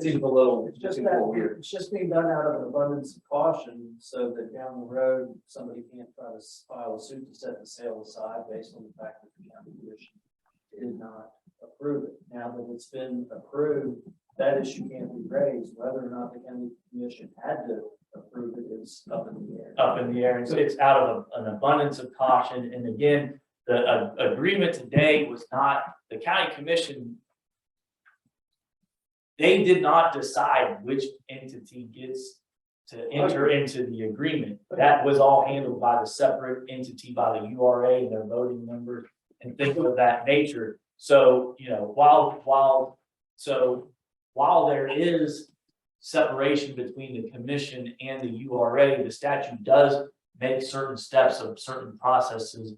seems a little weird. It's just being done out of an abundance of caution, so that down the road, somebody can't try to file a suit to set the sale aside based on the fact that the county commission did not approve it. Now that it's been approved, that issue can't be raised. Whether or not the county commission had to approve it is up in the air. Up in the air. And so it's out of an abundance of caution. And again, the agreement today was not, the county commission, they did not decide which entity gets to enter into the agreement. That was all handled by the separate entity, by the URA and their voting members and things of that nature. So, you know, while there is separation between the commission and the URA, the statute does make certain steps of certain processes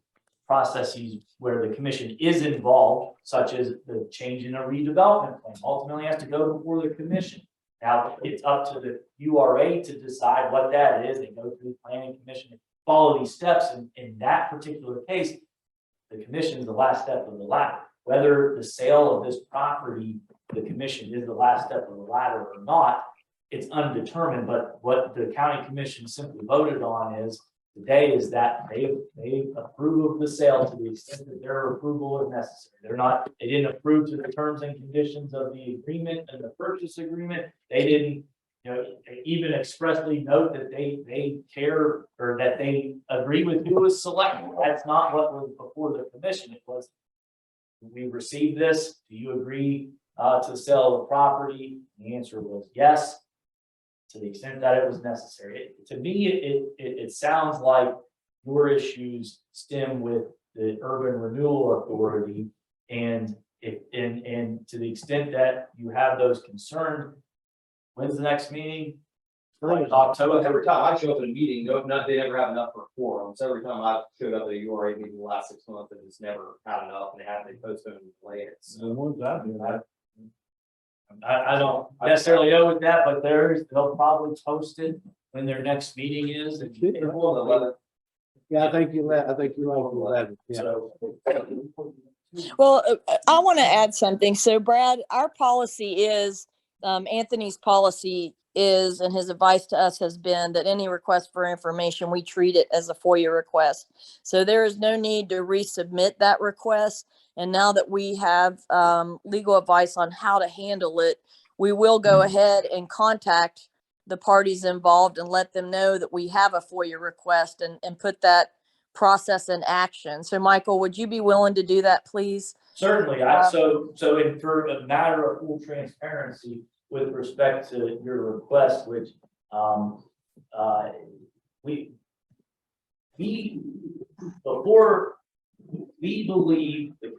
where the commission is involved, such as the change in a redevelopment plan, ultimately has to go before the commission. Now, it's up to the URA to decide what that is. They go through the planning commission. follow these steps. In that particular case, the commission is the last step of the ladder. Whether the sale of this property, the commission is the last step of the ladder or not, it's undetermined. But what the county commission simply voted on is today is that they approve of the sale to the extent that their approval is necessary. They didn't approve to the terms and conditions of the agreement and the purchase agreement. They didn't, even expressly note that they care or that they agree with who was selected. That's not what was before the commission. It was, we received this. Do you agree to the sale of the property? The answer was yes, to the extent that it was necessary. To me, it sounds like your issues stem with the Urban Renewal Authority, and to the extent that you have those concerns, when's the next meeting? October. Every time I show up at a meeting, they never have enough for a quorum. So every time I've showed up at a URA meeting in the last 6 months, it's never had enough, and they postpone and delay it. The ones I've been at. I don't necessarily know with that, but they'll probably post it when their next meeting is. Yeah, I think you're right with that. Yeah. So, Well, I want to add something. So Brad, our policy is, Anthony's policy is, and his advice to us has been that any request for information, we treat it as a FOIA request. So there is no need to resubmit that request. And now that we have legal advice on how to handle it, we will go ahead and contact the parties involved and let them know that we have a FOIA request and put that process in action. So Michael, would you be willing to do that, please? certainly, for a matter of full transparency with respect to your request, which the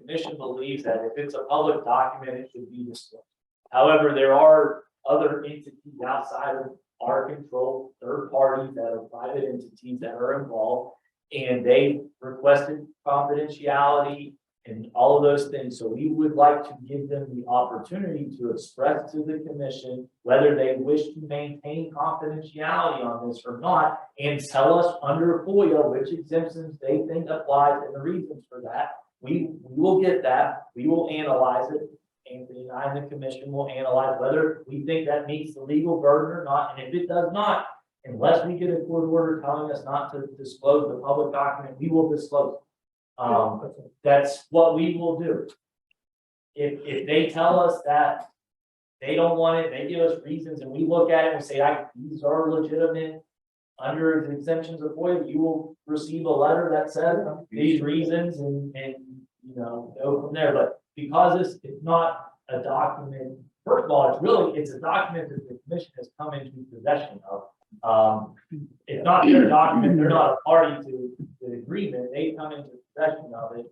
commission believes that if it's a public document, it should be disclosed. However, there are other entities outside of our control, third parties that are private entities that are involved, and they requested confidentiality and all of those things. So we would like to give them the opportunity to express to the commission whether they wish to maintain confidentiality on this or not, and tell us under FOIA which exemptions they think applies and the reasons for that. We will get that. We will analyze it. Anthony and I and the commission will analyze whether we think that meets the legal burden or not. And if it does not, unless we get a court order telling us not to disclose the public document, we will disclose it. That's what we will do. If they tell us that they don't want it, they give us reasons, and we look at it and say, these are legitimate under the exemptions of FOIA, you will receive a letter that says these reasons and go from there. But because it's not a document, first of all, it's a document that the commission has come into possession of. It's not their document, they're not a party to the agreement, they come into possession of it.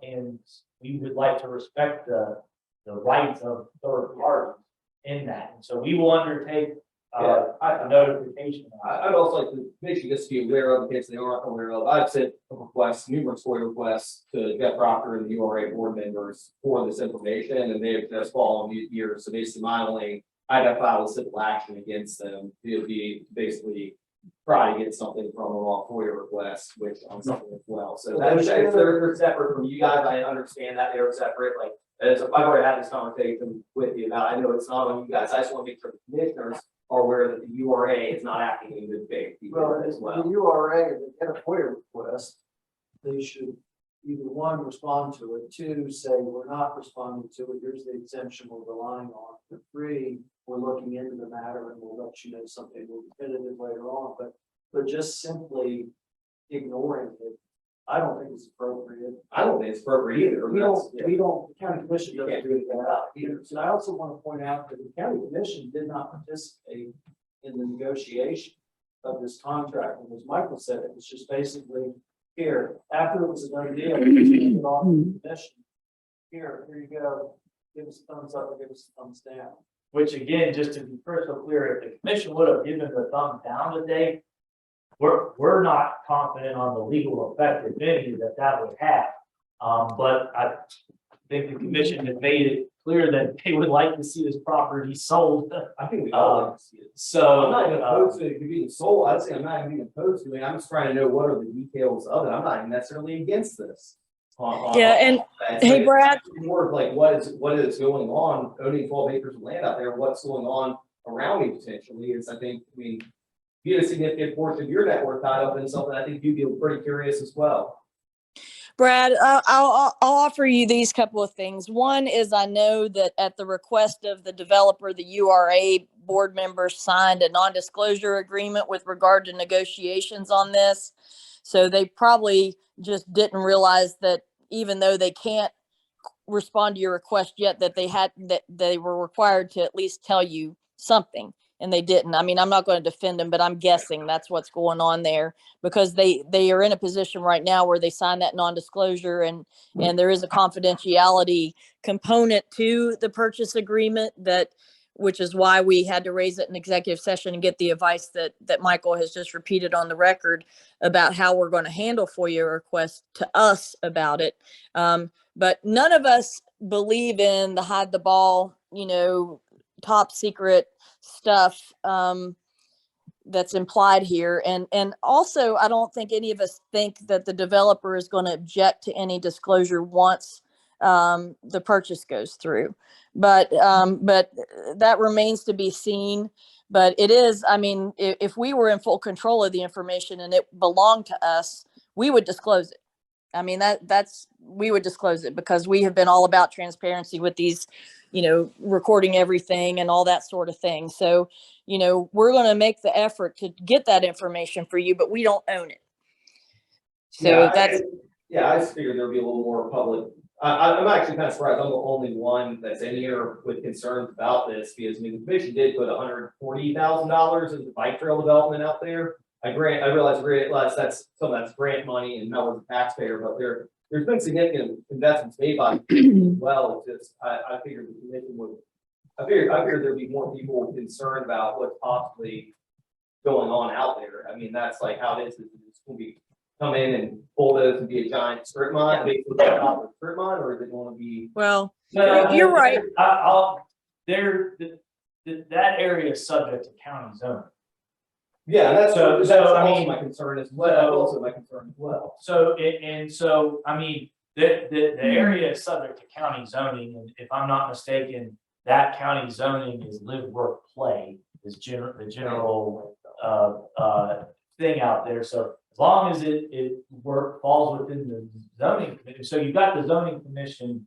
And we would like to respect the rights of third parties in that. And so we will undertake a notification. I'd also like to make sure just to be aware of, in case they aren't aware of, I've sent numerous FOIA requests to Jeff Proctor and the URA board members for this information, and they've just followed these years. So basically, I'd have filed a civil action against them. It would be basically try to get something from them on FOIA requests, which on something as well. So they're separate from you guys. I understand that they're separate. Like, I've already had this conversation with you about. I know it's not on you guys. I just want to make sure the commissioners are aware that the URA is not acting in good faith as well. The URA, if they get a FOIA request, they should either one, respond to it, two, say, we're not responding to it, here's the exemption we're relying on. For three, we're looking into the matter and we'll let you know something more definitive later on, but just simply ignoring it, I don't think it's appropriate. I don't think it's appropriate either. The county commission doesn't do anything about it either. So I also want to point out that the county commission did not participate in the negotiation of this contract. And as Michael said, it was just basically here, after it was a done deal, we put on the commission. Here you go. Give us a thumbs up or give us a thumbs down. Which again, just to be crystal clear, if the commission would have given the thumbs down today, we're not confident on the legal effect, if any, that would have. But think the commission had made it clear that they would like to see this property sold. I think we all like to see it. So. I'm not even opposed to it being sold. I'd say I'm not even opposed to it. I'm just trying to know what are the details of it. I'm not even necessarily against this. Yeah, and hey, It's Brad. more of like what is going on, owning 12 acres of land out there, what's going on around me potentially is, I mean, you had a significant portion of your net worth tied up in something, I think you'd be pretty curious as well. Brad, I'll offer you these couple of things. One is I know that at the request of the developer, the URA board members signed a non-disclosure agreement with regard to negotiations on this. So they probably just didn't realize that even though they can't respond to your request yet, that they were required to at least tell you something. And they didn't. I mean, I'm not going to defend them, but I'm guessing that's what's going on there, because they are in a position right now where they signed that non-disclosure, and there is a confidentiality component to the purchase agreement, which is why we had to raise it in executive session and get the advice that Michael has just repeated on the record about how we're going to handle FOIA requests to us about it. But none of us believe in the hide the ball, top secret stuff that's implied here. And also, I don't think any of us think that the developer is going to object to any disclosure once the purchase goes through. But that remains to be seen. But it is, I mean, if we were in full control of the information and it belonged to us, we would disclose it. I mean, we would disclose it, because we have been all about transparency with these, recording everything and all that sort of thing. So, we're going to make the effort to get that information for you, but we don't own it. So I just figured there'd be a little more public. I'm actually kind of surprised I'm the only one that's in here with concerns about this, because the commission did put $140,000 into bike trail development out there. I realize that's some of that's grant money and not with the taxpayer, but there's been significant investments made by the commission as well. It's just, I figured the commission would, I figured there'd be more people concerned about what's possibly going on out there. I mean, that's like how it is. It's going to be come in and bulldoze and be a giant strip mine, basically a strip mine, or is it going to be? Well, No, you're right. That area is subject to county zoning. Yeah, that's I also mean, my concern as well. That's also my concern as well. So I mean, the area is subject to county zoning, and if I'm not mistaken, that county zoning is live, work, play is the general thing out there. So as long as it falls within the zoning commission, so you've got the zoning commission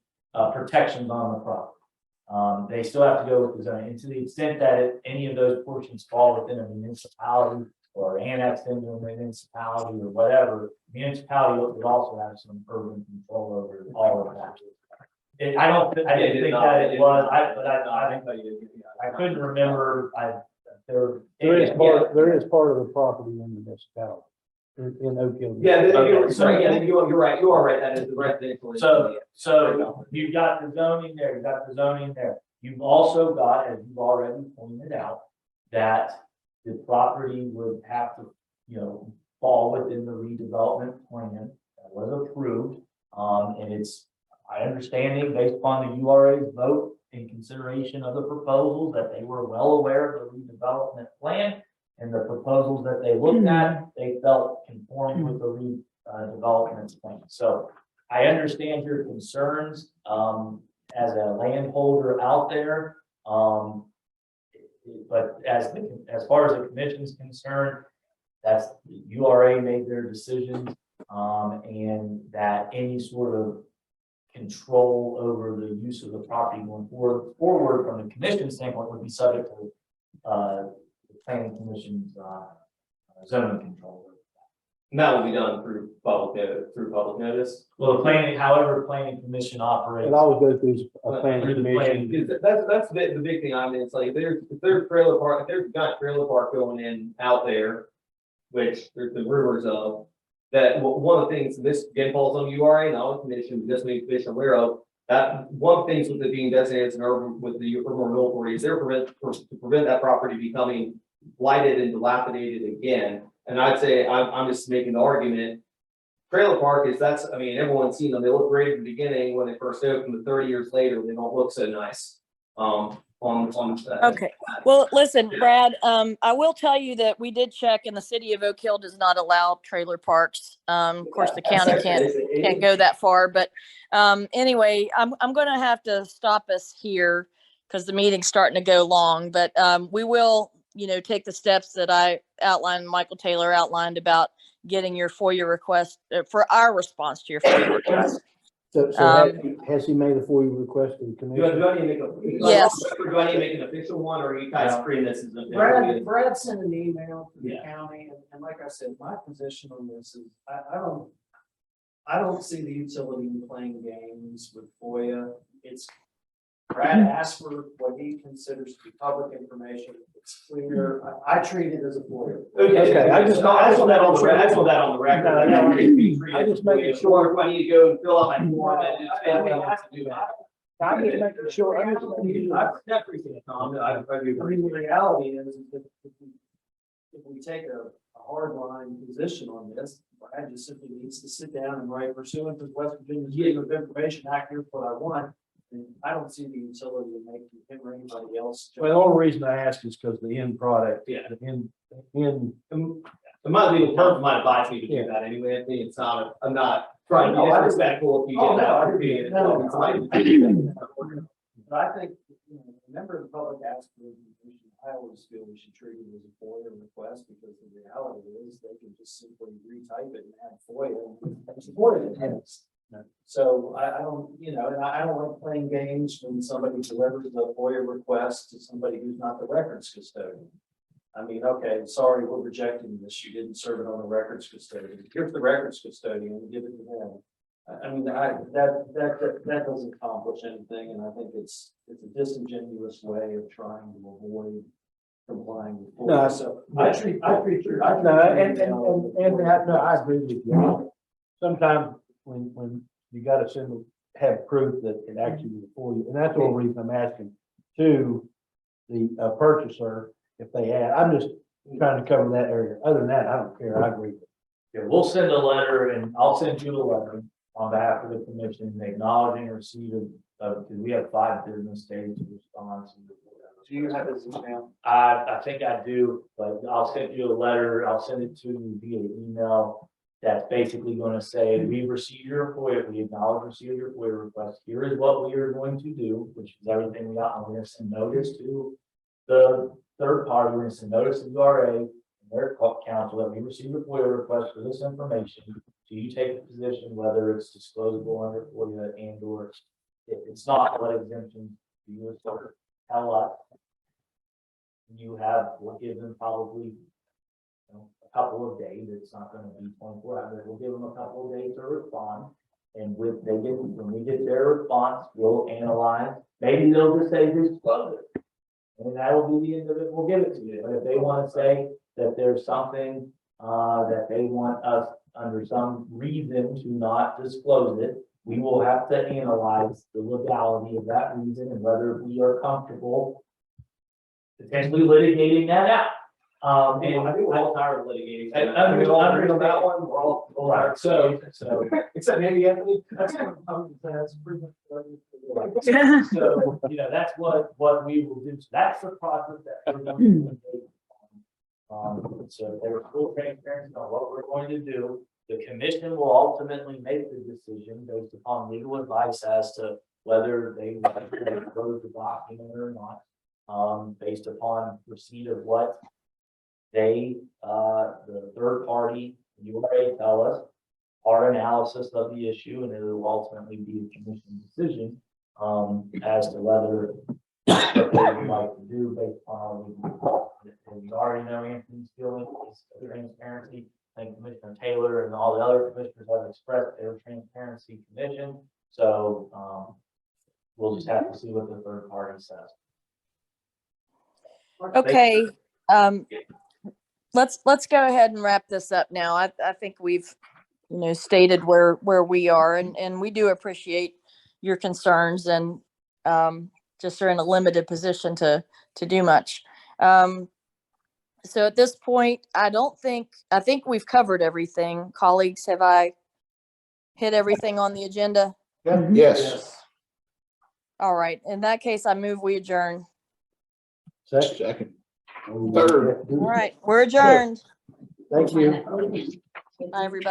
protections on the property. They still have to go with the zoning, and to the extent that any of those portions fall within a municipality or annexed into a municipality or whatever, municipality would also have some urban control over all of that. I didn't think that it was. I couldn't remember. There is part of the property in the municipality. In Oak Hill. Yeah, you're right. You are right. That is the residential. So you've got the zoning there. You've got the zoning there. You've also got, as you've already pointed out, that the property would have to, fall within the redevelopment plan that was approved. And it's my understanding, based upon the URA's vote in consideration of the proposals, that they were well aware of the redevelopment plan. And the proposals that they looked at, they felt conformed with the redevelopment plan. So I understand your concerns as a landholder out there. But as far as the commission's concerned, that's the URA made their decisions, and that any sort of control over the use of the property going forward from the commission standpoint would be subject to the planning commission's zoning control. And that will be done through public notice. Well, however planning commission operates. It always goes through a planning commission. Because that's the big thing. I mean, it's like if there's trailer park, if there's a giant trailer park going in out there, which there's the rumors of, that one of the things, this again falls on URA and all the commission, just make the commission aware of, that one of the things with it being designated as an urban, with the urban renewal authority, is there to prevent that property becoming blighted and dilapidated again. And I'd say, I'm just making the argument, trailer park is, that's, I mean, everyone's seen them, they look great at the beginning when they first opened, but 30 years later, they don't look so nice. On. Okay, well, listen, Brad, I will tell you that we did check and the city of Oak Hill does not allow trailer parks. Of course, the county can't go that far, but anyway, I'm gonna have to stop us here because the meeting's starting to go long, but we will, take the steps that I outlined, Michael Taylor outlined about getting your FOIA request for our response to your FOIA request. So has he made a FOIA request to the commission? Do I need to make a? Yes. Do I need to make an official one, or are you guys treating this as an? Brad sent an email to the Yeah. county, and like I said, my position on this is, I don't see the utility in playing games with FOIA. It's, Brad asked for what he considers to be public information. It's clear. I treat it as a FOIA. Okay, I just want that on the record. I just want that on the record. I just making sure. If I need to go and fill out my form, and I'm just making sure. I appreciate it, Tom. I agree. I mean, the reality is that if we take a hard line position on this, Brad just simply needs to sit down and write pursuant to West Virginia's Freedom of Information Act, here's what I want. And I don't see the utility in making him or anybody else. Well, the only reason I ask is because the end product, Yeah. the end, My legal firm might advise me to do that anyway. I think it's not, I'm not trying to be disrespectful if you Oh, get no, I that. agree. No, No, it's I- But I think, a member of the public asks for information. I always feel we should treat it as a FOIA request, because the reality is they can just simply retype it and add FOIA and support it. So I don't, and I don't like playing games when somebody delivers a FOIA request to somebody who's not the records custodian. I mean, okay, sorry, we're rejecting this. You didn't serve it on the records custodian. Here's the records custodian, give it to them. I mean, that doesn't accomplish anything, and I think it's a disingenuous way of trying to avoid complying with FOIA. No, So I treat no, I agree with you. Sometimes when you gotta have proof that it actually was for you, and that's the only reason I'm asking to the purchaser if they had. I'm just trying to cover that area. Other than that, I don't care. I agree. Yeah, we'll send a letter and I'll send you a letter on behalf of the commission acknowledging receipt because we have 5 business days to respond to. Do you have his email? I think I do, but I'll send you a letter. I'll send it to you via email. That's basically going to say, we receive your FOIA, we acknowledge receipt of your FOIA request. Here is what we are going to do, which is everything we got. We're going to send notice to the third party. We're going to send notice to URA and their counsel that we received a FOIA request for this information. So you take a position whether it's disclosable under FOIA and or if it's not, what exemption you would tell us. We'll give them probably a couple of days. It's not going to be 24 hours. We'll give them a couple of days to respond. And when we get their response, we'll analyze. Maybe they'll just say disclose it. And that'll be the end of it. We'll give it to you. But if they want to say that there's something that they want us under some reason to not disclose it, we will have to analyze the legality of that reason and whether we are comfortable potentially litigating that out. And I think we're all tired of litigating. Under that one, we're all right. So except maybe Anthony. So, that's what we will do. So that's the process that we're going to take. So there's full transparency on what we're going to do. The commission will ultimately make the decision based upon legal advice as to whether they want to close the document or not, based upon receipt of what they, the third party, URA tell us, our analysis of the issue, and it will ultimately be a commission decision as to whether what they would like to do based on our we already know Anthony's feeling is transparency. I think Commissioner Taylor and all the other commissioners have expressed their transparency commission. So we'll just have to see what the third party says. Okay, let's go ahead and wrap this up now. I think we've stated where we are, and we do appreciate your concerns, and just are in a limited position to do much. So at this point, I think we've covered everything. Colleagues, have I hit everything on the agenda? Yes. All right, in that case, I move we adjourn. Second. Third. All right, we're adjourned. Thank you. Bye, everybody.